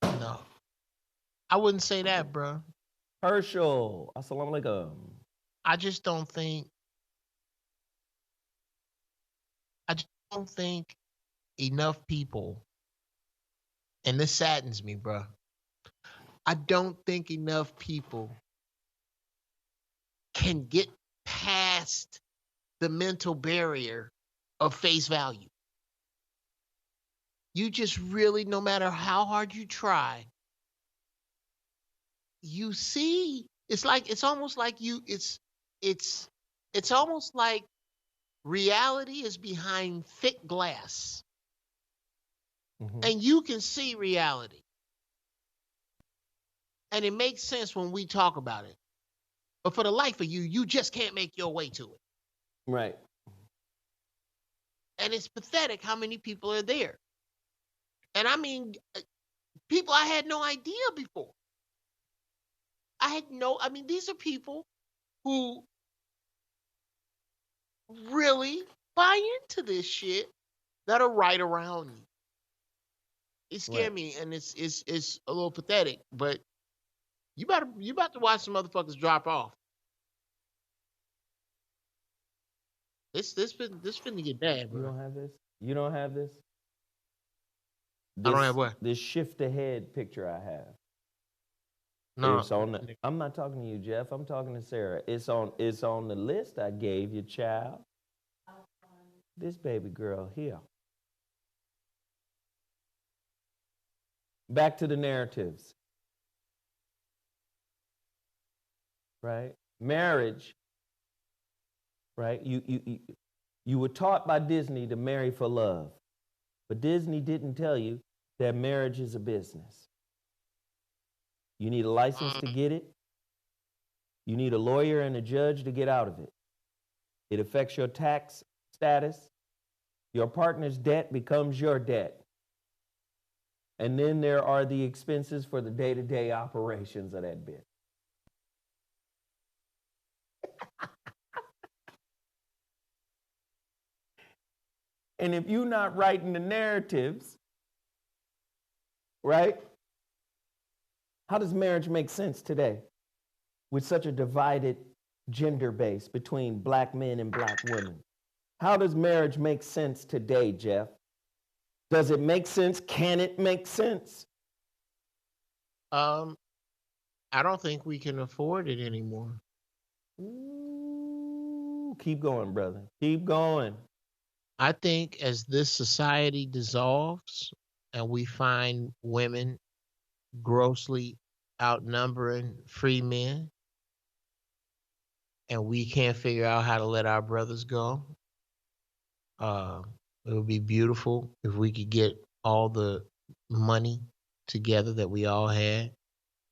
No. I wouldn't say that, bro. Herschel, assalamu alaikum. I just don't think enough people, and this saddens me, bro. I don't think enough people can get past the mental barrier of face value. You just really, no matter how hard you try, you see, it's almost like reality is behind thick glass. Mm-hmm. And you can see reality. And it makes sense when we talk about it. But for the life of you, you just can't make your way to it. Right. And it's pathetic how many people are there. And I mean, people I had no idea before. These are people who really buy into this shit that are right around you. It scared me, and it's a little pathetic, but you about to watch some motherfuckers drop off. This finna get bad, bro. You don't have this? You don't have this? I don't have what? This shift ahead picture I have. No. It's on I'm not talking to you, Geoff. I'm talking to Sarah. It's on the list I gave you, child. This baby girl here. Back to the narratives. Right? Marriage. Right? You were taught by Disney to marry for love. But Disney didn't tell you that marriage is a business. You need a license to get it. You need a lawyer and a judge to get out of it. It affects your tax status. Your partner's debt becomes your debt. And then there are the expenses for the day-to-day operations of that bit. And if you're not writing the narratives, right? How does marriage make sense today with such a divided gender base between black men and black women? How does marriage make sense today, Geoff? Does it make sense? Can it make sense? I don't think we can afford it anymore. Ooh, keep going, brother. Keep going. I think as this society dissolves and we find women grossly outnumbering free men, and we can't figure out how to let our brothers go, it would be beautiful if we could get all the money together that we all had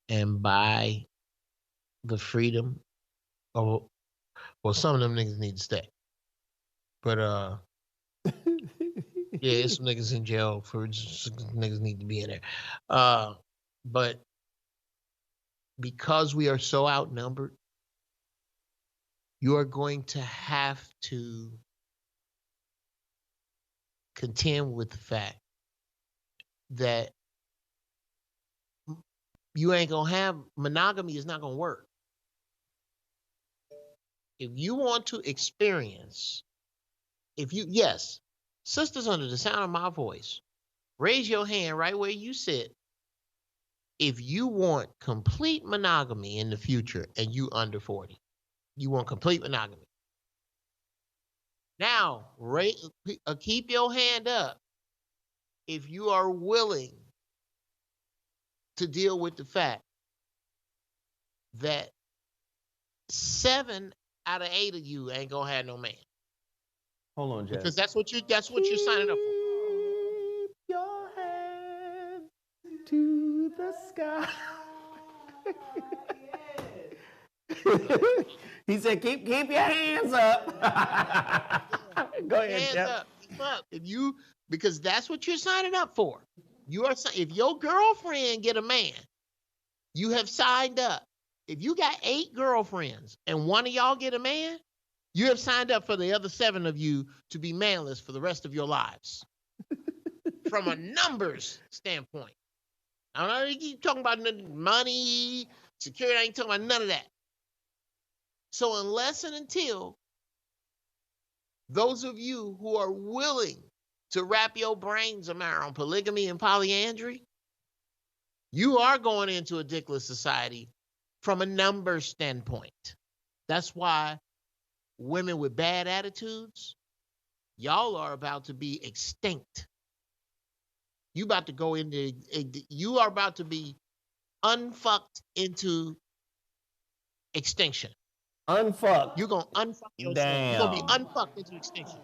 and buy the freedom. Well, some of them niggas need to stay. But yeah, there's some niggas in jail for niggas need to be in there. But because we are so outnumbered, you are going to have to contend with the fact that you ain't gonna have monogamy is not gonna work. If you want to experience, yes, sisters under the sound of my voice, raise your hand right where you sit. If you want complete monogamy in the future and you under 40, you want complete monogamy. Now, keep your hand up if you are willing to deal with the fact that 7 out of 8 of you ain't gonna have no man. Hold on, Geoff. Because that's what you're signing up for. Keep your hand to the sky. He said, keep your hands up. Go ahead, Hands Geoff. up. Keep up. Because that's what you're signing up for. If your girlfriend get a man, you have signed up. If you got 8 girlfriends and one of y'all get a man, you have signed up for the other 7 of you to be manless for the rest of your lives. From a numbers standpoint. I don't know, you keep talking about money, security, I ain't talking about none of that. So unless and until those of you who are willing to wrap your brains around polygamy and polyandry, you are going into a dickless society from a numbers standpoint. That's why women with bad attitudes, y'all are about to be extinct. You are about to be unfucked into extinction. Unfucked. You're going to unfuck yourself. Damn. You're going to be unfucked into extinction.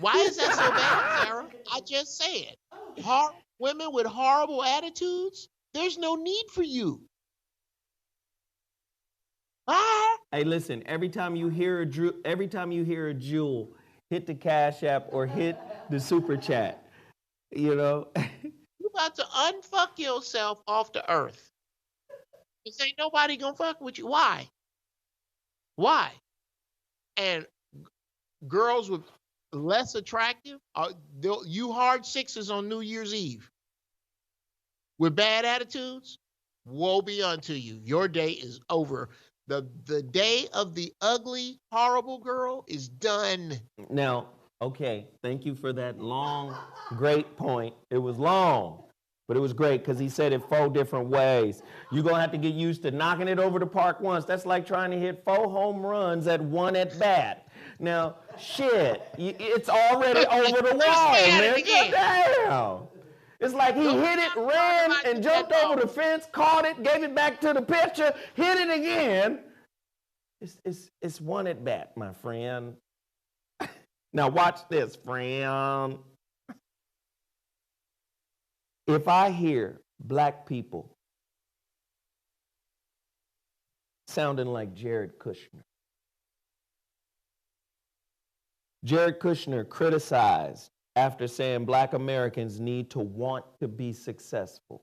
Why is that so bad, Sarah? I just said, women with horrible attitudes, there's no need for you. Hey, listen, every time you hear a jewel, hit the Cash App or hit the super chat. You know? You about to unfuck yourself off the earth. This ain't nobody gonna fuck with you. Why? And girls with less attractive, you hard 6s on New Year's Eve with bad attitudes, woe be unto you. Your day is over. The day of the ugly, horrible girl is done. Now, okay, thank you for that long, great point. It was long, but it was great because he said it 4 different ways. You're going to have to get used to knocking it over the park once. That's like trying to hit 4 home runs at 1 at bat. Now, shit, it's already over the wall, man. Goddamn. It's like he hit it, ran, and jumped over the fence, caught it, gave it back to the pitcher, hit it again. It's 1 at bat, my friend. Now watch this, friend. If I hear black people sounding like Jared Kushner criticized after saying black Americans need to want to be successful.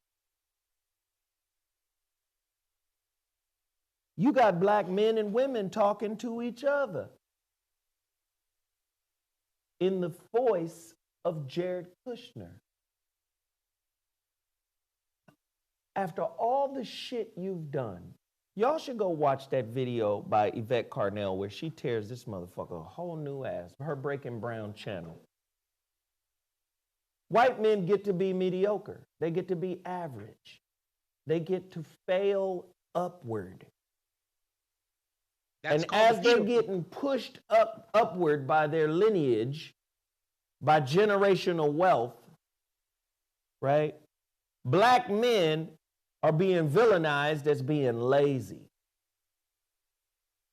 You got black men and women talking to each other in the voice of Jared Kushner. After all the shit you've done, y'all should go watch that video by Yvette Carnell where she tears this motherfucker a whole new ass, her Breaking Brown channel. White men get to be mediocre. They get to be average. They get to fail upward. And as they're getting pushed upward by their lineage, by generational wealth, right? Black men are being villainized as being lazy,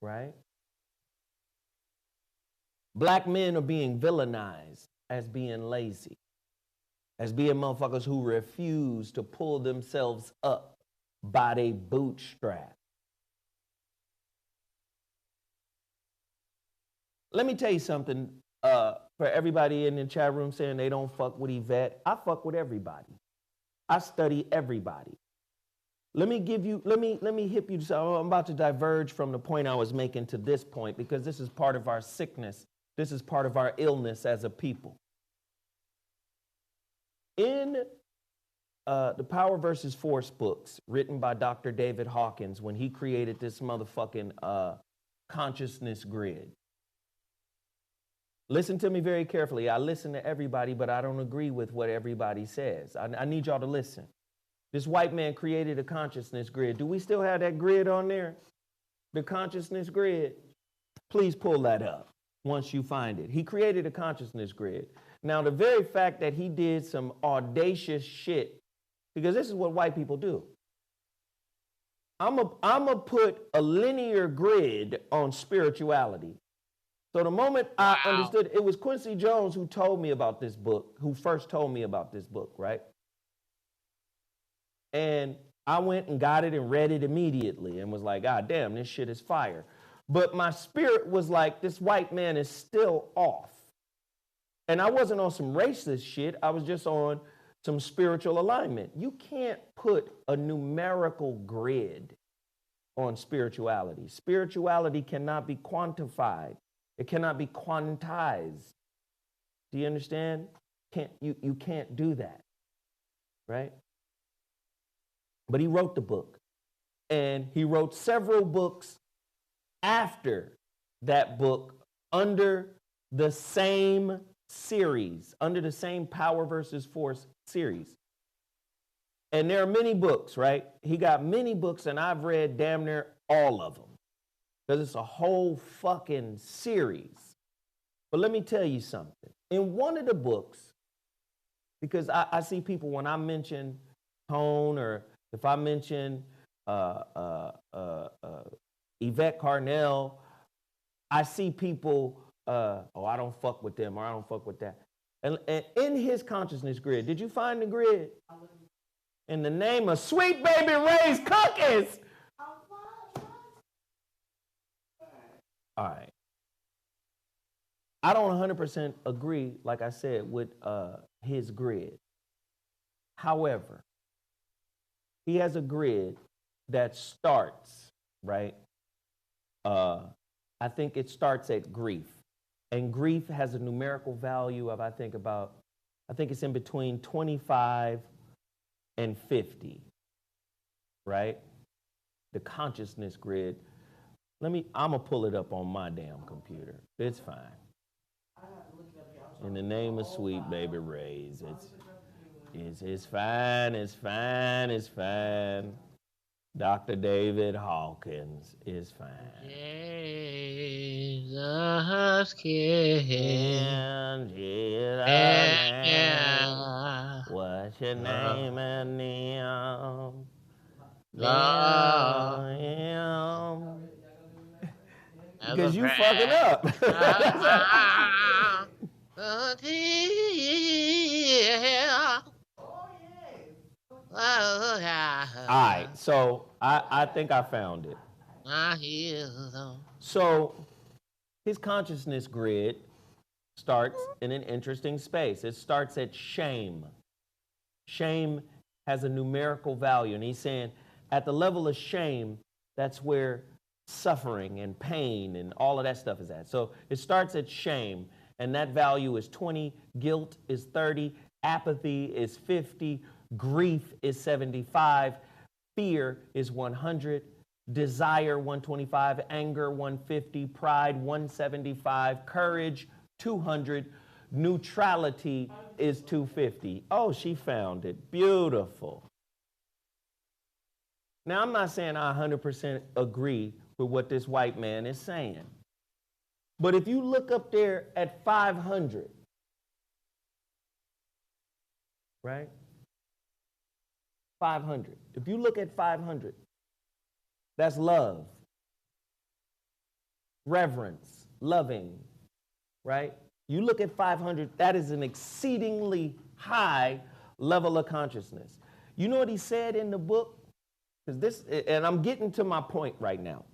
right? Black men are being villainized as being lazy, as being motherfuckers who refuse to pull themselves up by their bootstrap. Let me tell you something, for everybody in the chat room saying they don't fuck with Yvette. I fuck with everybody. I study everybody. Let me hip you to something. I'm about to diverge from the point I was making to this point because this is part of our sickness. This is part of our illness as a people. In the Power versus Force books written by Dr. David Hawkins when he created this motherfucking consciousness grid. Listen to me very carefully. I listen to everybody, but I don't agree with what everybody says. I need y'all to listen. This white man created a consciousness grid. Do we still have that grid on there? The consciousness grid? Please pull that up once you find it. He created a consciousness grid. Now, the very fact that he did some audacious shit, because this is what white people do. I'm a put a linear grid on spirituality. So the moment I understood, it was Quincy Jones who told me about this book, who first told me about this book, right? And I went and got it and read it immediately and was like, God damn, this shit is fire. But my spirit was like, this white man is still off. And I wasn't on some racist shit. I was just on some spiritual alignment. You can't put a numerical grid on spirituality. Spirituality cannot be quantified. It cannot be quantized. Do you understand? You can't do that, right? But he wrote the book, and he wrote several books after that book under the same series, under the same Power versus Force series. And there are many books, right? He got many books, and I've read damn near all of them because it's a whole fucking series. But let me tell you something. In one of the books, because I see people when I mention Tone, or if I mention Yvette Carnell, I see people, I don't fuck with them, or I don't fuck with that. And in his consciousness grid, did you find the grid? In the name of Sweet Baby Ray's cookies. All right. I don't 100% agree, like I said, with his grid. However, he has a grid that starts, right? I think it starts at grief. And grief has a numerical value of, I think it's in between 25 and 50, right? The consciousness grid. I'm gonna pull it up on my damn computer. It's fine. In the name of Sweet Baby Ray's, it's fine, it's fine, it's fine. Dr. David Hawkins is fine. Jesus King. What's your name and name? Because you fucking up. All right, so I think I found it. So his consciousness grid starts in an interesting space. It starts at shame. Shame has a numerical value, and he's saying at the level of shame, that's where suffering and pain and all of that stuff is at. So it starts at shame, and that value is 20, guilt is 30, apathy is 50, grief is 75, fear is 100, desire 125, anger 150, pride 175, courage 200, neutrality is 250. Oh, she found it. Beautiful. Now, I'm not saying I 100% agree with what this white man is saying. But if you look up there at 500, right? 500. If you look at 500, that's love, reverence, loving, right? You look at 500, that is an exceedingly high level of consciousness. You know what he said in the book? Because this, and I'm getting to my point right now.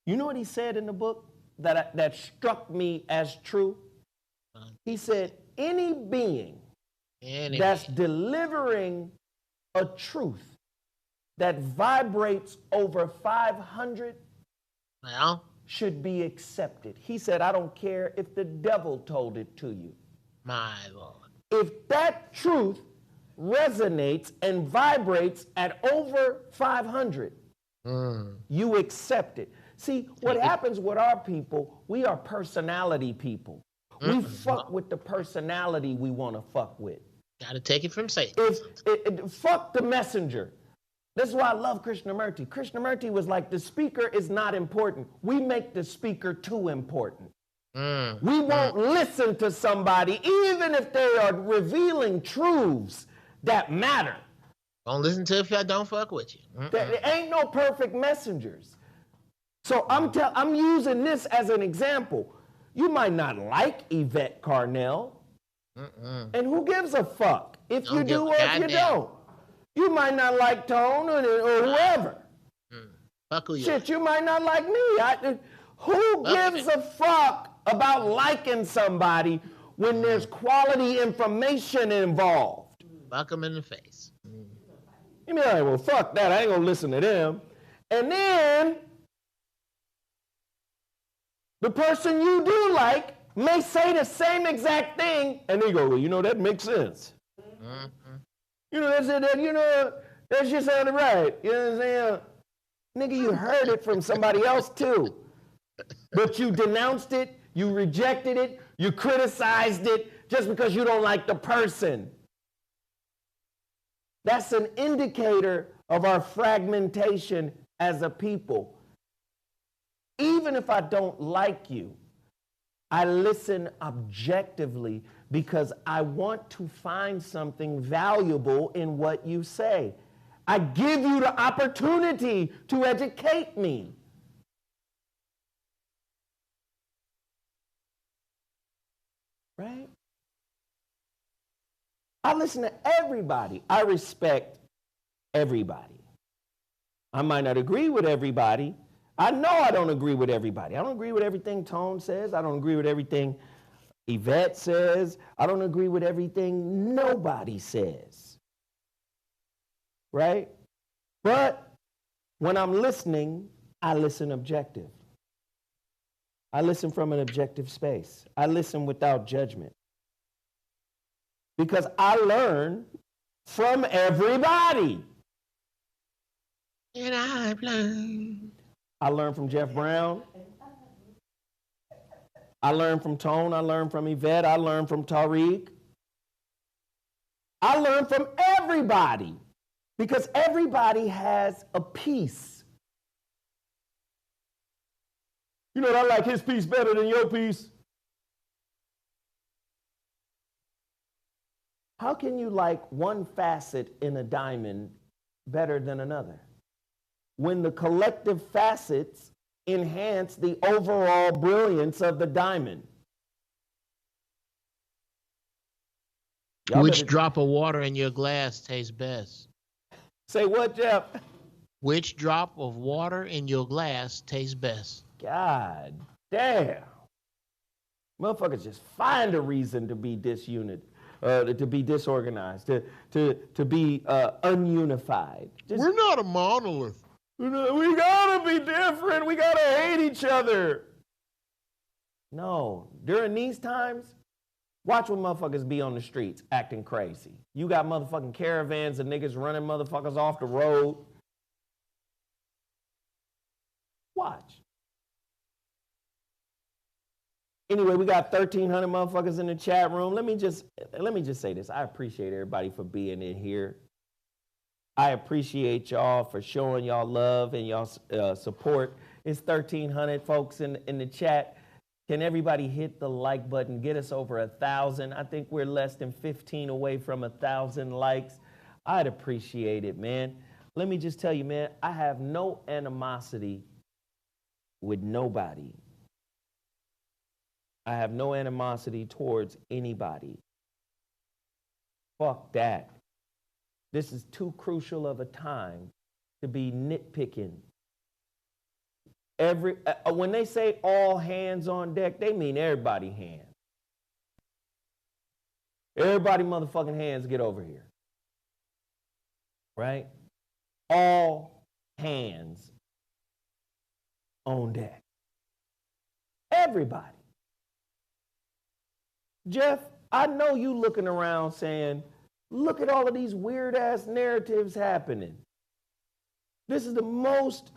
You know what he said in the book that struck me as true? He said, any being that's delivering a truth that vibrates over 500 should be accepted. He said, I don't care if the devil told it to you. My Lord. If that truth resonates and vibrates at over 500, you accept it. See, what happens with our people, we are personality people. We fuck with the personality we want to fuck with. Got to take it from Satan. Fuck the messenger. This is why I love Krishnamurti. Krishnamurti was like, the speaker is not important. We make the speaker too important. We won't listen to somebody, even if they are revealing truths that matter. Don't listen to it if I don't fuck with you. There ain't no perfect messengers. So I'm using this as an example. You might not like Yvette Carnell, and who gives a fuck if you do or if you don't? You might not like Tone or whoever. Fuck who you Shit, you might not like me. Who gives a fuck about liking somebody when there's quality information involved? Fuck them in the face. You be like, well, fuck that. I ain't gonna listen to them. And then the person you do like may say the same exact thing, and they go, well, you know, that makes sense. You know, that shit sounded right. You know what I'm saying? Nigga, you heard it from somebody else too. But you denounced it, you rejected it, you criticized it just because you don't like the person. That's an indicator of our fragmentation as a people. Even if I don't like you, I listen objectively because I want to find something valuable in what you say. I give you the opportunity to educate me. Right? I listen to everybody. I respect everybody. I might not agree with everybody. I know I don't agree with everybody. I don't agree with everything Tone says. I don't agree with everything Yvette says. I don't agree with everything nobody says. Right? But when I'm listening, I listen objective. I listen from an objective space. I listen without judgment. Because I learn from everybody. And I've learned. I learned from Jeff Brown. I learned from Tone. I learned from Yvette. I learned from Tariq. I learned from everybody because everybody has a piece. You know, I like his piece better than your piece. How can you like one facet in a diamond better than another when the collective facets enhance the overall brilliance of the diamond? Which drop of water in your glass tastes best? Say what, Geoff? Which drop of water in your glass tastes best? God damn. Motherfuckers just find a reason to be disunit, to be disorganized, to be ununified. We're not a monolith. We gotta be different. We gotta hate each other. No, during these times, watch when motherfuckers be on the streets acting crazy. You got motherfucking caravans of niggas running motherfuckers off the road. Watch. Anyway, we got 1,300 motherfuckers in the chat room. Let me just say this. I appreciate everybody for being in here. I appreciate y'all for showing y'all love and y'all support. It's 1,300 folks in the chat. Can everybody hit the like button? Get us over 1,000. I think we're less than 15 away from 1,000 likes. I'd appreciate it, man. Let me just tell you, man, I have no animosity with nobody. I have no animosity towards anybody. Fuck that. This is too crucial of a time to be nitpicking. When they say all hands on deck, they mean everybody hands. Everybody motherfucking hands get over here. Right? All hands on deck. Everybody. Geoff, I know you looking around saying, look at all of these weird ass narratives happening. This is the most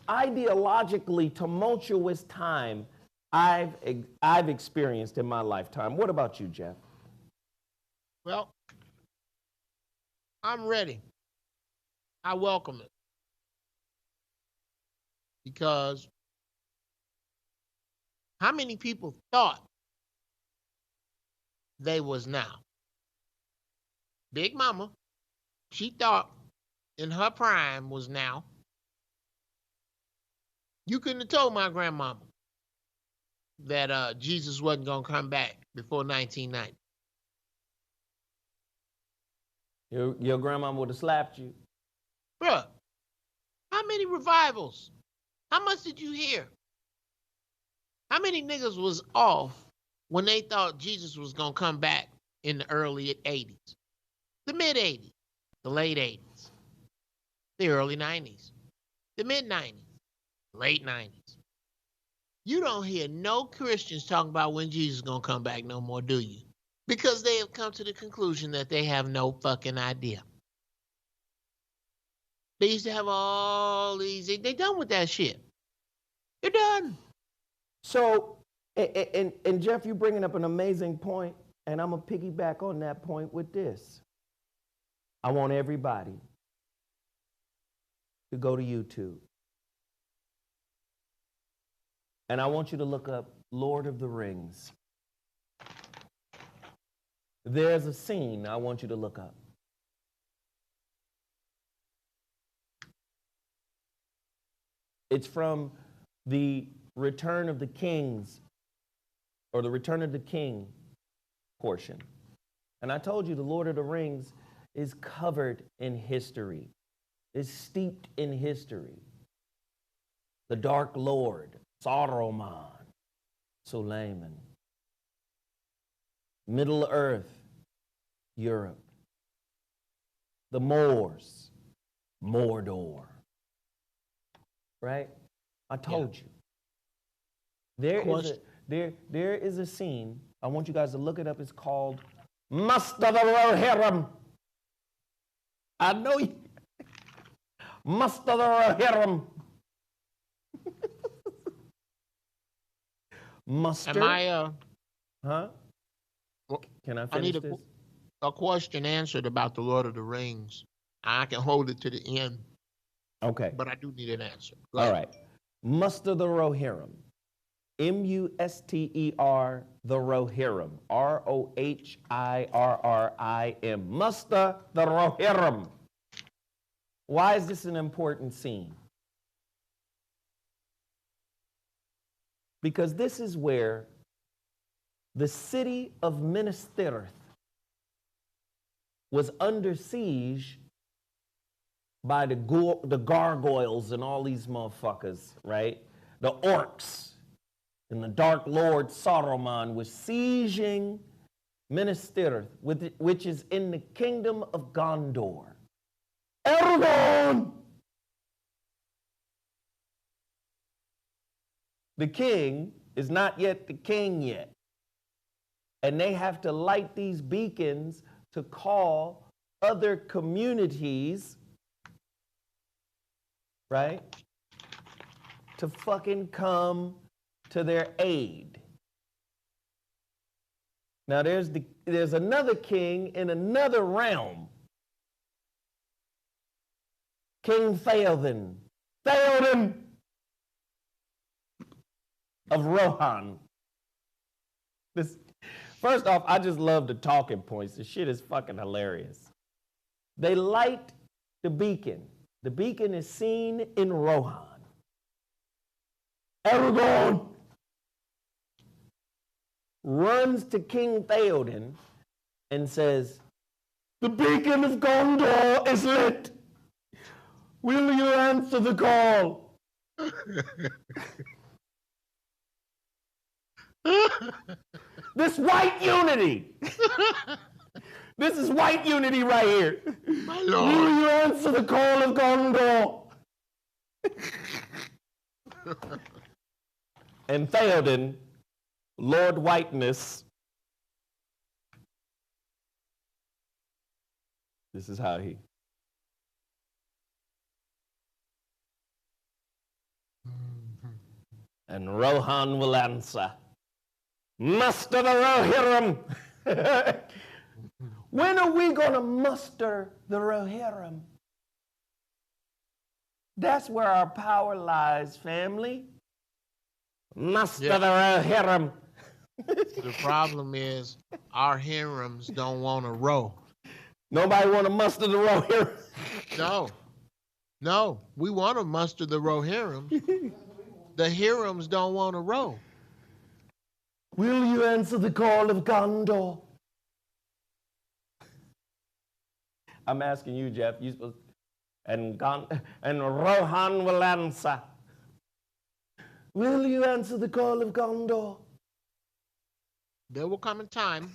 ideologically tumultuous time I've experienced in my lifetime. What about you, Geoff? Well, I'm ready. I welcome it. Because how many people thought they was now? Big Mama, she thought in her prime was now. You couldn't have told my grandmama that Jesus wasn't going to come back before 1990. Your grandma would have slapped you. Bruh, how many revivals? How much did you hear? How many niggas was off when they thought Jesus was going to come back in the early 80s? The mid-80s, the late 80s, the early 90s, the mid-90s, late 90s. You don't hear no Christians talking about when Jesus is going to come back no more, do you? Because they have come to the conclusion that they have no fucking idea. They used to have all these, they done with that shit. They're done. So, and Geoff, you bringing up an amazing point, and I'm going to piggyback on that point with this. I want everybody to go to YouTube. And I want you to look up Lord of the Rings. There's a scene I want you to look up. It's from the Return of the Kings, or the Return of the King portion. And I told you the Lord of the Rings is covered in history, is steeped in history. The Dark Lord, Saruman, Suleiman. Middle Earth, Europe. The Moors, Mordor. Right? I told you. There is a scene, I want you guys to look it up, it's called Muster the Rohirrim. I know you. Muster the Rohirrim. Muster. Am I, Huh? Can I finish this? A question answered about the Lord of the Rings. I can hold it to the end. Okay. But I do need an answer. All right. Muster the Rohirrim. M-U-S-T-E-R, the Rohirrim. R-O-H-I-R-R-I-M. Muster the Rohirrim. Why is this an important scene? Because this is where the city of Minas Tirith was under siege by the gargoyles and all these motherfuckers, right? The orcs and the Dark Lord Saruman was sieging Minas Tirith, which is in the kingdom of Gondor. Aragorn! The king is not yet the king yet. And they have to light these beacons to call other communities, right, to fucking come to their aid. Now there's another king in another realm. King Theoden of Rohan. First off, I just love the talking points. The shit is fucking hilarious. They light the beacon. The beacon is seen in Rohan. Aragorn runs to King Theoden and says, "The beacon of Gondor is lit. Will you answer the call?" This white unity. This is white unity right here. My Lord. Will you answer the call of Gondor? And Theoden, Lord Whiteness, this is how he. And Rohan will answer, "Muster the Rohirrim." When are we going to muster the Rohirrim? That's where our power lies, family. Muster the Rohirrim. The problem is our Hirims don't want to row. Nobody want to muster the Rohirrim. No, we want to muster the Rohirrim. The Hirims don't want to row. Will you answer the call of Gondor? I'm asking you, Geoff. You supposed and Rohan will answer. Will you answer the call of Gondor? There will come a time.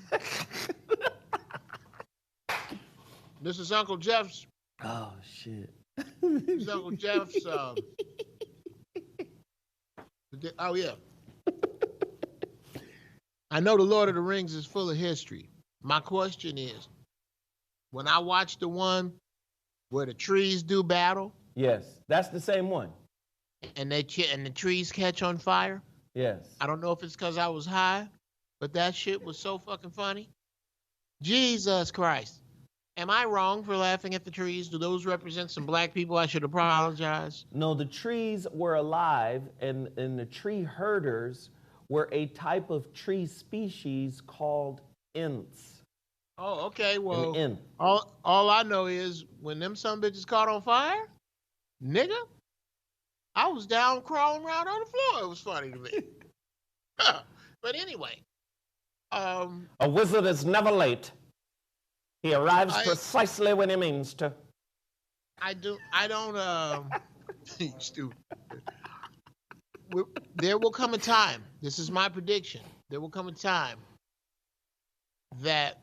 This is Uncle Jeff's. Oh shit. This is Uncle Jeff's. Oh yeah. I know the Lord of the Rings is full of history. My question is, when I watch the one where the trees do battle, Yes, that's the same one. and the trees catch on fire, Yes. I don't know if it's because I was high, but that shit was so fucking funny. Jesus Christ. Am I wrong for laughing at the trees? Do those represent some black people? I should apologize. No, the trees were alive, and the tree herders were a type of tree species called Ents. Oh, okay. Well, An Ent. all I know is when them some bitches caught on fire, nigga, I was down crawling around on the floor. It was funny to me. But anyway, A wizard is never late. He arrives precisely when he means to. I don't, you stupid. There will come a time, this is my prediction, there will come a time that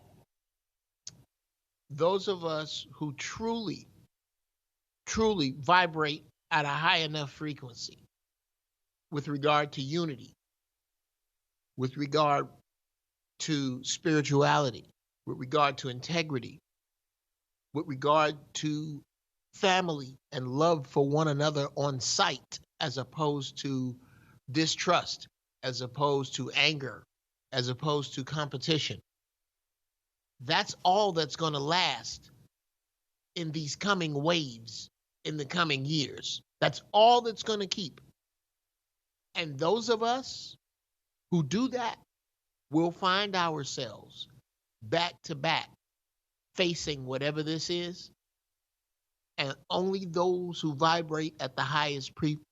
those of us who truly vibrate at a high enough frequency with regard to unity, with regard to spirituality, with regard to integrity, with regard to family and love for one another on sight, as opposed to distrust, as opposed to anger, as opposed to competition. That's all that's going to last in these coming waves, in the coming years. That's all that's going to keep. And those of us who do that will find ourselves back to back facing whatever this is. And only those who vibrate at the highest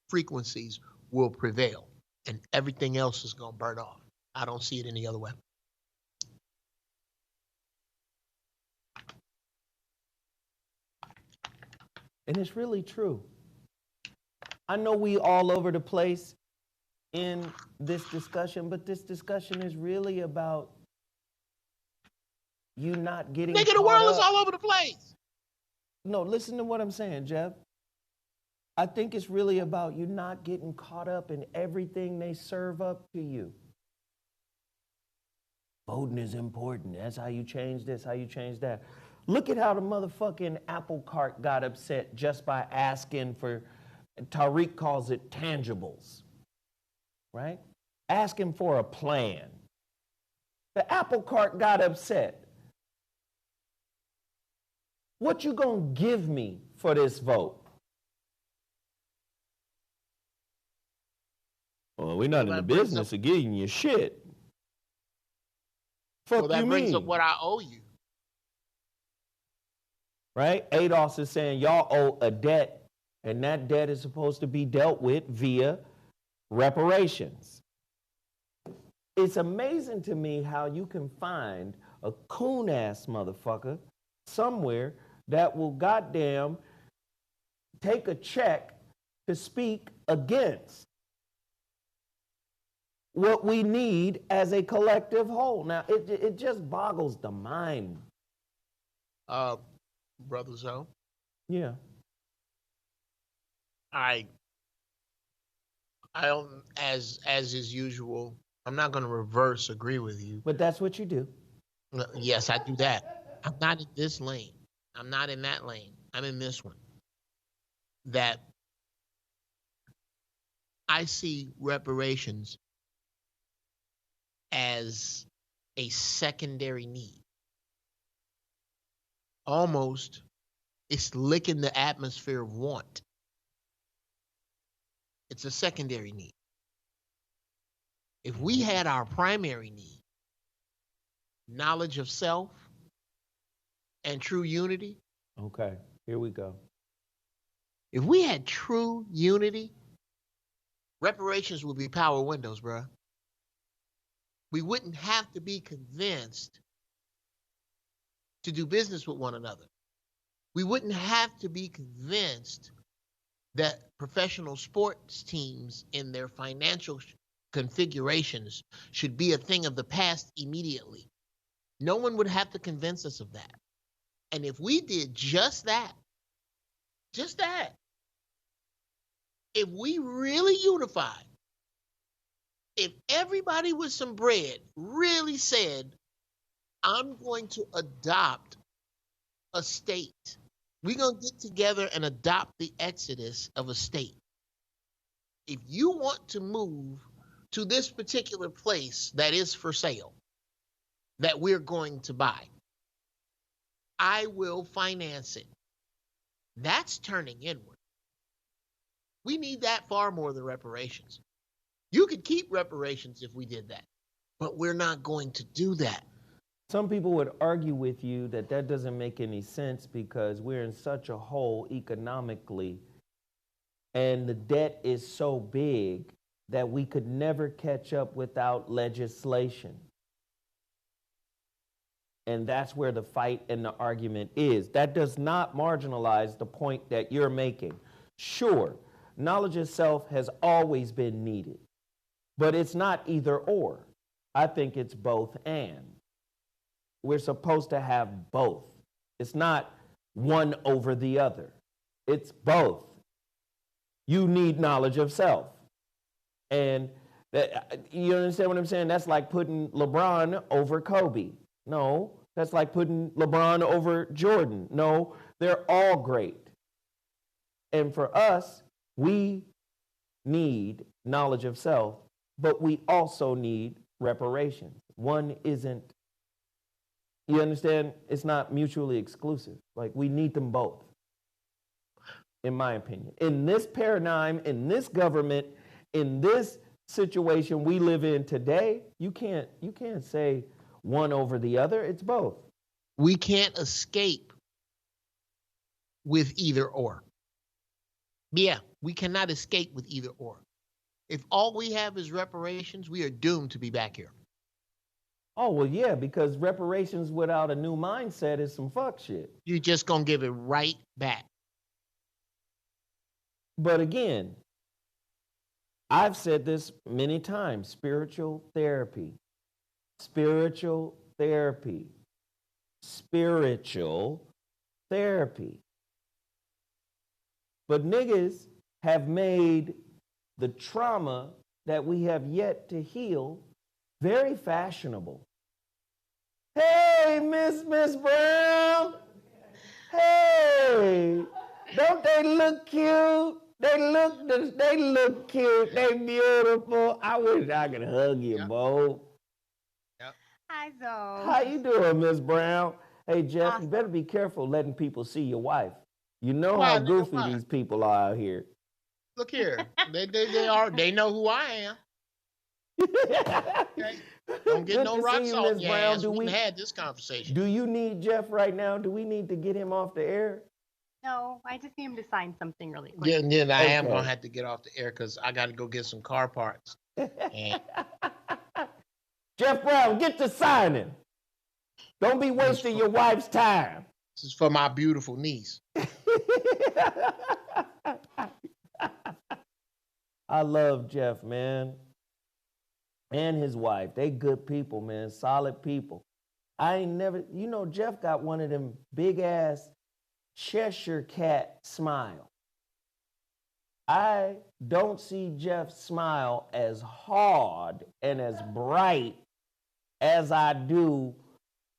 frequencies will prevail. And everything else is going to burn off. I don't see it any other way. And it's really true. I know we all over the place in this discussion, but this discussion is really about you not getting Nigga, the world is all over the place. No, listen to what I'm saying, Geoff. I think it's really about you not getting caught up in everything they serve up to you. Voting is important. That's how you change this, how you change that. Look at how the motherfucking apple cart got upset just by asking for, Tariq calls it tangibles, right? Asking for a plan. The apple cart got upset. What you gonna give me for this vote? Well, we're not in the business of giving you shit. Fuck well, that you brings mean? up what I owe you. Right? ADOS is saying y'all owe a debt, and that debt is supposed to be dealt with via reparations. It's amazing to me how you can find a coon-ass motherfucker somewhere that will goddamn take a check to speak against what we need as a collective whole. Now, it just boggles the mind. Brother Zo. Yeah. I don't, as is usual, I'm not going to reverse agree with you. But that's what you do. Yes, I do that. I'm not in this lane. I'm not in that lane. I'm in this one. That I see reparations as a secondary need. Almost, it's licking the atmosphere of want. It's a secondary need. If we had our primary need, knowledge of self and true unity. Okay, here we go. If we had true unity, reparations would be power windows, bro. We wouldn't have to be convinced to do business with one another. We wouldn't have to be convinced that professional sports teams in their financial configurations should be a thing of the past immediately. No one would have to convince us of that. And if we did just that, if we really unified, if everybody with some bread really said, I'm going to adopt a state, we're going to get together and adopt the exodus of a state. If you want to move to this particular place that is for sale, that we're going to buy, I will finance it. That's turning inward. We need that far more than reparations. You could keep reparations if we did that, but we're not going to do that. Some people would argue with you that that doesn't make any sense because we're in such a hole economically and the debt is so big that we could never catch up without legislation. And that's where the fight and the argument is. That does not marginalize the point that you're making. Sure, knowledge of self has always been needed, but it's not either or. I think it's both and. We're supposed to have both. It's not one over the other. It's both. You need knowledge of self. And you understand what I'm saying? That's like putting LeBron over Kobe. No, that's like putting LeBron over Jordan. No, they're all great. And for us, we need knowledge of self, but we also need reparations. One isn't, you understand? It's not mutually exclusive. Like, we need them both, in my opinion. In this paradigm, in this government, in this situation we live in today, you can't say one over the other. It's both. We can't escape with either or. Yeah, we cannot escape with either or. If all we have is reparations, we are doomed to be back here. Oh, well, yeah, because reparations without a new mindset is some fuck shit. You're just going to give it right back. But again, I've said this many times, spiritual therapy. Spiritual therapy. Spiritual therapy. But niggas have made the trauma that we have yet to heal very fashionable. Hey, Miss Brown. Hey, don't they look cute? They look cute. They beautiful. I wish I could hug you, Bo. Hi, Zo. How you doing, Miss Brown? Hey, Geoff, Awesome. You better be careful letting people see your wife. You know Why, how nigga, goofy why? these people are out here. Look here. They know who I am. Okay? Don't get Good no to rocks see you, off Miss your Brown. ass. We had this conversation. Do you need Geoff right now? Do we need to get him off the air? No, I just need him to sign something really quick. Yeah, and then I am Okay. going to have to get off the air because I got to go get some car parts. And Geoff Brown, get to signing. Don't be wasting your wife's time. this is for my beautiful niece. I love Geoff, man. And his wife. They good people, man. Solid people. I ain't never, you know, Geoff got one of them big ass Cheshire cat smile. I don't see Geoff smile as hard and as bright as I do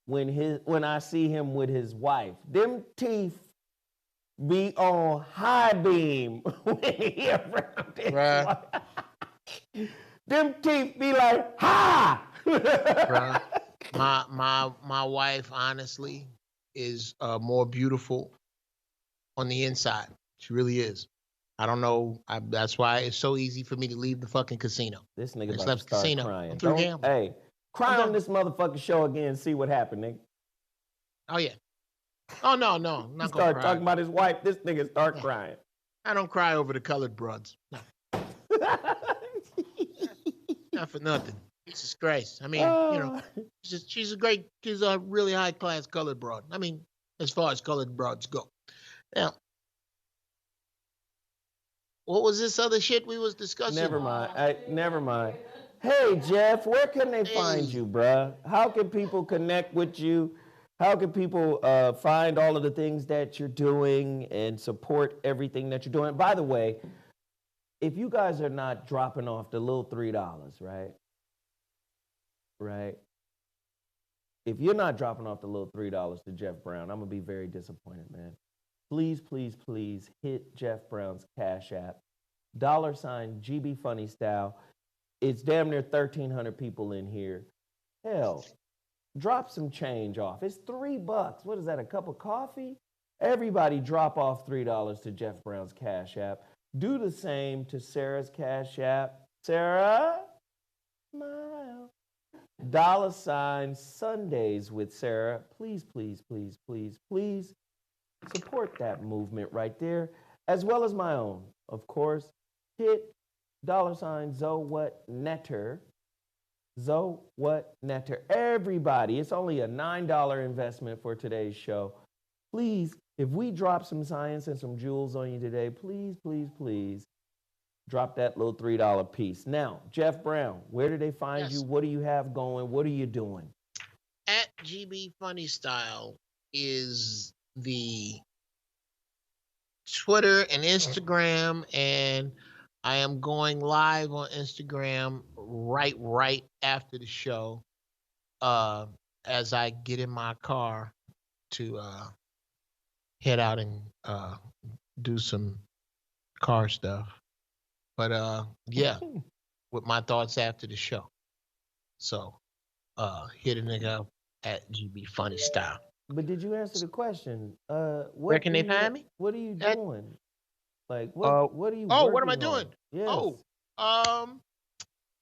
when I see him with his wife. Them teeth be on high beam when he around his Right. wife. Them teeth be like, ha! Bruh, my wife, honestly, is more beautiful on the inside. She really is. I don't know. That's why it's so easy for me to leave the fucking casino. This nigga Just about to left the start casino. crying. I'm through Don't- gambling. Hey, cry I'm on done. this motherfucking show again and see what happened, nigga. Oh, yeah. Oh, no. I'm He not going to start cry. talking about his wife, this nigga start Yeah. crying. I don't cry over the colored broads. No, not for nothing. Jesus Christ. I mean, you know, she's a really high-class colored broad. I mean, as far as colored broads go. Now, what was this other shit we was discussing? Never mind. Never mind. Hey, Geoff, where can they find you, bruh? How can people connect with you? How can people find all of the things that you're doing and support everything that you're doing? By the way, if you guys are not dropping off the little $3, right? Right? If you're not dropping off the little $3 to Geoff Brown, I'm going to be very disappointed, man. Please, please, please hit Geoff Brown's Cash App, $GBfunnyStyle. It's damn near 1,300 people in here. Hell, drop some change off. It's $3. What is that, a cup of coffee? Everybody drop off $3 to Geoff Brown's Cash App. Do the same to Sarah's Cash App. Sarah, smile. $Sundays with Sarah. Please, please, please, please, please support that movement right there, as well as my own. Of course, hit $ZoWhatNeter. ZoWhatNeter. Everybody, it's only a $9 investment for today's show. Please, if we drop some science and some jewels on you today, please, please, please drop that little $3 piece. Now, Geoff Brown, where do they find you? What do you have going? What are you doing? At GBfunnyStyle is the Twitter and Instagram, and I am going live on Instagram right after the show as I get in my car to head out and do some car stuff. But yeah, with my thoughts after the show. So hit a nigga up at GBfunnyStyle. But did you answer the question? Where can they find me? What are you doing? Like what are you? Oh, what am I doing? Yes. Oh,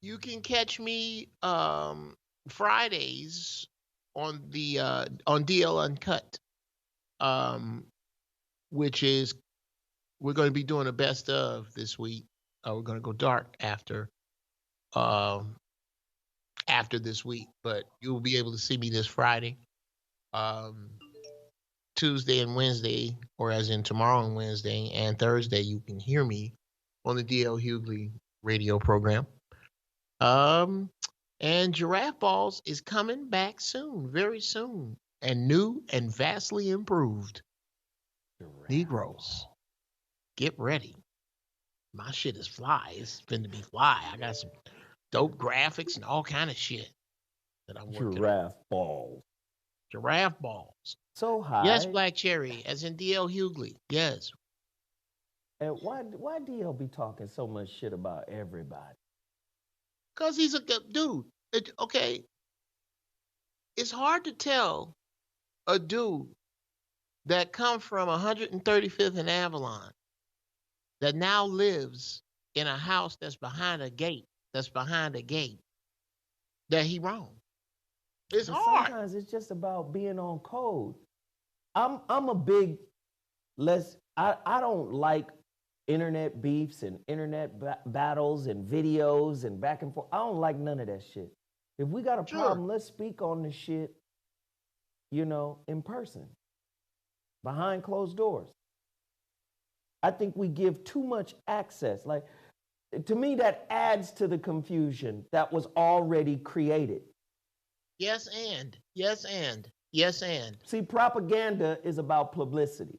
you can catch me Fridays on the on DL Uncut, which is we're going to be doing a best of this week. We're going to go dark after this week, but you'll be able to see me this Friday, Tuesday and Wednesday, or as in tomorrow and Wednesday, and Thursday you can hear me on the DL Hughley radio program. And Giraffe Balls is coming back soon, very soon, and new and vastly improved. Negroes, get ready. My shit is fly. It's finna be fly. I got some dope graphics and all kind of shit that I'm working on. Giraffe balls. So high. Yes, Black Cherry, as in DL Hughley. Yes. And why DL be talking so much shit about everybody? Because he's a good dude. Okay. It's hard to tell a dude that come from 135th and Avalon that now lives in a house that's behind a gate, that he wrong. It's hard. Sometimes it's just about being on code. I'm a big I don't like internet beefs and internet battles and videos and back and forth. I don't like none of that shit. If we got a problem, let's speak on the shit, in person, behind closed doors. I think we give too much access. Like, to me, that adds to the confusion that was already created. Yes, and. See, propaganda is about publicity.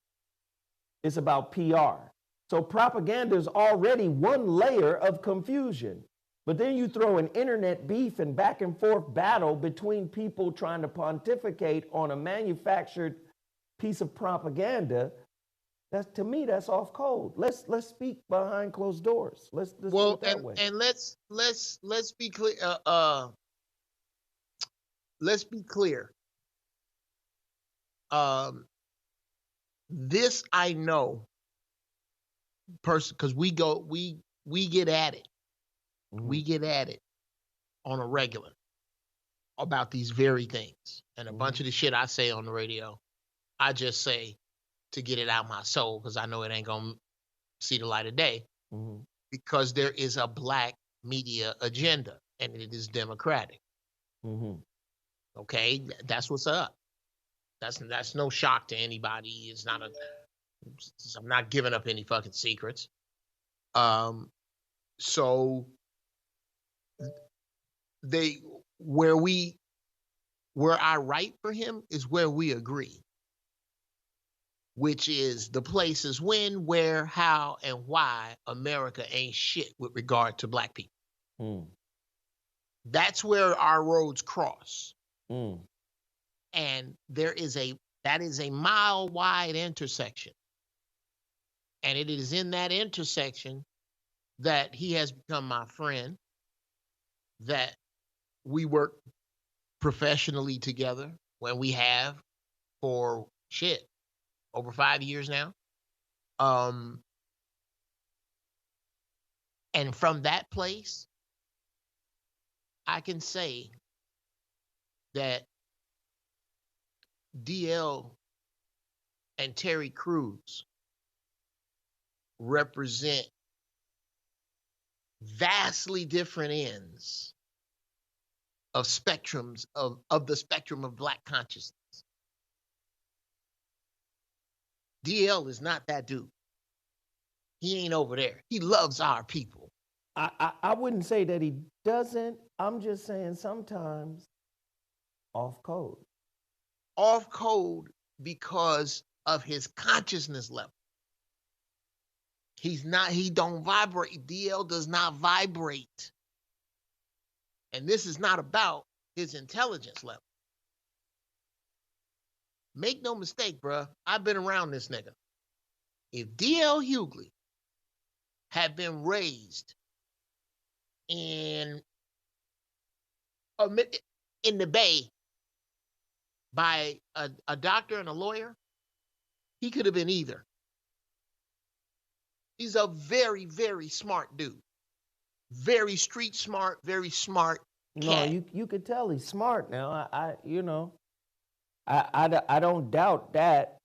It's about PR. So propaganda is already one layer of confusion. But then you throw an internet beef and back and forth battle between people trying to pontificate on a manufactured piece of propaganda. To me, that's off code. Let's speak behind closed doors. Let's do it that way. And let's be clear. Let's be clear. This I know, because we get at it. Mm-hmm. We get at it on a regular about these very things, and a bunch of the shit I say on the radio, I just say to get it out my soul, because I know it ain't gonna see the light of day, because there is a black media agenda, and it is democratic. Okay, that's what's up. That's no shock to anybody. It's not I'm not giving up any fucking secrets. So where I write for him is where we agree, which is the places when, where, how, and why America ain't shit with regard to black people. That's where our roads cross. And that is a mile-wide intersection. And it is in that intersection that he has become my friend, that we work professionally together when we have for over 5 years now. And from that place, I can say that DL and Terry Crews represent vastly different ends of spectrums of the spectrum of black consciousness. DL is not that dude. He ain't over there. He loves our people. I wouldn't say that he doesn't. I'm just saying sometimes off code. Off code because of his consciousness level. He don't vibrate. DL does not vibrate. And this is not about his intelligence level. Make no mistake, bruh. I've been around this nigga. If DL Hughley had been raised in the Bay by a doctor and a lawyer, he could have been either. He's a very, very smart dude. Very street smart, very smart cat. No, you could tell he's smart now. I don't doubt that.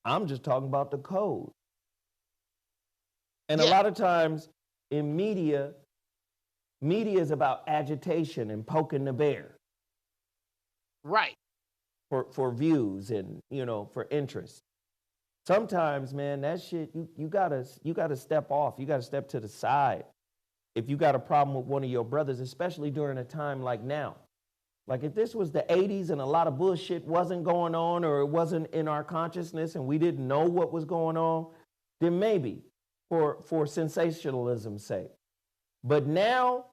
I'm just talking about the code. And a lot of times in media is about agitation and poking the bear. Right. For views and, for interest. Sometimes, man, that shit, you gotta step off. You gotta step to the side. If you got a problem with one of your brothers, especially during a time like now. Like if this was the 80s and a lot of bullshit wasn't going on, or it wasn't in our consciousness and we didn't know what was going on, then maybe for sensationalism's sake. But now,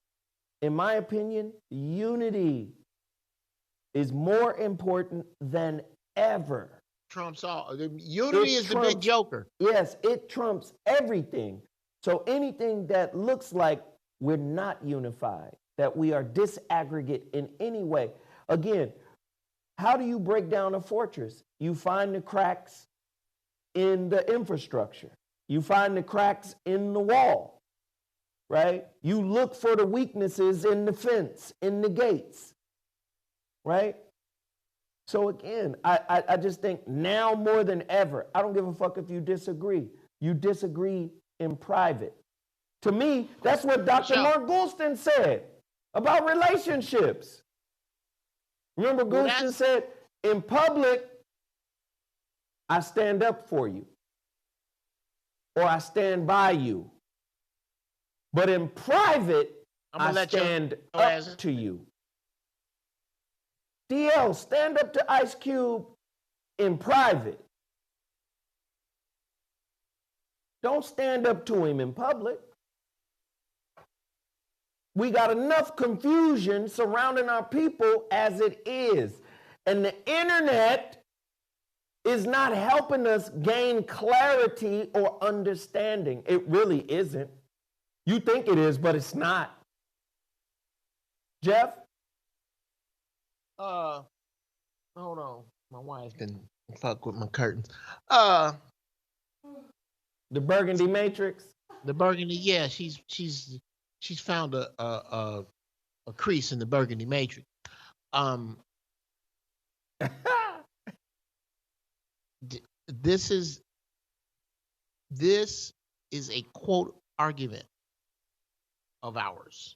in my opinion, unity is more important than ever. Trumps all. Unity is the big joker. Yes, it trumps everything. So anything that looks like we're not unified, that we are disaggregate in any way. Again, how do you break down a fortress? You find the cracks in the infrastructure. You find the cracks in the wall, right? You look for the weaknesses in the fence, in the gates, right? So again, I just think now more than ever, I don't give a fuck if you disagree. You disagree in private. To me, that's what Dr. Mark Goulston said about relationships. Remember, Goulston said, in public, I stand up for you, or I stand by you. But in private, I stand up to you. DL, stand up to Ice Cube in private. Don't stand up to him in public. We got enough confusion surrounding our people as it is. And the internet is not helping us gain clarity or understanding. It really isn't. You think it is, but it's not. Geoff? Hold on. My wife didn't fuck with my curtains. The Burgundy Matrix? The Burgundy, yeah, she's found a crease in the Burgundy Matrix. This is a quote argument of ours.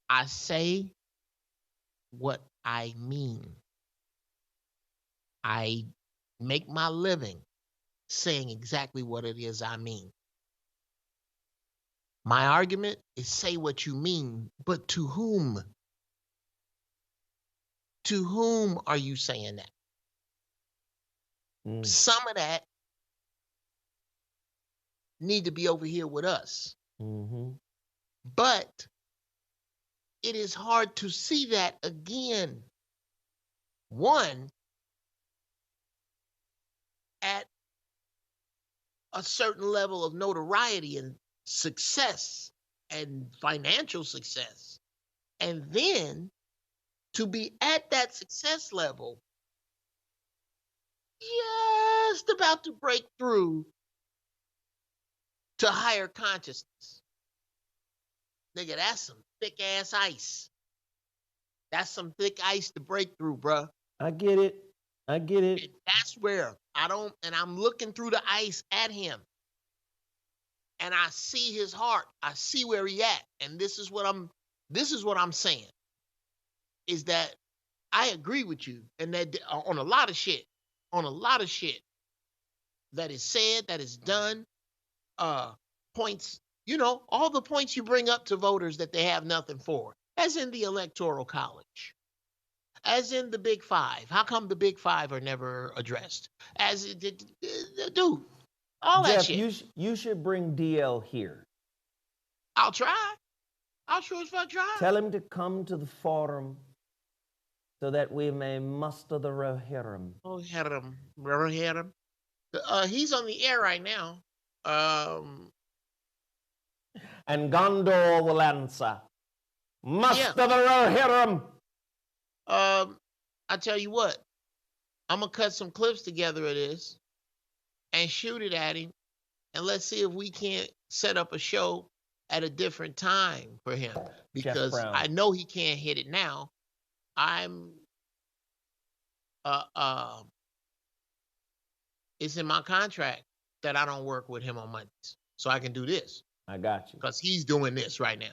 I say what I mean. I make my living saying exactly what it is I mean. My argument is say what you mean, but to whom? To whom are you saying that? Some of that need to be over here with us. But it is hard to see that again. One, at a certain level of notoriety and success and financial success. And then to be at that success level, just about to break through to higher consciousness. Nigga, that's some thick ass ice. That's some thick ice to break through, bruh. I get it. And that's where I'm looking through the ice at him. And I see his heart. I see where he at. And this is what I'm saying. Is that I agree with you. And that on a lot of shit that is said, that is done, points, all the points you bring up to voters that they have nothing for, as in the Electoral College, as in the Big Five. How come the Big Five are never addressed? Dude, all Geoff, that shit. You should bring DL here. I'll try. I'll sure as fuck try. Tell him to come to the forum so that we may muster the Rohirrim. Rohirrim. He's on the air right now. And Gondor will answer. Muster the Rohirrim. I tell you what, I'm going to cut some clips together of this and shoot it at him, and let's see if we can't set up a show at a different time for him, because I know he can't hit it now. It's in my contract that I don't work with him on Mondays, so I can do this. I got you. Because he's doing this right now.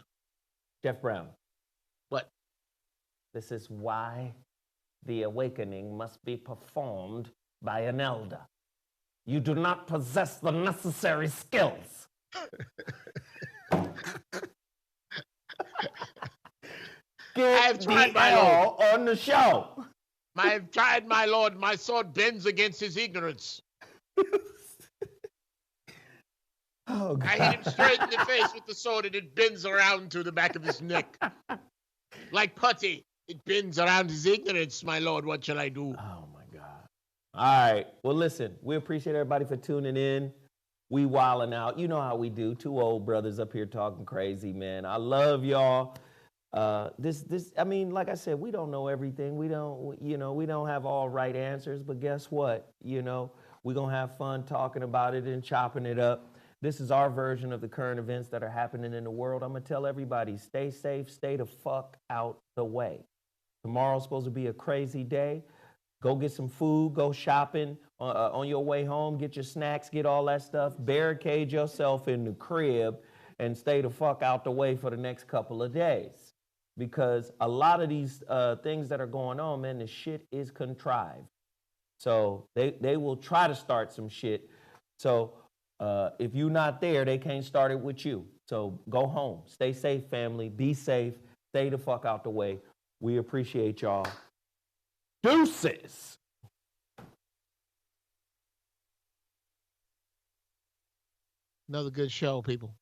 Jeff Brown. What? This is why the awakening must be performed by an elder. You do not possess the necessary skills. I have tried, my lord, on the show. I have tried, my lord. My sword bends against his ignorance. Oh, God. I hit him straight in the face with the sword, and it bends around to the back of his neck. Like putty, it bends around his ignorance, my lord. What shall I do? Oh, my God. All right. Well, listen, we appreciate everybody for tuning in. We wilding out. You know how we do. Two old brothers up here talking crazy, man. I love y'all. I mean, like I said, we don't know everything. We don't have all right answers, but guess what? We're going to have fun talking about it and chopping it up. This is our version of the current events that are happening in the world. I'm going to tell everybody, stay safe, stay the fuck out the way. Tomorrow's supposed to be a crazy day. Go get some food, go shopping on your way home, get your snacks, get all that stuff, barricade yourself in the crib, and stay the fuck out the way for the next couple of days. Because a lot of these things that are going on, man, the shit is contrived. So they will try to start some shit. So if you're not there, they can't start it with you. So go home. Stay safe, family. Be safe. Stay the fuck out the way. We appreciate y'all. Deuces. Another good show, people.